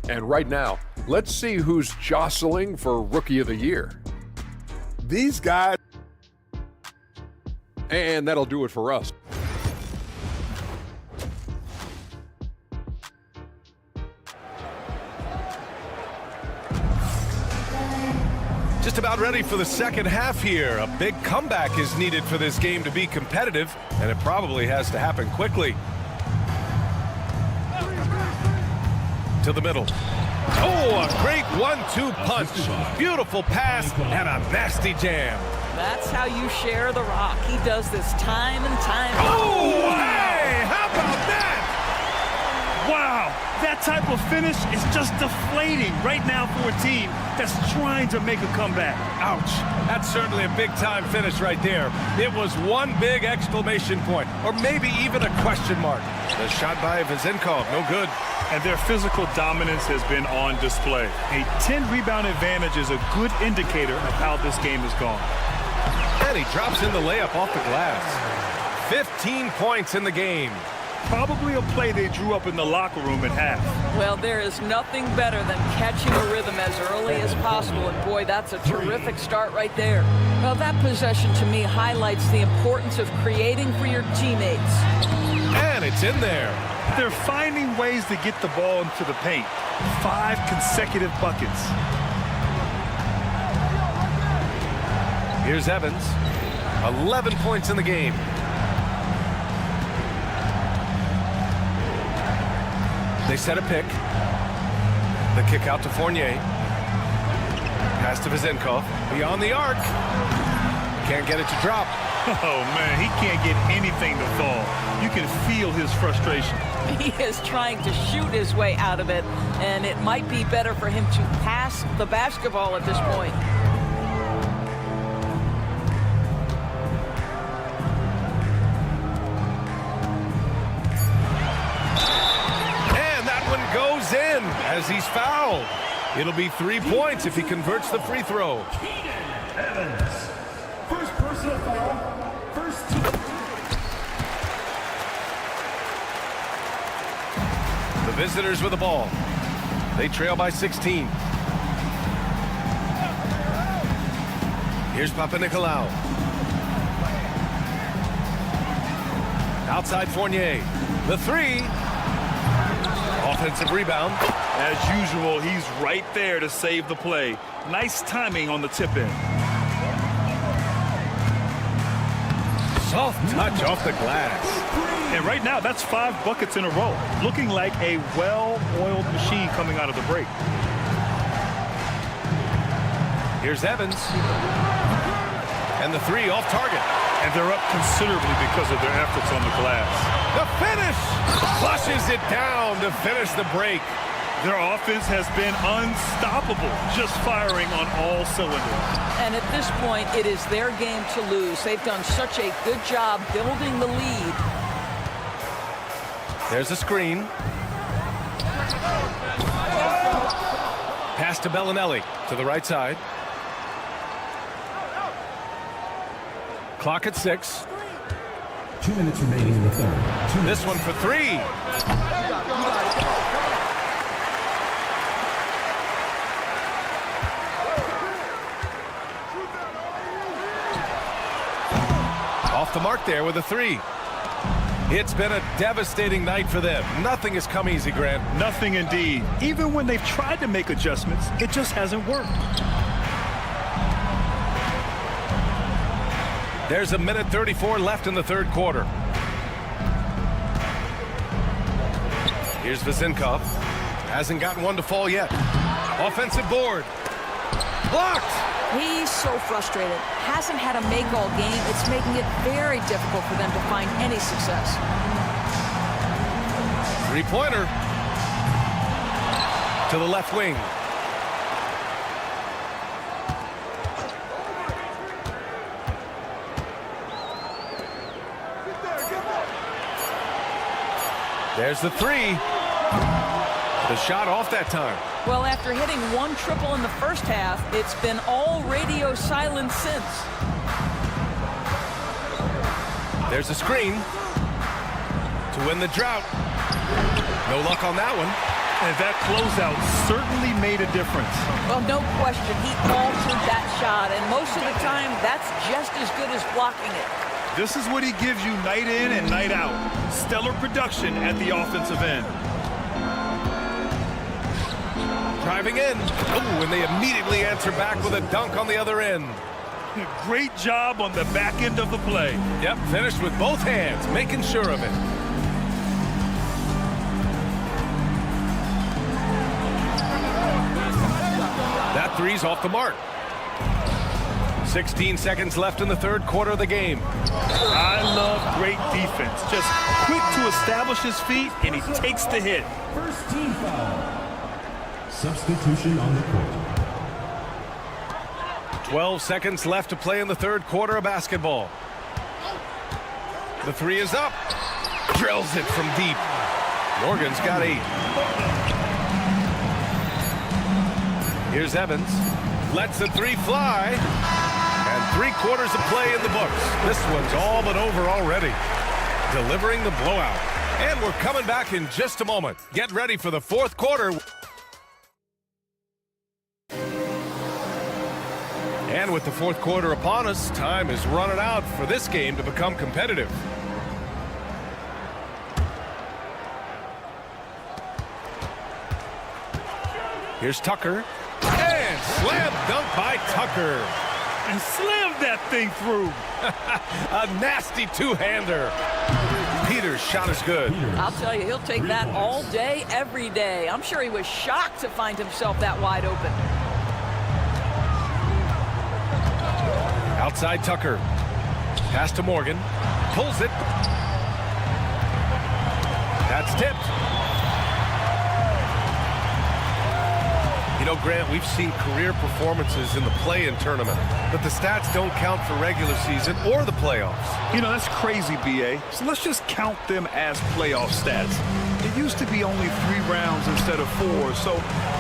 And right now, let's see who's jostling for Rookie of the Year. These guys. And that'll do it for us. Just about ready for the second half here. A big comeback is needed for this game to be competitive, and it probably has to happen quickly. To the middle. Oh, a great 1-2 punch. Beautiful pass and a nasty jam. That's how you share the rock. He does this time and time. Oh, hey, how about that? Wow, that type of finish is just deflating right now for a team that's trying to make a comeback. Ouch. That's certainly a big-time finish right there. It was one big exclamation point, or maybe even a question mark. The shot by Vizenkov, no good. And their physical dominance has been on display. A 10-rebound advantage is a good indicator of how this game has gone. And he drops in the layup off the glass. 15 points in the game. Probably a play they drew up in the locker room at half. Well, there is nothing better than catching a rhythm as early as possible, and boy, that's a terrific start right there. Well, that possession to me highlights the importance of creating for your teammates. And it's in there. They're finding ways to get the ball into the paint. 5 consecutive buckets. Here's Evans. 11 points in the game. They set a pick. The kick out to Fournier. Pass to Vizenkov. Beyond the arc. Can't get it to drop. Oh, man, he can't get anything to fall. You can feel his frustration. He is trying to shoot his way out of it, and it might be better for him to pass the basketball at this point. as he's fouled. It'll be 3 points if he converts the free throw. Evans. First personal foul. First team. The visitors with the ball. They trail by 16. Here's Papanikolaou. Outside Fournier. The three. Offensive rebound. As usual, he's right there to save the play. Nice timing on the tip-in. Soft touch off the glass. And right now, that's 5 buckets in a row. Looking like a well-oiled machine coming out of the break. Here's Evans. And the three off target. And they're up considerably because of their efforts on the glass. The finish! Flushes it down to finish the break. Their offense has been unstoppable, just firing on all cylinders. And at this point, it is their game to lose. They've done such a good job building the lead. There's a screen. Pass to Bellinelli to the right side. Clock at 6. 2 minutes remaining in the third. This one for 3. Off the mark there with a 3. It's been a devastating night for them. Nothing has come easy, Grant. Nothing indeed. Even when they've tried to make adjustments, it just hasn't worked. There's a minute 34 left in the third quarter. Here's Vezinkov. Hasn't gotten one to fall yet. Offensive board. Blocked! He's so frustrated. Hasn't had a make all game. It's making it very difficult for them to find any success. Three-pointer. To the left wing. There's the 3. The shot off that time. Well, after hitting 1 triple in the first half, it's been all radio silence since. There's a screen to win the drought. No luck on that one. And that closeout certainly made a difference. Well, no question, he altered that shot, and most of the time, that's just as good as blocking it. This is what he gives you night in and night out. Stellar production at the offensive end. Driving in. Oh, and they immediately answer back with a dunk on the other end. Great job on the back end of the play. Yep, finished with both hands, making sure of it. That three's off the mark. 16 seconds left in the third quarter of the game. I love great defense. Just quick to establish his feet, and he takes the hit. First team foul. Substitution on the court. 12 seconds left to play in the third quarter of basketball. The three is up. Drills it from deep. Morgan's got 8. Here's Evans. Lets the 3 fly. And 3 quarters of play in the books. This one's all but over already. Delivering the blowout. And we're coming back in just a moment. Get ready for the fourth quarter. And with the fourth quarter upon us, time is running out for this game to become competitive. Here's Tucker. And slam dunk by Tucker. And slammed that thing through. A nasty two-hander. Peters' shot is good. I'll tell you, he'll take that all day, every day. I'm sure he was shocked to find himself that wide open. Outside Tucker. Pass to Morgan. Pulls it. That's tipped. You know, Grant, we've seen career performances in the play-in tournament, but the stats don't count for regular season or the playoffs. You know, that's crazy, B.A. So let's just count them as playoff stats. It used to be only 3 rounds instead of 4, so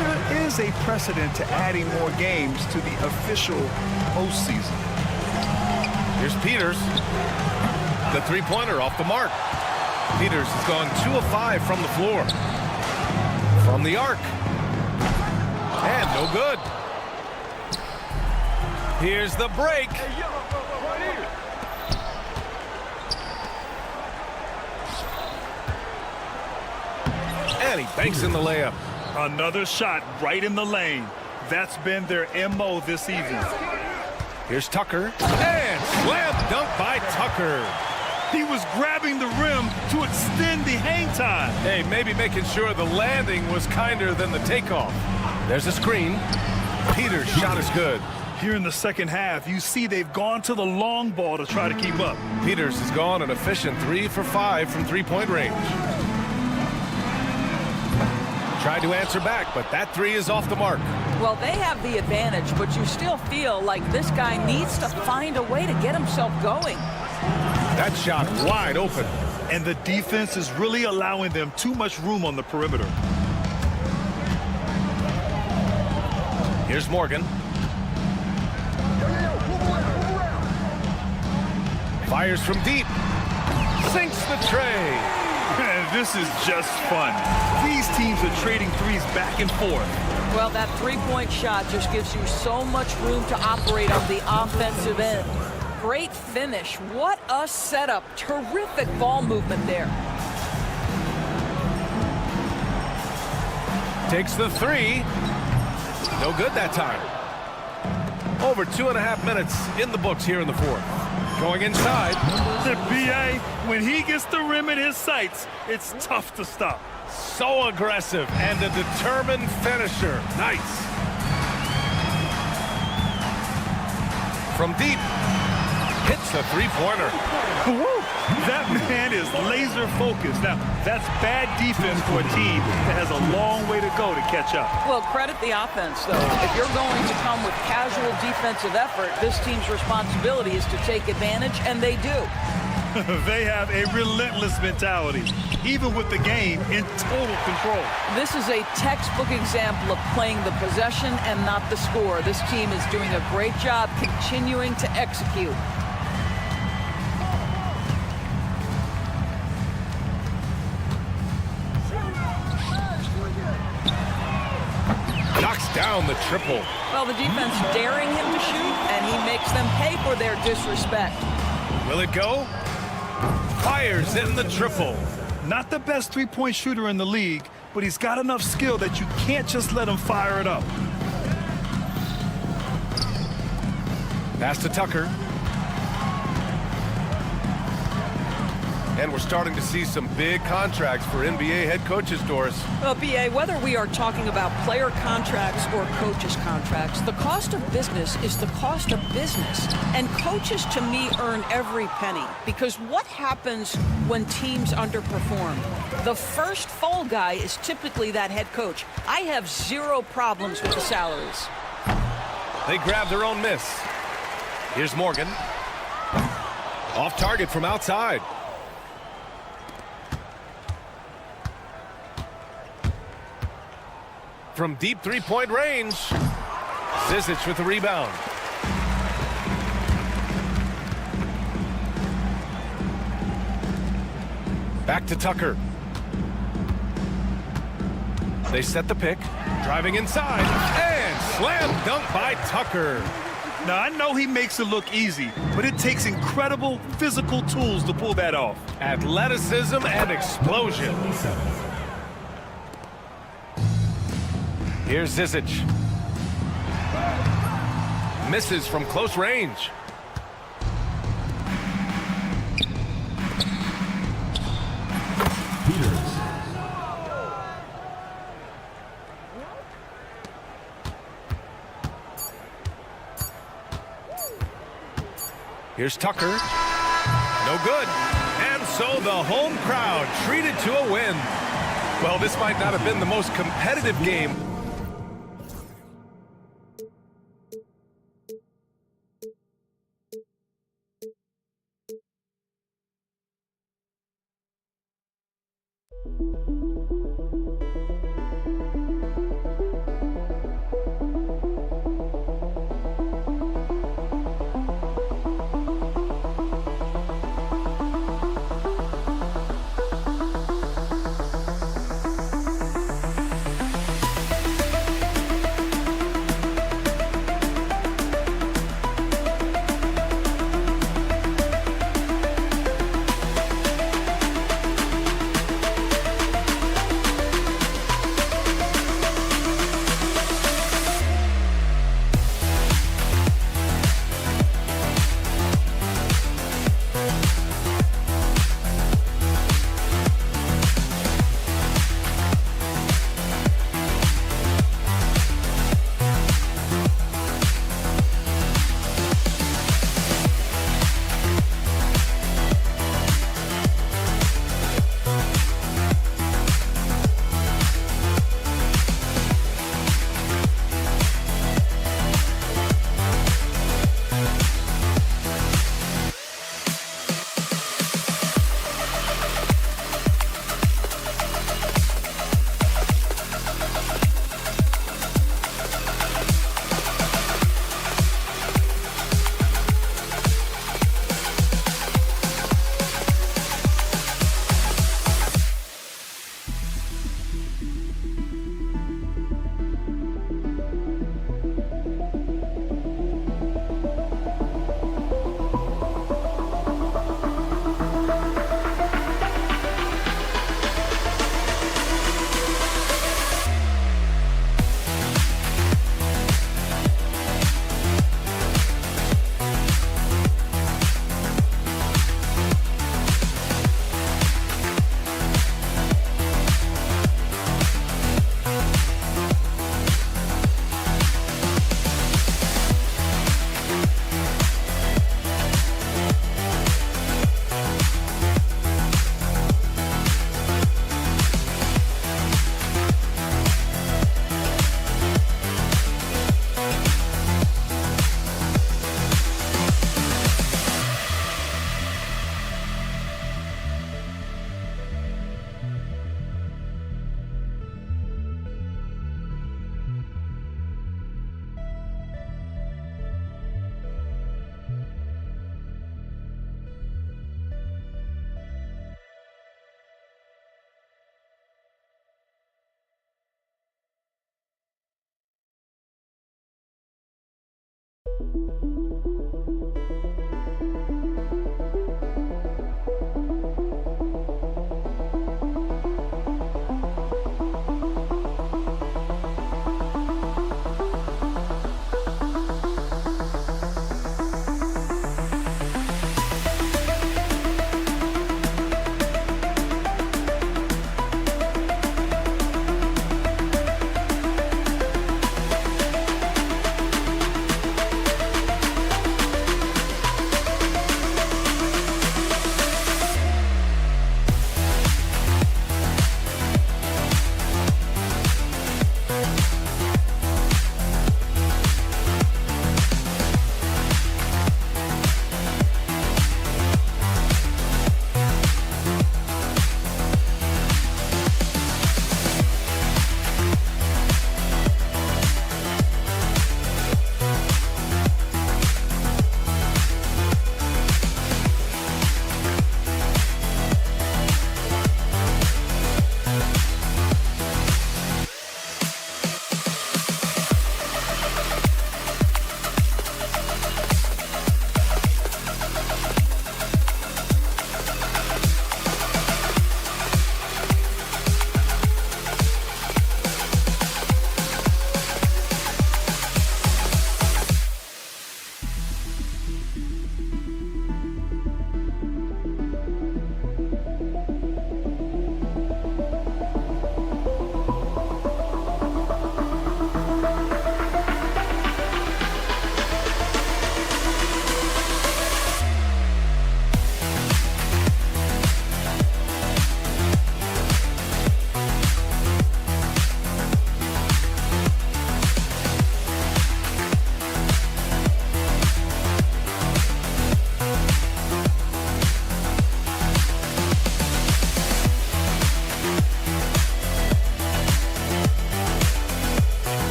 there is a precedent to adding more games to the official postseason. Here's Peters. The three-pointer off the mark. Peters has gone 2 of 5 from the floor. From the arc. And no good. Here's the break. And he banks in the layup. Another shot right in the lane. That's been their MO this season. Here's Tucker. And slam dunk by Tucker. He was grabbing the rim to extend the hang time. Hey, maybe making sure the landing was kinder than the takeoff. There's a screen. Peters' shot is good. Here in the second half, you see they've gone to the long ball to try to keep up. Peters has gone an efficient 3 for 5 from three-point range. Tried to answer back, but that 3 is off the mark. Well, they have the advantage, but you still feel like this guy needs to find a way to get himself going. That shot wide open. And the defense is really allowing them too much room on the perimeter. Here's Morgan. Fires from deep. Sinks the tray. And this is just fun. These teams are trading threes back and forth. Well, that three-point shot just gives you so much room to operate on the offensive end. Great finish. What a setup. Terrific ball movement there. Takes the 3. No good that time. Over 2.5 minutes in the books here in the fourth. Going inside. The BA, when he gets the rim in his sights, it's tough to stop. So aggressive and a determined finisher. Nice. From deep. Hits the three-pointer. That man is laser focused. Now, that's bad defense for a team that has a long way to go to catch up. Well, credit the offense, though. If you're going to come with casual defensive effort, this team's responsibility is to take advantage, and they do. They have a relentless mentality, even with the game in total control. This is a textbook example of playing the possession and not the score. This team is doing a great job continuing to execute. Knocks down the triple. Well, the defense daring him to shoot, and he makes them pay for their disrespect. Will it go? Fires in the triple. Not the best three-point shooter in the league, but he's got enough skill that you can't just let him fire it up. Pass to Tucker. And we're starting to see some big contracts for NBA head coaches, Doris. Well, BA, whether we are talking about player contracts or coaches' contracts, the cost of business is the cost of business. And coaches, to me, earn every penny. Because what happens when teams underperform? The first fall guy is typically that head coach. I have zero problems with the salaries. They grab their own miss. Here's Morgan. Off target from outside. From deep three-point range, Zizic with the rebound. Back to Tucker. They set the pick, driving inside, and slam dunk by Tucker. Now, I know he makes it look easy, but it takes incredible physical tools to pull that off. Athleticism and explosion. Here's Zizic. Misses from close range. Peters. Here's Tucker. No good. And so the home crowd treated to a win. Well, this might not have been the most competitive game.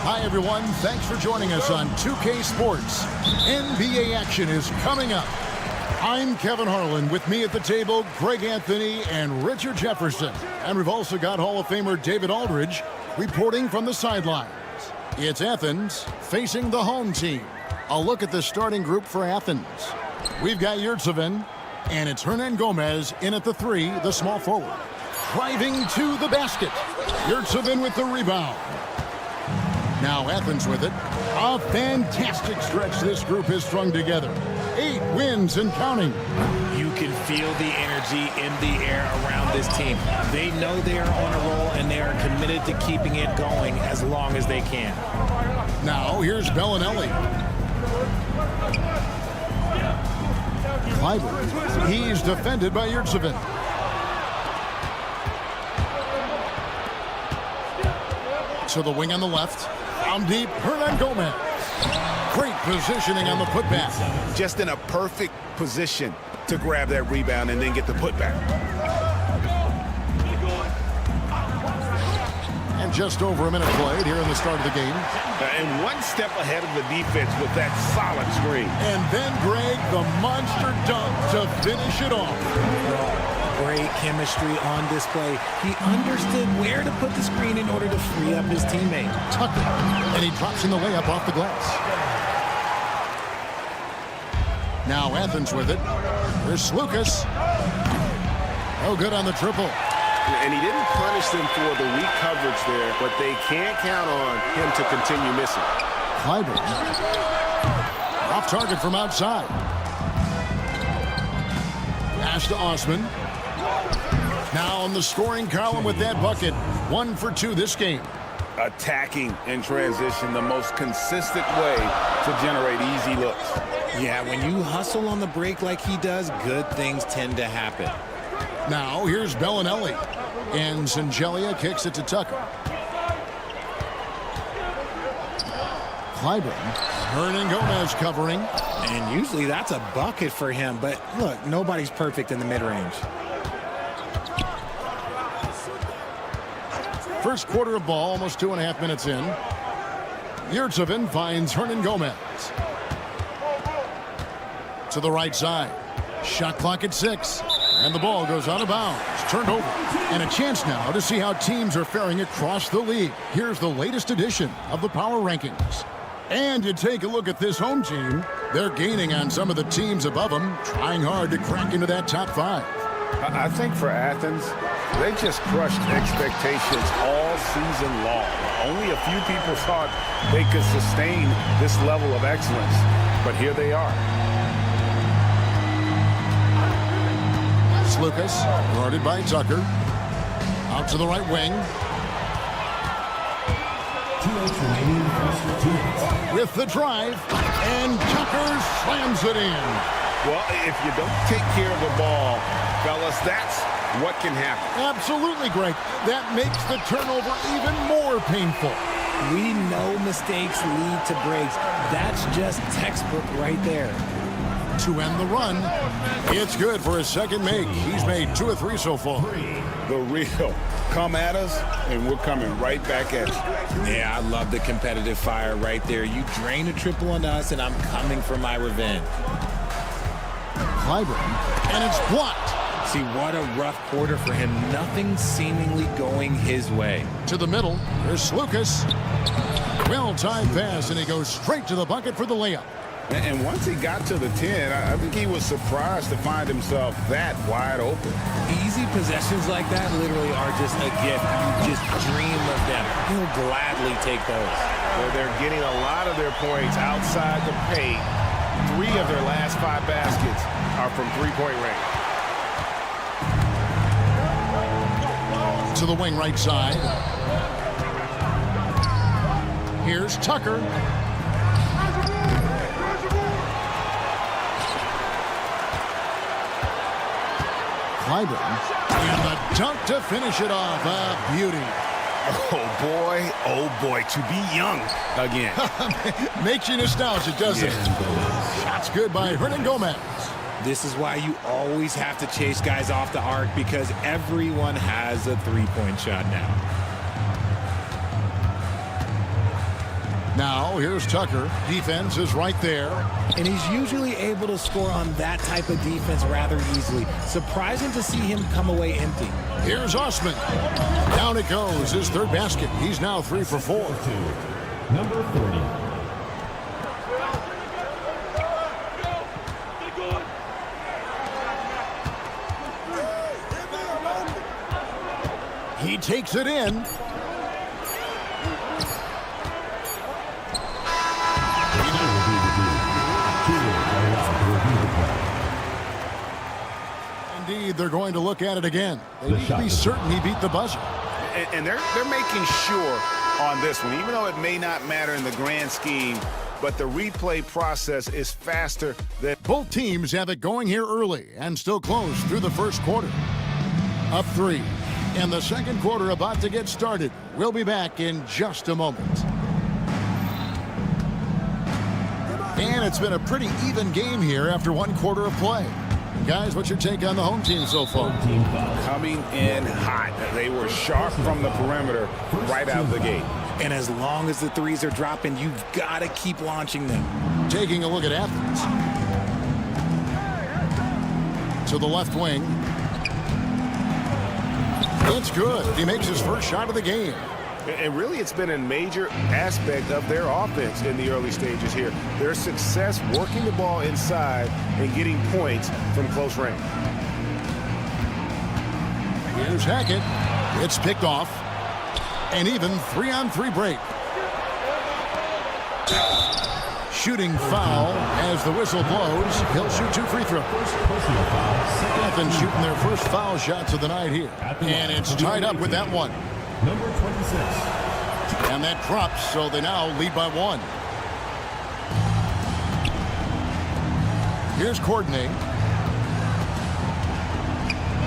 Hi, everyone. Thanks for joining us on 2K Sports. NBA action is coming up. I'm Kevin Harlan. With me at the table, Greg Anthony and Richard Jefferson. And we've also got Hall of Famer David Aldridge reporting from the sidelines. It's Athens facing the home team. A look at the starting group for Athens. We've got Yurtseven, and it's Hernan Gomez in at the 3, the small forward. Driving to the basket. Yurtseven with the rebound. Now Athens with it. A fantastic stretch this group has strung together. 8 wins and counting. You can feel the energy in the air around this team. They know they are on a roll, and they are committed to keeping it going as long as they can. Now here's Bellinelli. Clyburn. He's defended by Yurtseven. To the wing on the left. Down deep, Hernan Gomez. Great positioning on the putback. Just in a perfect position to grab that rebound and then get the putback. And just over a minute played here in the start of the game. And one step ahead of the defense with that solid screen. And then Greg, the monster dunk to finish it off. Great chemistry on display. He understood where to put the screen in order to free up his teammate. Tucker, and he drops in the layup off the glass. Now Athens with it. Here's Slukas. No good on the triple. And he didn't punish them for the weak coverage there, but they can't count on him to continue missing. Clyburn off target from outside. Pass to Osman. Now on the scoring column with that bucket. 1 for 2 this game. Attacking in transition, the most consistent way to generate easy looks. Yeah, when you hustle on the break like he does, good things tend to happen. Now here's Bellinelli. And Sangelia kicks it to Tucker. Clyburn. Hernan Gomez covering. And usually that's a bucket for him. But look, nobody's perfect in the mid-range. First quarter of ball, almost 2.5 minutes in. Yurtsevin finds Hernan Gomez. To the right side. Shot clock at 6. And the ball goes out of bounds. Turned over. And a chance now to see how teams are faring across the league. Here's the latest edition of the Power Rankings. And you take a look at this home team. They're gaining on some of the teams above them, trying hard to crack into that top 5. I think for Athens, they just crushed expectations all season long. Only a few people thought they could sustain this level of excellence, but here they are. Lucas, guarded by Tucker. Out to the right wing. 2 minutes remaining, first 2 minutes. With the drive, and Tucker slams it in. Well, if you don't take care of the ball, fellas, that's what can happen. Absolutely, Greg. That makes the turnover even more painful. We know mistakes lead to breaks. That's just textbook right there. To end the run, it's good for his second make. He's made 2 of 3 so far. The real come at us, and we're coming right back at you. Yeah, I love the competitive fire right there. You drain a triple on us, and I'm coming for my revenge. Clyburn, and it's blocked. See, what a rough quarter for him. Nothing seemingly going his way. To the middle, there's Lucas. Well-timed pass, and he goes straight to the bucket for the layup. And once he got to the 10, I think he was surprised to find himself that wide open. Easy possessions like that literally are just a gift. You just dream of them. He'll gladly take those. Well, they're getting a lot of their points outside the paint. 3 of their last 5 baskets are from three-point range. To the wing right side. Here's Tucker. Clyburn, and the dunk to finish it off. A beauty. Oh boy, to be young again. Makes you nostalgic, doesn't it? Shots good by Hernan Gomez. This is why you always have to chase guys off the arc, because everyone has a three-point shot now. Now, here's Tucker. Defense is right there. And he's usually able to score on that type of defense rather easily. Surprising to see him come away empty. Here's Osman. Down it goes. His 3rd basket. He's now 3 for 4. Number 30. He takes it in. Indeed, they're going to look at it again. They need to be certain he beat the buzzer. And they're making sure on this one, even though it may not matter in the grand scheme, but the replay process is faster than... Both teams have it going here early and still close through the first quarter. Up 3. And the second quarter about to get started. We'll be back in just a moment. And it's been a pretty even game here after 1 quarter of play. Guys, what's your take on the home team so far? Coming in hot. They were sharp from the perimeter right out of the gate. And as long as the threes are dropping, you've got to keep launching them. Taking a look at Athens. To the left wing. It's good. He makes his first shot of the game. And really, it's been a major aspect of their offense in the early stages here. Their success working the ball inside and getting points from close range. Here's Hackett. It's picked off. An even 3-on-3 break. Shooting foul as the whistle blows. He'll shoot 2 free throws. Athens shooting their first foul shots of the night here. And it's tied up with that one. Number 26. And that drops, so they now lead by 1. Here's Courtney.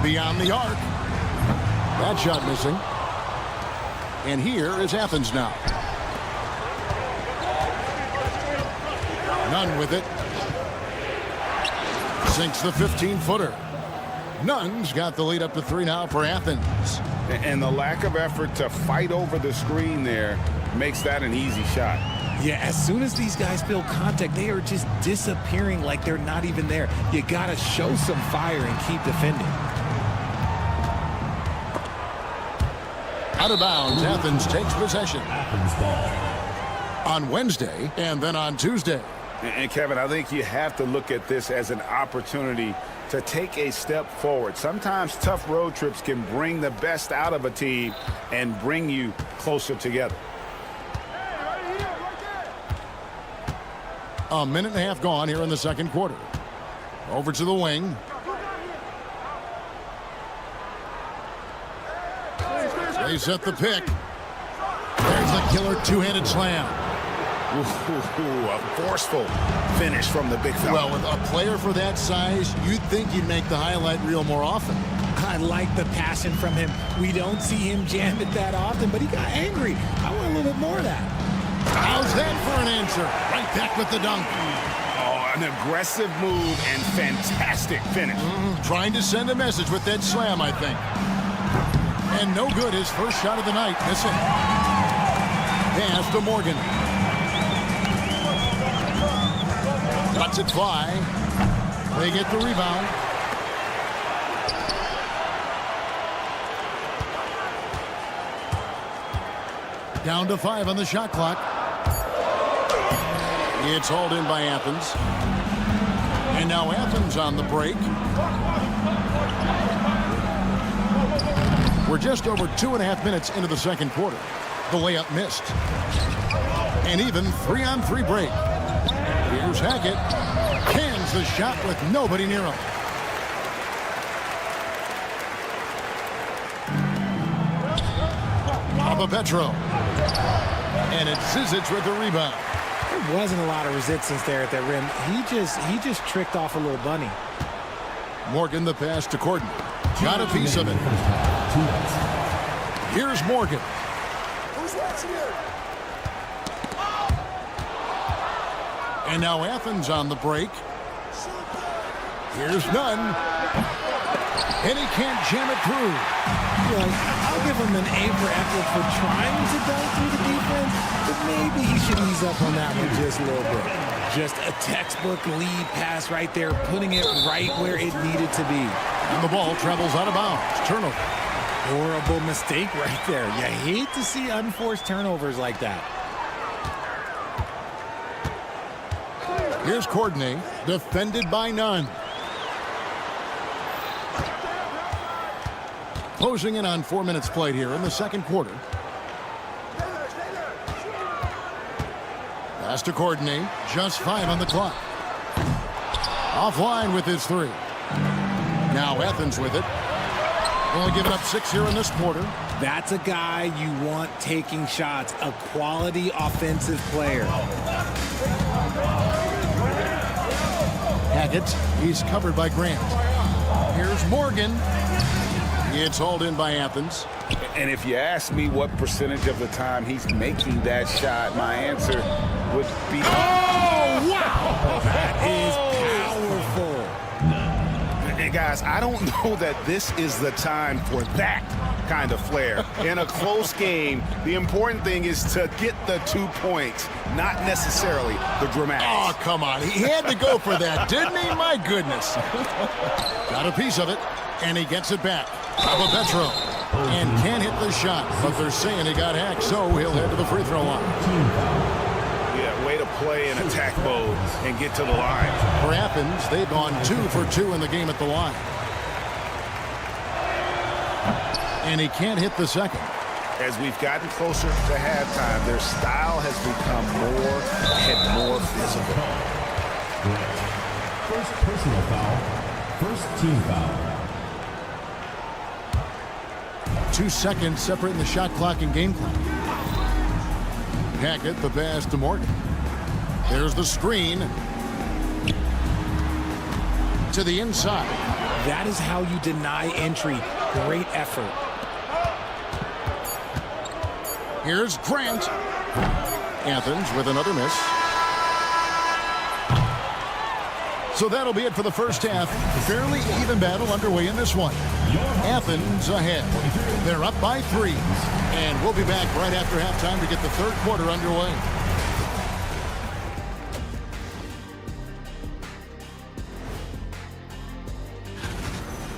Beyond the arc. That shot missing. And here is Athens now. Nunn with it. Sinks the 15-footer. Nunn's got the lead up to 3 now for Athens. And the lack of effort to fight over the screen there makes that an easy shot. Yeah, as soon as these guys feel contact, they are just disappearing like they're not even there. You got to show some fire and keep defending. Out of bounds, Athens takes possession. Athens ball. On Wednesday and then on Tuesday. And Kevin, I think you have to look at this as an opportunity to take a step forward. Sometimes tough road trips can bring the best out of a team and bring you closer together. A minute and a half gone here in the second quarter. Over to the wing. They set the pick. There's the killer two-handed slam. Ooh, a forceful finish from the big fella. Well, with a player for that size, you'd think you'd make the highlight reel more often. I like the passion from him. We don't see him jam it that often, but he got angry. I want a little bit more of that. How's that for an answer? Right back with the dunk. Oh, an aggressive move and fantastic finish. Trying to send a message with that slam, I think. And no good, his first shot of the night. Missing. Pass to Morgan. Lets it fly. They get the rebound. Down to 5 on the shot clock. It's hauled in by Athens. And now Athens on the break. We're just over 2.5 minutes into the second quarter. The layup missed. An even 3-on-3 break. Here's Hackett. Cans the shot with nobody near him. Petro. And it's Zizic with the rebound. There wasn't a lot of resistance there at that rim. He just tricked off a little bunny. Morgan the pass to Corden. Got a piece of it. Here's Morgan. Who's watching here? And now Athens on the break. Here's Nunn. And he can't jam it through. I'll give him an A for effort for trying to dunk through the defense, but maybe he should ease up on that one just a little bit. Just a textbook lead pass right there, putting it right where it needed to be. And the ball travels out of bounds. Turnover. Horrible mistake right there. You hate to see unforced turnovers like that. Here's Courtney, defended by Nunn. Closing in on 4 minutes played here in the second quarter. Pass to Courtney, just 5 on the clock. Offline with his 3. Now Athens with it. Only giving up 6 here in this quarter. That's a guy you want taking shots, a quality offensive player. Hackett, he's covered by Grant. Here's Morgan. It's hauled in by Athens. And if you ask me what percentage of the time he's making that shot, my answer would be... Oh, wow! That is powerful. Hey, guys, I don't know that this is the time for that kind of flair. In a close game, the important thing is to get the 2 points, not necessarily the dramatics. Oh, come on. He had to go for that, didn't he? My goodness. Got a piece of it, and he gets it back. Petro. And can't hit the shot, but they're saying he got hacked, so he'll head to the free throw line. Yeah, way to play in attack mode and get to the line. For Athens, they've gone 2 for 2 in the game at the line. And he can't hit the second. As we've gotten closer to halftime, their style has become more and more physical. First personal foul. First team foul. 2 seconds separating the shot clock and game clock. Hackett, the pass to Morgan. There's the screen. To the inside. That is how you deny entry. Great effort. Here's Grant. Athens with another miss. So that'll be it for the first half. Fairly even battle underway in this one. Athens ahead. They're up by 3. And we'll be back right after halftime to get the third quarter underway.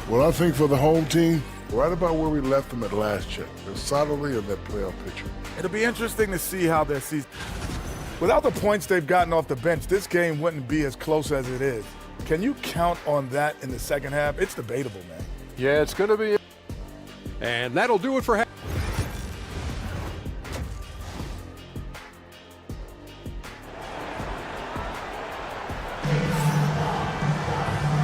Well, I think for the home team, right about where we left them at last check. They're solidly in that playoff picture. It'll be interesting to see how their season. Without the points they've gotten off the bench, this game wouldn't be as close as it is. Can you count on that in the second half? It's debatable, man. Yeah, it's going to be. And that'll do it for half.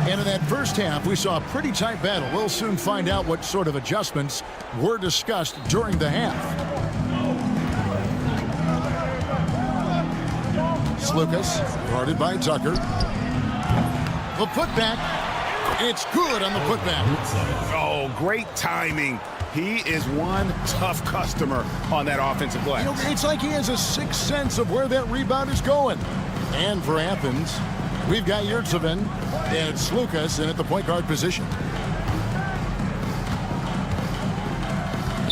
And in that first half, we saw a pretty tight battle. We'll soon find out what sort of adjustments were discussed during the half. Slukas, guarded by Tucker. The putback. It's good on the putback. Oh, great timing. He is one tough customer on that offensive glass. You know, it's like he has a sixth sense of where that rebound is going. And for Athens, we've got Yurtsevin and Slukas in at the point guard position.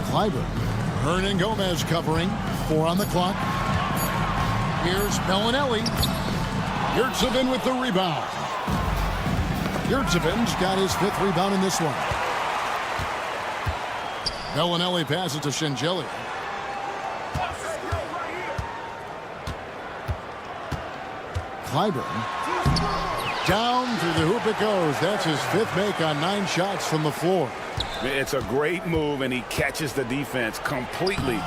Clyburn. Hernan Gomez covering. 4 on the clock. Here's Bellinelli. Yurtsevin with the rebound. Yurtsevin's got his 5th rebound in this one. Bellinelli passes to Shengelia. Clyburn. Down through the hoop it goes. That's his 5th make on 9 shots from the floor. It's a great move, and he catches the defense completely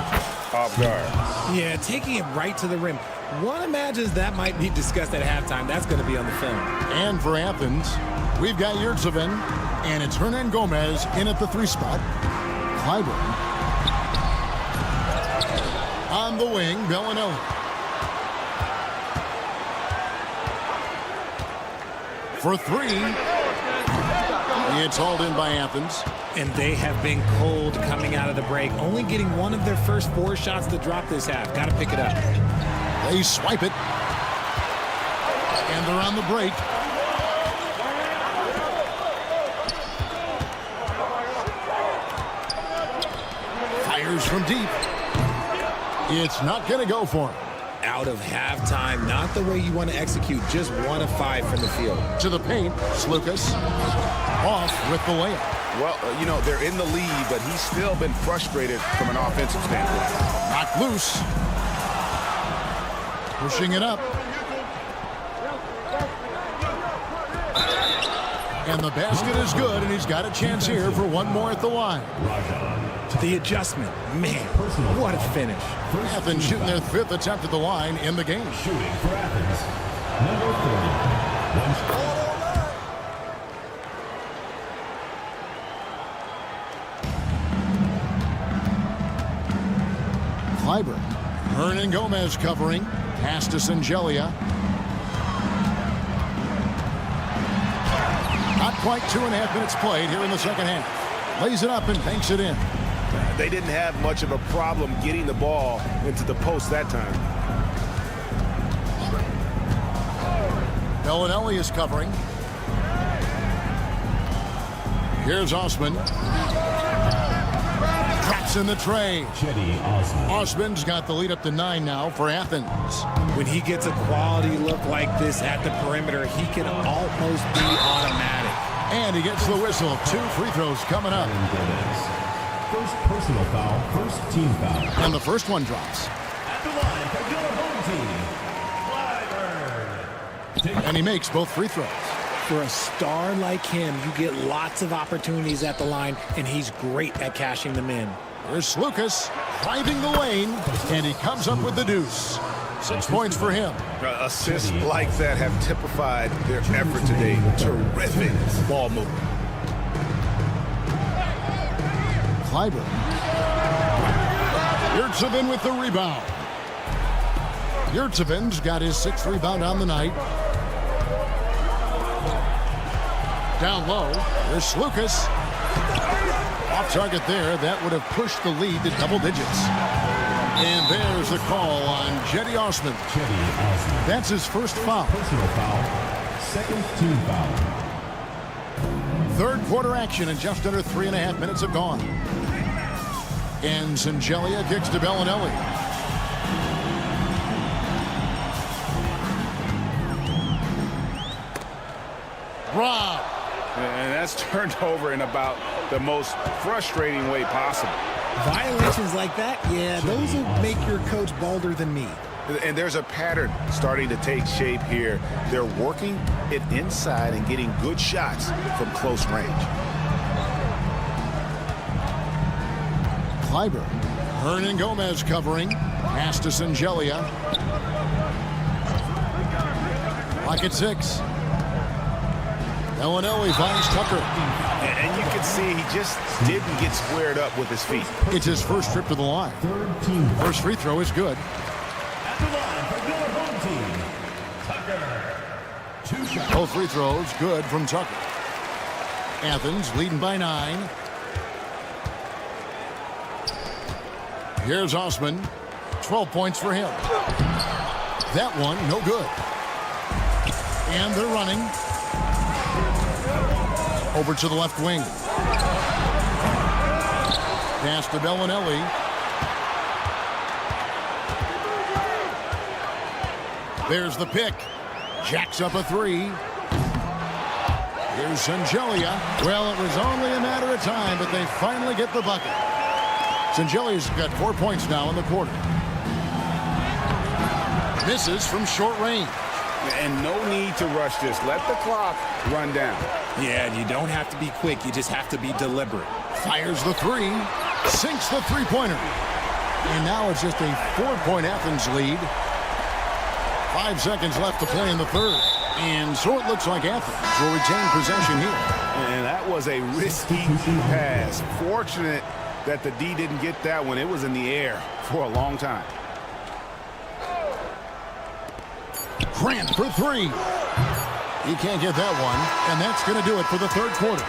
off guard. Yeah, taking it right to the rim. One imagines that might be discussed at halftime. That's going to be on the film. And for Athens, we've got Yurtsevin, and it's Hernan Gomez in at the 3 spot. Clyburn. On the wing, Bellinelli. For 3. It's hauled in by Athens. And they have been cold coming out of the break. Only getting one of their first 4 shots to drop this half. Got to pick it up. They swipe it. And they're on the break. Fires from deep. It's not going to go for him. Out of halftime. Not the way you want to execute. Just 1 of 5 from the field. To the paint. Slukas. Off with the layup. Well, you know, they're in the lead, but he's still been frustrated from an offensive standpoint. Knocked loose. Pushing it up. And the basket is good, and he's got a chance here for 1 more at the line. The adjustment. Man, what a finish. Athens shooting their 5th attempt at the line in the game. Shooting for Athens. Number 30. Clyburn. Hernan Gomez covering. Pass to Shengelia. Not quite 2.5 minutes played here in the second half. Lays it up and banks it in. They didn't have much of a problem getting the ball into the post that time. Bellinelli is covering. Here's Osman. Drops in the tray. Jedi Osman. Osman's got the lead up to 9 now for Athens. When he gets a quality look like this at the perimeter, he can almost be automatic. And he gets the whistle. 2 free throws coming up. First personal foul, first team foul. And the first one drops. At the line for your home team, Clyburn. And he makes both free throws. For a star like him, you get lots of opportunities at the line, and he's great at cashing them in. Here's Lucas driving the lane, and he comes up with the deuce. 6 points for him. Assists like that have typified their effort today. Terrific ball movement. Kleiber. Yurtsevin with the rebound. Yurtsevin's got his 6th rebound on the night. Down low, there's Lucas. Off target there, that would have pushed the lead to double digits. And there's the call on Jedi Osman. That's his first foul. Personal foul. Second team foul. Third quarter action, and just under 3.5 minutes have gone. And Sangelia kicks to Bellinelli. Rob. And that's turned over in about the most frustrating way possible. Violations like that, yeah, those will make your coach balder than me. And there's a pattern starting to take shape here. They're working it inside and getting good shots from close range. Kleiber. Hernan Gomez covering. Pass to Sangelia. Lock at 6. Bellinelli finds Tucker. And you can see he just didn't get squared up with his feet. It's his first trip to the line. First free throw is good. At the line for your home team, Tucker. 2 shots. Both free throws good from Tucker. Athens leading by 9. Here's Osman. 12 points for him. That one, no good. And they're running. Over to the left wing. Pass to Bellinelli. There's the pick. Jacks up a 3. Here's Sangelia. Well, it was only a matter of time, but they finally get the bucket. Sangelia's got 4 points now in the quarter. Misses from short range. And no need to rush this. Let the clock run down. Yeah, you don't have to be quick. You just have to be deliberate. Fires the 3. Sinks the three-pointer. And now it's just a 4-point Athens lead. 5 seconds left to play in the third. And so it looks like Athens will retain possession here. And that was a risky pass. Fortunate that the D didn't get that one. It was in the air for a long time. Grant for 3. He can't get that one, and that's going to do it for the third quarter.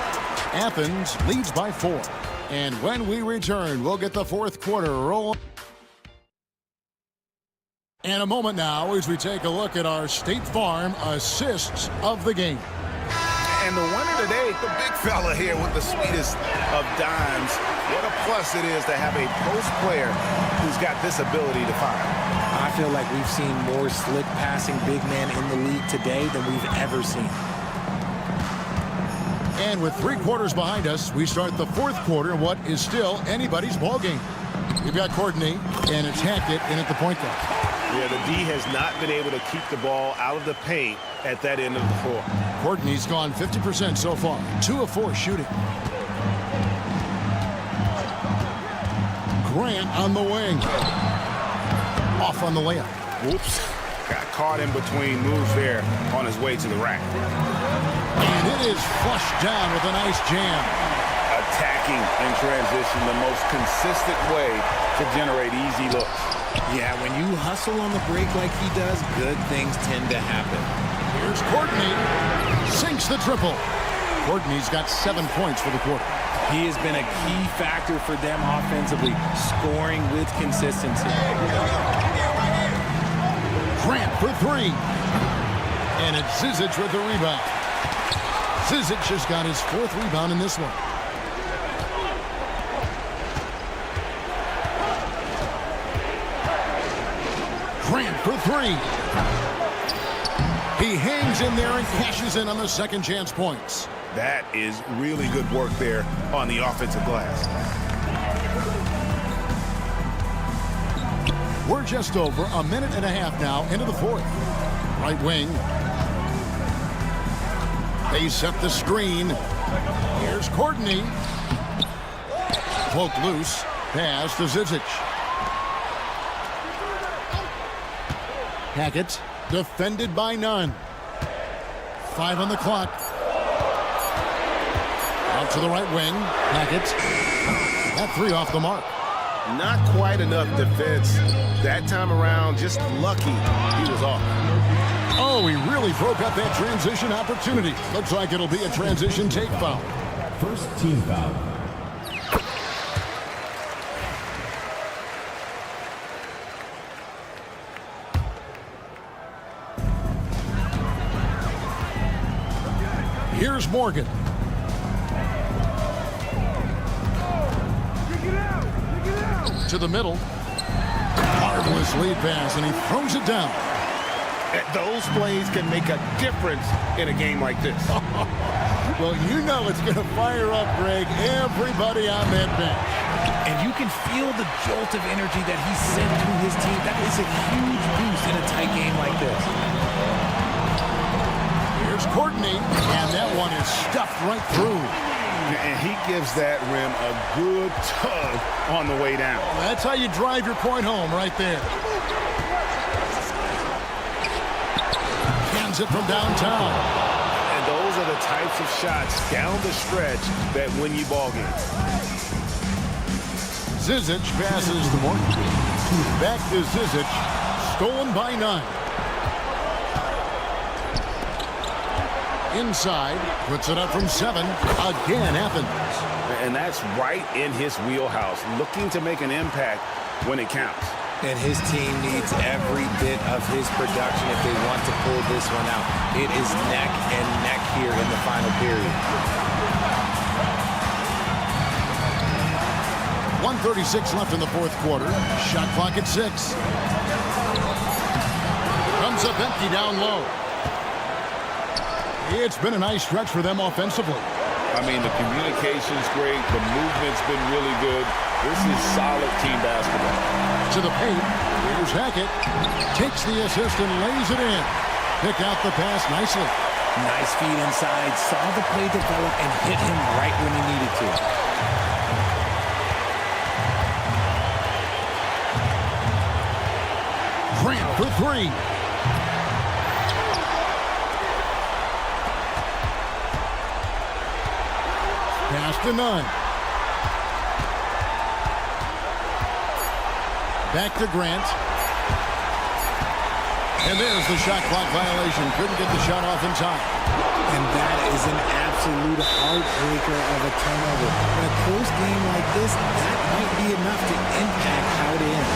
Athens leads by 4. And when we return, we'll get the fourth quarter rolling. In a moment now as we take a look at our State Farm assists of the game. And the winner today, the big fella here with the sweetest of dimes. What a plus it is to have a post player who's got this ability to fire. I feel like we've seen more slick passing big men in the league today than we've ever seen. And with 3 quarters behind us, we start the fourth quarter in what is still anybody's ball game. We've got Courtney, and it's Hackett in at the point guard. Yeah, the D has not been able to keep the ball out of the paint at that end of the floor. Courtney's gone 50% so far, 2 of 4 shooting. Grant on the wing. Off on the layup. Whoops. Got caught in between moves there on his way to the rack. And it is flushed down with a nice jam. Attacking in transition, the most consistent way to generate easy looks. Yeah, when you hustle on the break like he does, good things tend to happen. Here's Courtney. Sinks the triple. Courtney's got 7 points for the quarter. He has been a key factor for them offensively, scoring with consistency. Grant for 3. And it's Zizic with the rebound. Zizic has got his 4th rebound in this one. Grant for 3. He hangs in there and cashes in on the second chance points. That is really good work there on the offensive glass. We're just over a minute and a half now into the fourth. Right wing. They set the screen. Here's Courtney. Poked loose. Pass to Zizic. Hackett defended by none. 5 on the clock. Out to the right wing. Hackett. That 3 off the mark. Not quite enough defense. That time around, just lucky he was off. Oh, he really broke up that transition opportunity. Looks like it'll be a transition take foul. First team foul. Here's Morgan. To the middle. Marvelous lead pass, and he throws it down. Those plays can make a difference in a game like this. Well, you know it's going to fire up, Greg, everybody on that bench. And you can feel the jolt of energy that he sent through his team. That is a huge boost in a tight game like this. Here's Courtney, and that one is stuffed right through. And he gives that rim a good tug on the way down. That's how you drive your point home right there. Cans it from downtown. And those are the types of shots down the stretch that win you ball games. Zizic passes to Morgan. Back to Zizic. Stolen by none. Inside, puts it up from 7. Again, Athens. And that's right in his wheelhouse, looking to make an impact when it counts. And his team needs every bit of his production if they want to pull this one out. It is neck and neck here in the final period. 1:36 left in the fourth quarter. Shot clock at 6. Comes up empty down low. It's been a nice stretch for them offensively. I mean, the communication's great. The movement's been really good. This is solid team basketball. To the paint. Here's Hackett. Takes the assist and lays it in. Pick out the pass nicely. Nice feed inside. Saw the play develop and hit him right when he needed to. Grant for 3. Pass to none. Back to Grant. And there's the shot clock violation. Couldn't get the shot off in time. And that is an absolute heartbreaker of a turnover. In a close game like this, that might be enough to impact how it ends.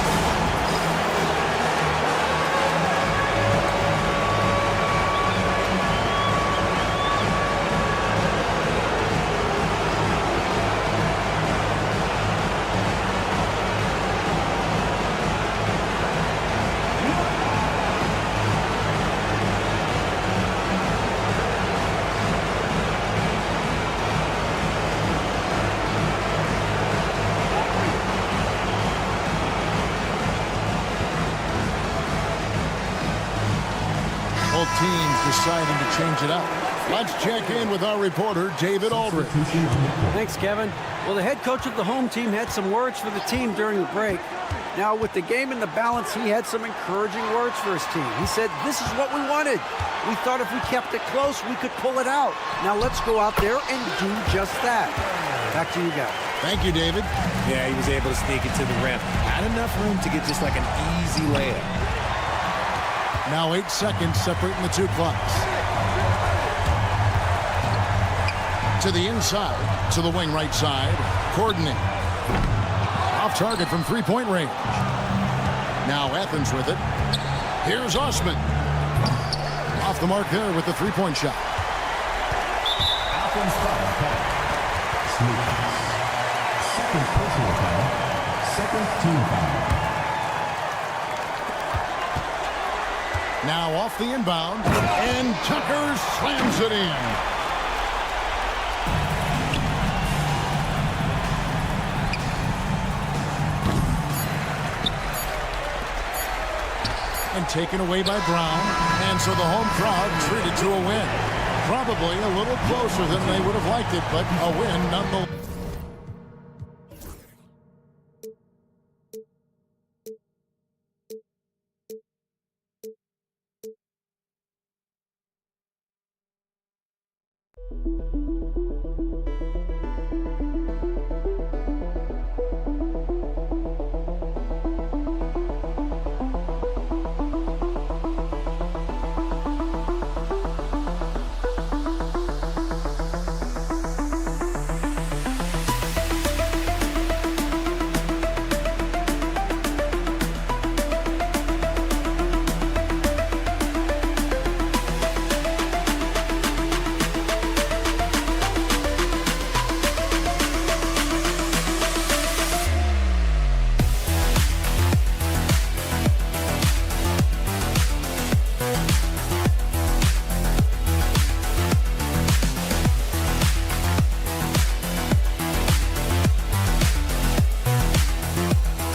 Both teams deciding to change it up. Let's check in with our reporter, David Aldridge. Thanks, Kevin. Well, the head coach of the home team had some words for the team during the break. Now, with the game in the balance, he had some encouraging words for his team. He said, "This is what we wanted. We thought if we kept it close, we could pull it out. Now let's go out there and do just that." Back to you guys. Thank you, David. Yeah, he was able to sneak it to the rim. Had enough room to get just like an easy layup. Now 8 seconds separating the two clocks. To the inside, to the wing right side. Courtney. Off target from three-point range. Now Athens with it. Here's Osman. Off the mark there with the three-point shot. Athens foul call. Second personal foul. Second team foul. Now off the inbound, and Tucker slams it in. And taken away by Brown, and so the home crowd treated to a win. Probably a little closer than they would have liked it, but a win nonetheless.